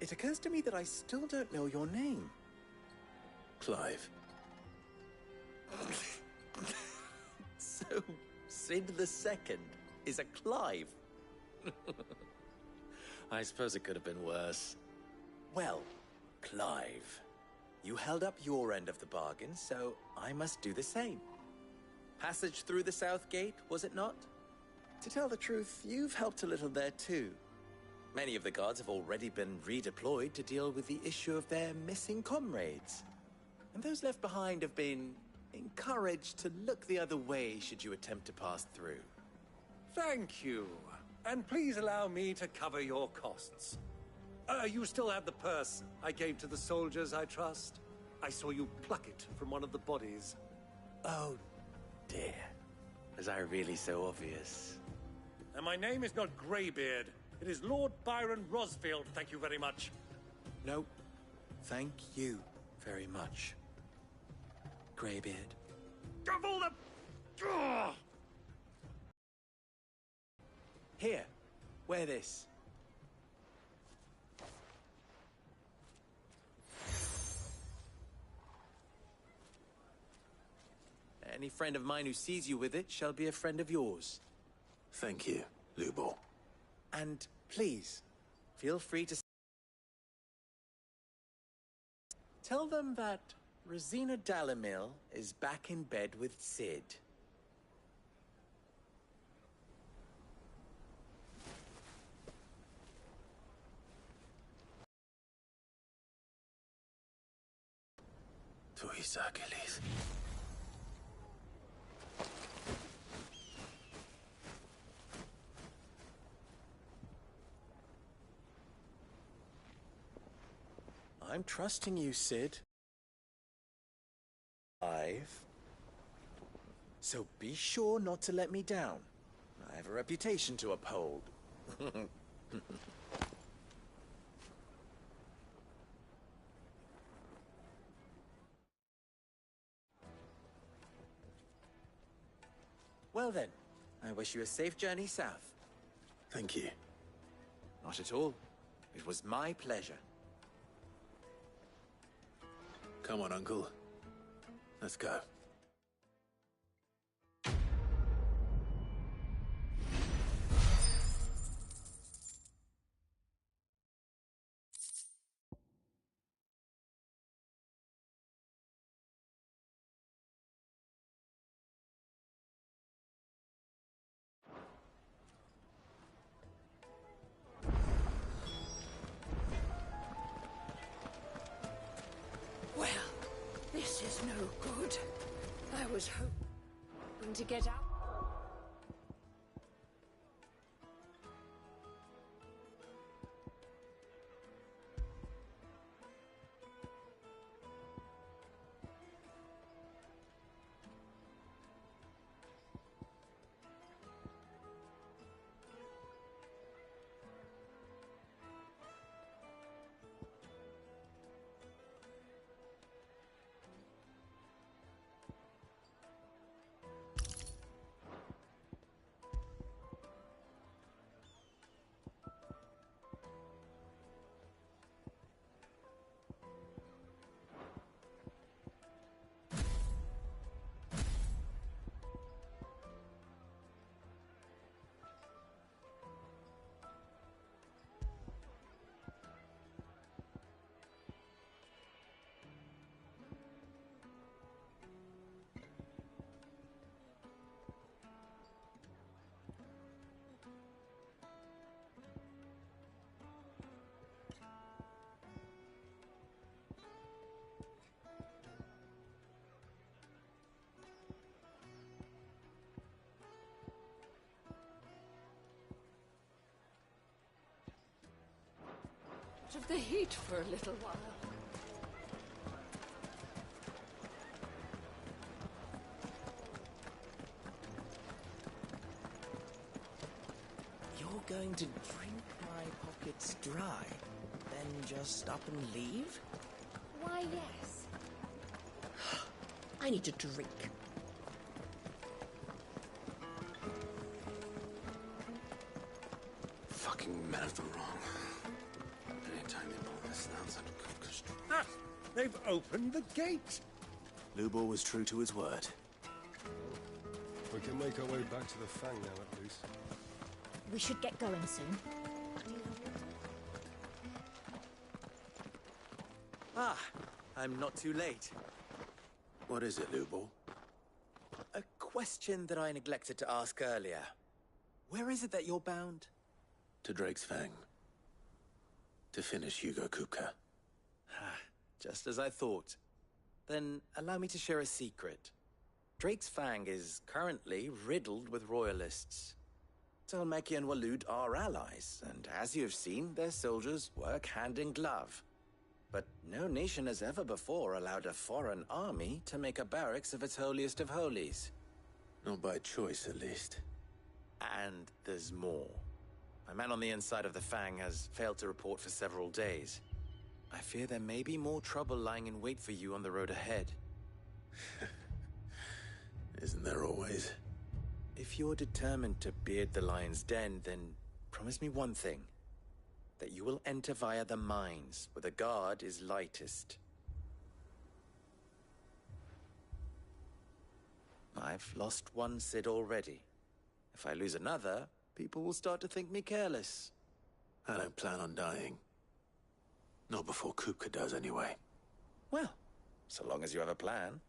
S10: It occurs to me that I still don't know your name.
S9: Clive.
S10: So, Sid the Second is a Clive. I suppose it could have been worse. Well, Clive, you held up your end of the bargain, so I must do the same. Passage through the South Gate, was it not? To tell the truth, you've helped a little there too. Many of the guards have already been redeployed to deal with the issue of their missing comrades. And those left behind have been encouraged to look the other way should you attempt to pass through.
S7: Thank you. And please allow me to cover your costs. You still have the purse I gave to the soldiers, I trust? I saw you pluck it from one of the bodies.
S10: Oh, dear. Was I really so obvious?
S7: And my name is not Greybeard. It is Lord Byron Rosfield, thank you very much.
S10: No, thank you very much, Greybeard.
S7: Of all the... Ugh!
S10: Here, wear this. Any friend of mine who sees you with it shall be a friend of yours.
S9: Thank you, Lubor.
S10: And please, feel free to tell them that Rosina Dalamil is back in bed with Sid.
S9: Tu Achilles.
S10: I'm trusting you, Sid. So be sure not to let me down. I have a reputation to uphold. Well then, I wish you a safe journey south.
S9: Thank you.
S10: Not at all. It was my pleasure.
S9: Come on, Uncle. Let's go.
S14: Well, this is no good. I was hoping to get out.
S17: out of the heat for a little while.
S16: You're going to drink my pockets dry, then just up and leave?
S14: Why, yes. I need to drink.
S6: Fucking men of the wrong. Anytime they pull this nonsense,
S7: Ah! They've opened the gate!
S9: Lubor was true to his word.
S21: We can make our way back to the Fang now, at least.
S22: We should get going soon.
S10: Ah, I'm not too late.
S9: What is it, Lubor?
S10: A question that I neglected to ask earlier. Where is it that you're bound?
S9: To Drake's Fang. To finish Hugo Kupka.
S10: Just as I thought. Then allow me to share a secret. Drake's Fang is currently riddled with royalists. Talmeki and Walud are allies, and as you have seen, their soldiers work hand in glove. But no nation has ever before allowed a foreign army to make a barracks of its holiest of holies.
S9: Not by choice, at least.
S10: And there's more. My man on the inside of the Fang has failed to report for several days. I fear there may be more trouble lying in wait for you on the road ahead.
S9: Isn't there always?
S10: If you're determined to beard the lion's den, then promise me one thing. That you will enter via the mines, where the guard is lightest. I've lost one Cid already. If I lose another, people will start to think me careless.
S9: I don't plan on dying. Not before Kupka does, anyway.
S10: Well, so long as you have a plan.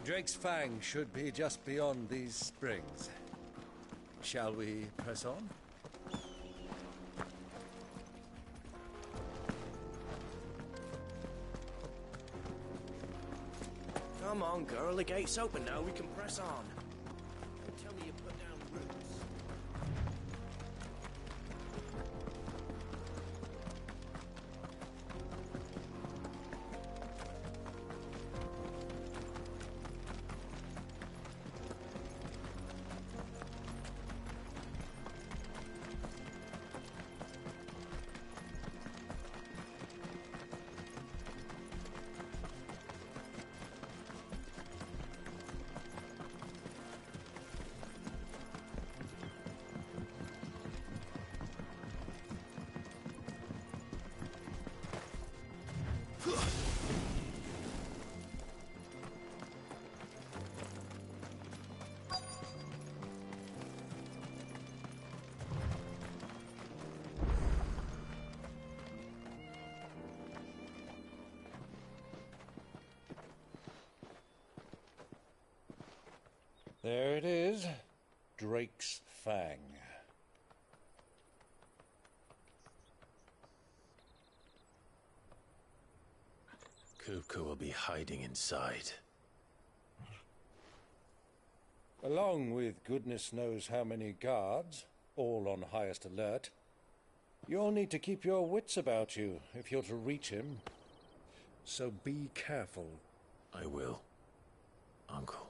S7: Drake's Fang should be just beyond these springs. Shall we press on?
S16: Come on, girl, the gate's open now, we can press on. Don't tell me you put down roots.
S7: There it is. Drake's Fang.
S9: Kupka will be hiding inside.
S7: Along with goodness knows how many guards, all on highest alert. You'll need to keep your wits about you if you're to reach him. So be careful.
S9: I will, Uncle.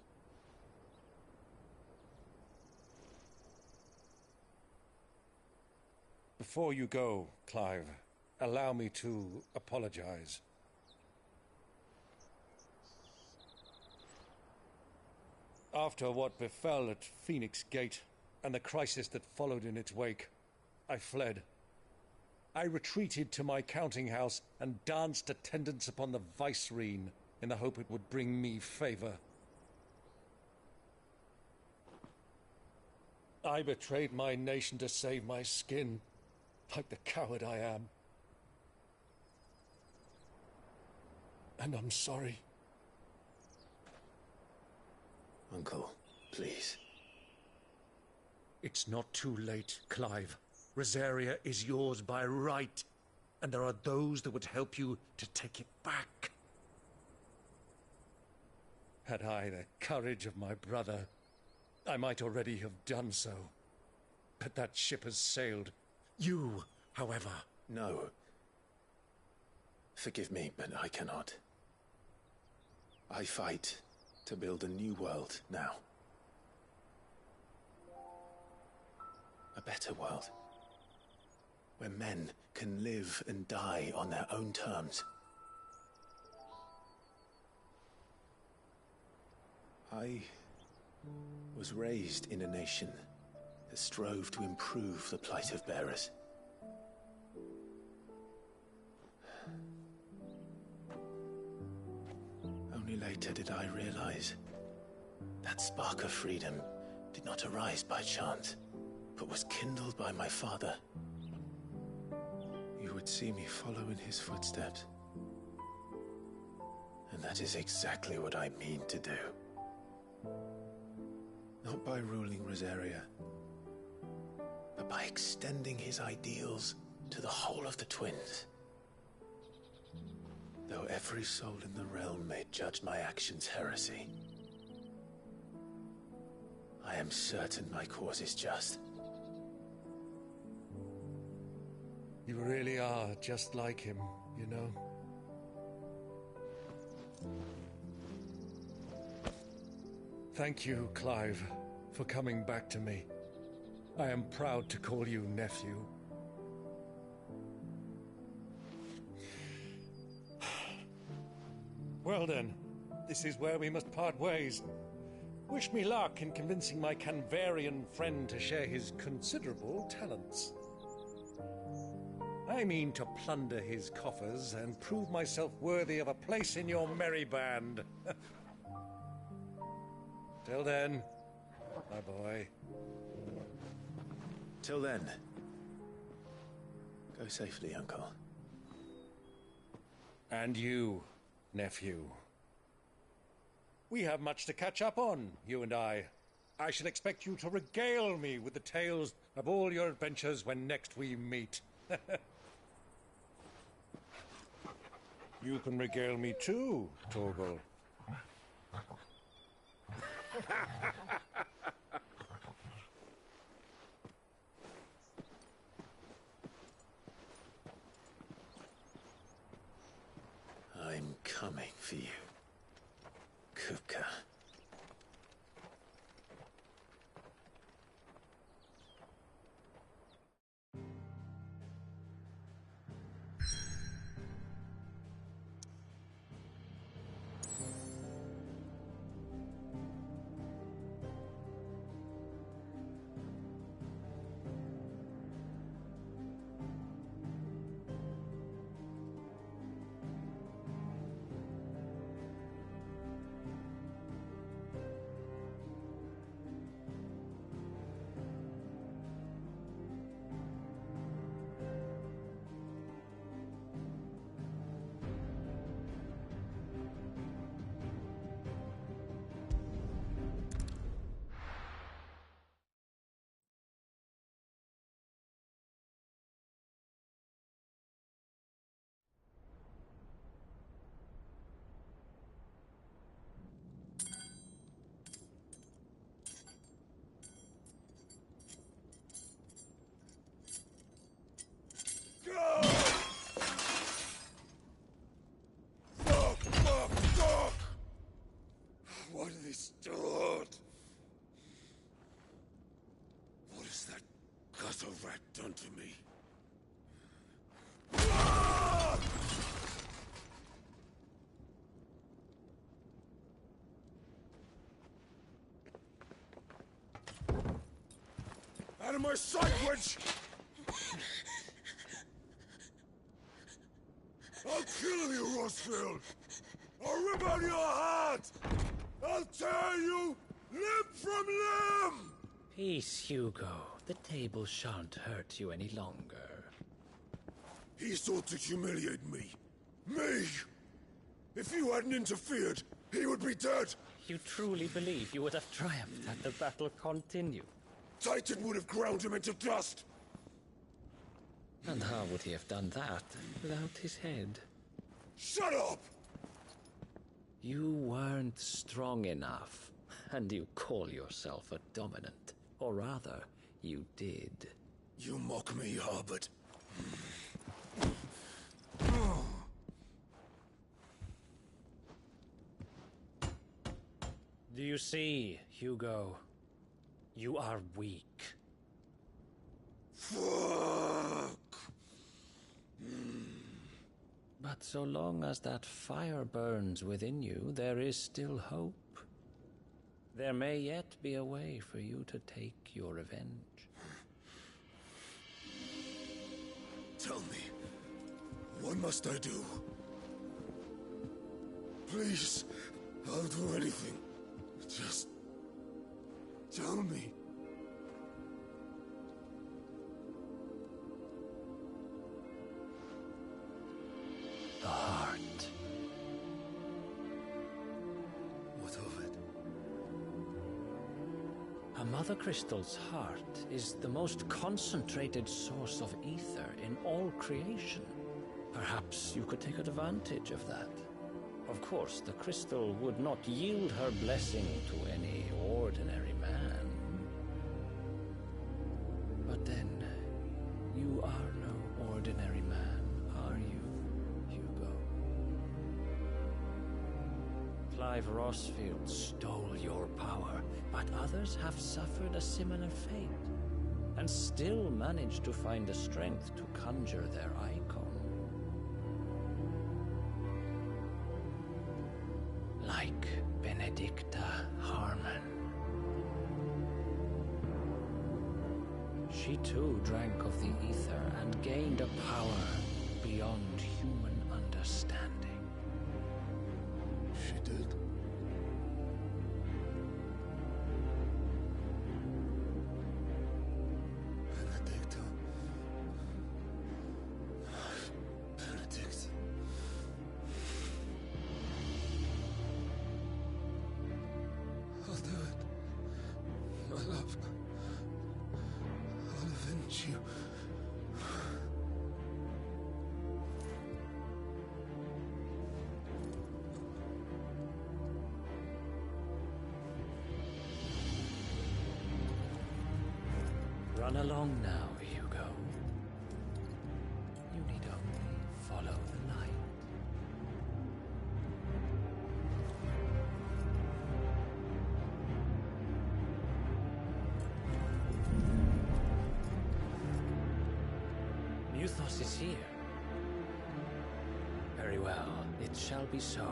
S7: Before you go, Clive, allow me to apologize. After what befell at Phoenix Gate and the crisis that followed in its wake, I fled. I retreated to my counting house and danced attendance upon the vicereine in the hope it would bring me favor.
S11: I betrayed my nation to save my skin, like the coward I am. And I'm sorry.
S9: Uncle, please.
S11: It's not too late, Clive. Rosaria is yours by right, and there are those that would help you to take it back. Had I the courage of my brother, I might already have done so. But that ship has sailed. You, however...
S9: No. Forgive me, but I cannot. I fight to build a new world now. A better world. Where men can live and die on their own terms. I was raised in a nation that strove to improve the plight of bearers. Only later did I realize that spark of freedom did not arise by chance, but was kindled by my father. You would see me follow in his footsteps. And that is exactly what I mean to do. Not by ruling Rosaria, but by extending his ideals to the whole of the twins. Though every soul in the realm may judge my actions heresy, I am certain my cause is just.
S11: You really are just like him, you know? Thank you, Clive, for coming back to me. I am proud to call you nephew. Well then, this is where we must part ways. Wish me luck in convincing my Canvarian friend to share his considerable talents. I mean to plunder his coffers and prove myself worthy of a place in your merry band. Till then, my boy.
S9: Till then, go safely, Uncle.
S11: And you, nephew. We have much to catch up on, you and I. I shall expect you to regale me with the tales of all your adventures when next we meet. You can regale me too, Torgal.
S9: I'm coming for you, Kupka.
S5: Fuck! What have they stored? What has that gutter rat done to me? Out of my sight, witch! I'll kill you, Rosfield! I'll rip out your heart! I'll tear you limb from limb!
S1: Peace, Hugo. The table shan't hurt you any longer.
S5: He sought to humiliate me. Me! If you hadn't interfered, he would be dead!
S1: You truly believe you would have triumphed had the battle continued?
S5: Titan would have ground him into dust!
S1: And how would he have done that without his head?
S5: Shut up!
S1: You weren't strong enough, and you call yourself a dominant. Or rather, you did.
S5: You mock me, Harbert.
S1: Do you see, Hugo? You are weak.
S5: Fuck!
S1: But so long as that fire burns within you, there is still hope. There may yet be a way for you to take your revenge.
S5: Tell me, what must I do? Please, I'll do anything. Just tell me.
S1: The heart.
S5: What of it?
S1: A Mother Crystal's heart is the most concentrated source of ether in all creation. Perhaps you could take advantage of that. Of course, the crystal would not yield her blessing to any ordinary man. But then, you are no ordinary man, are you, Hugo? Clive Rossfield stole your power, but others have suffered a similar fate, and still managed to find the strength to conjure their icon. Like Benedicta Harmon. She too drank of the ether and gained a power beyond human understanding.
S5: She did? Benedicta. Benedict. I'll do it. My love. I'll avenge you.
S1: Run along now, Hugo. You need only follow the light. Muthos is here. Very well, it shall be so.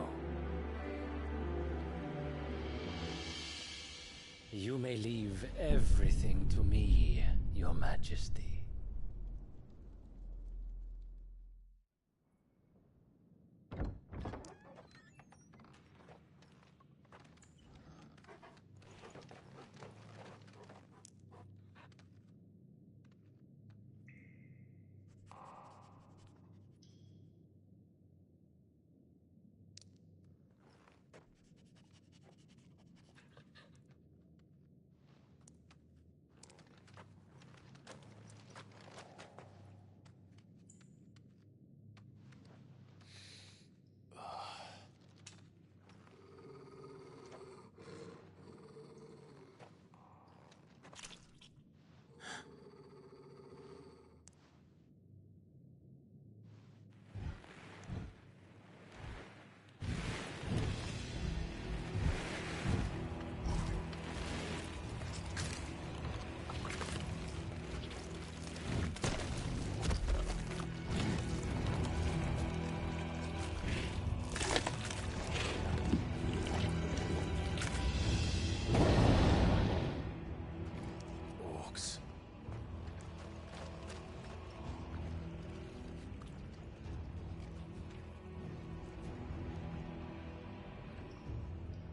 S1: You may leave everything to me, Your Majesty.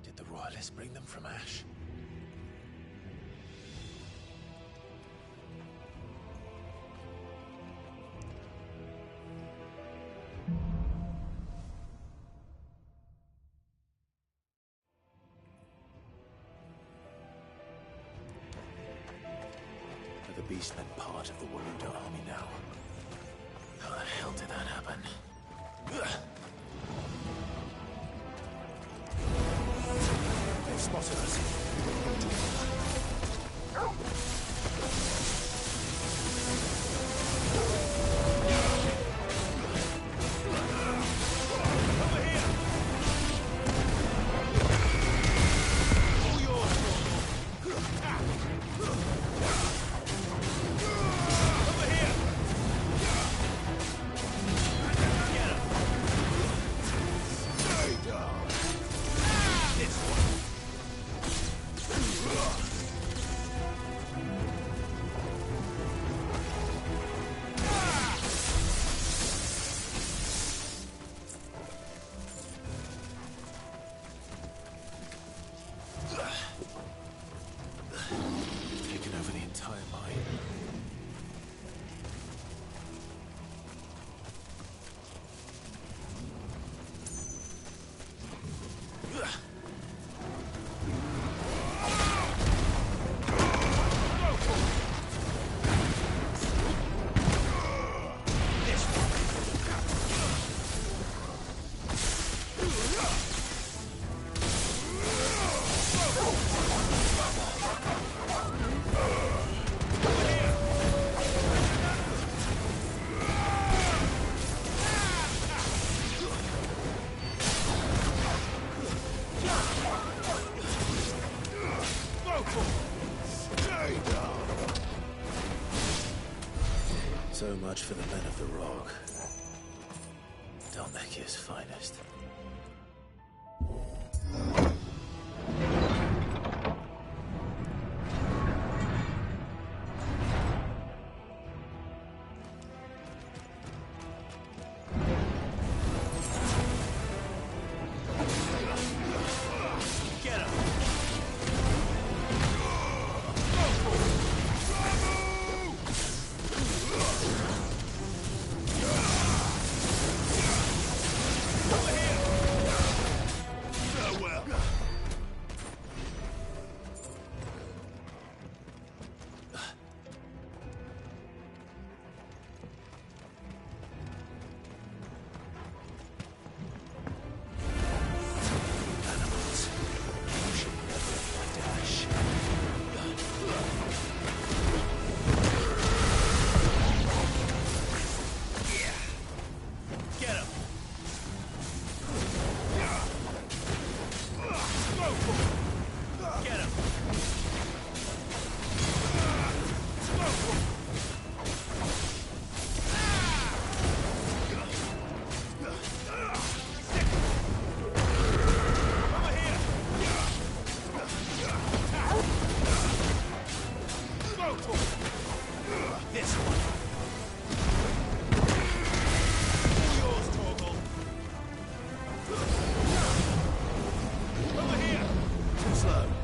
S9: Did the Royalists bring them from Ash? beast led part of the Waluda army now. How the hell did that happen?
S25: They've spotted us.
S9: Taken over the entire line. So much for the men of the Rock. Dalmekia's finest.
S5: Get him! This one. All yours, Torgal. Over here. Too slow.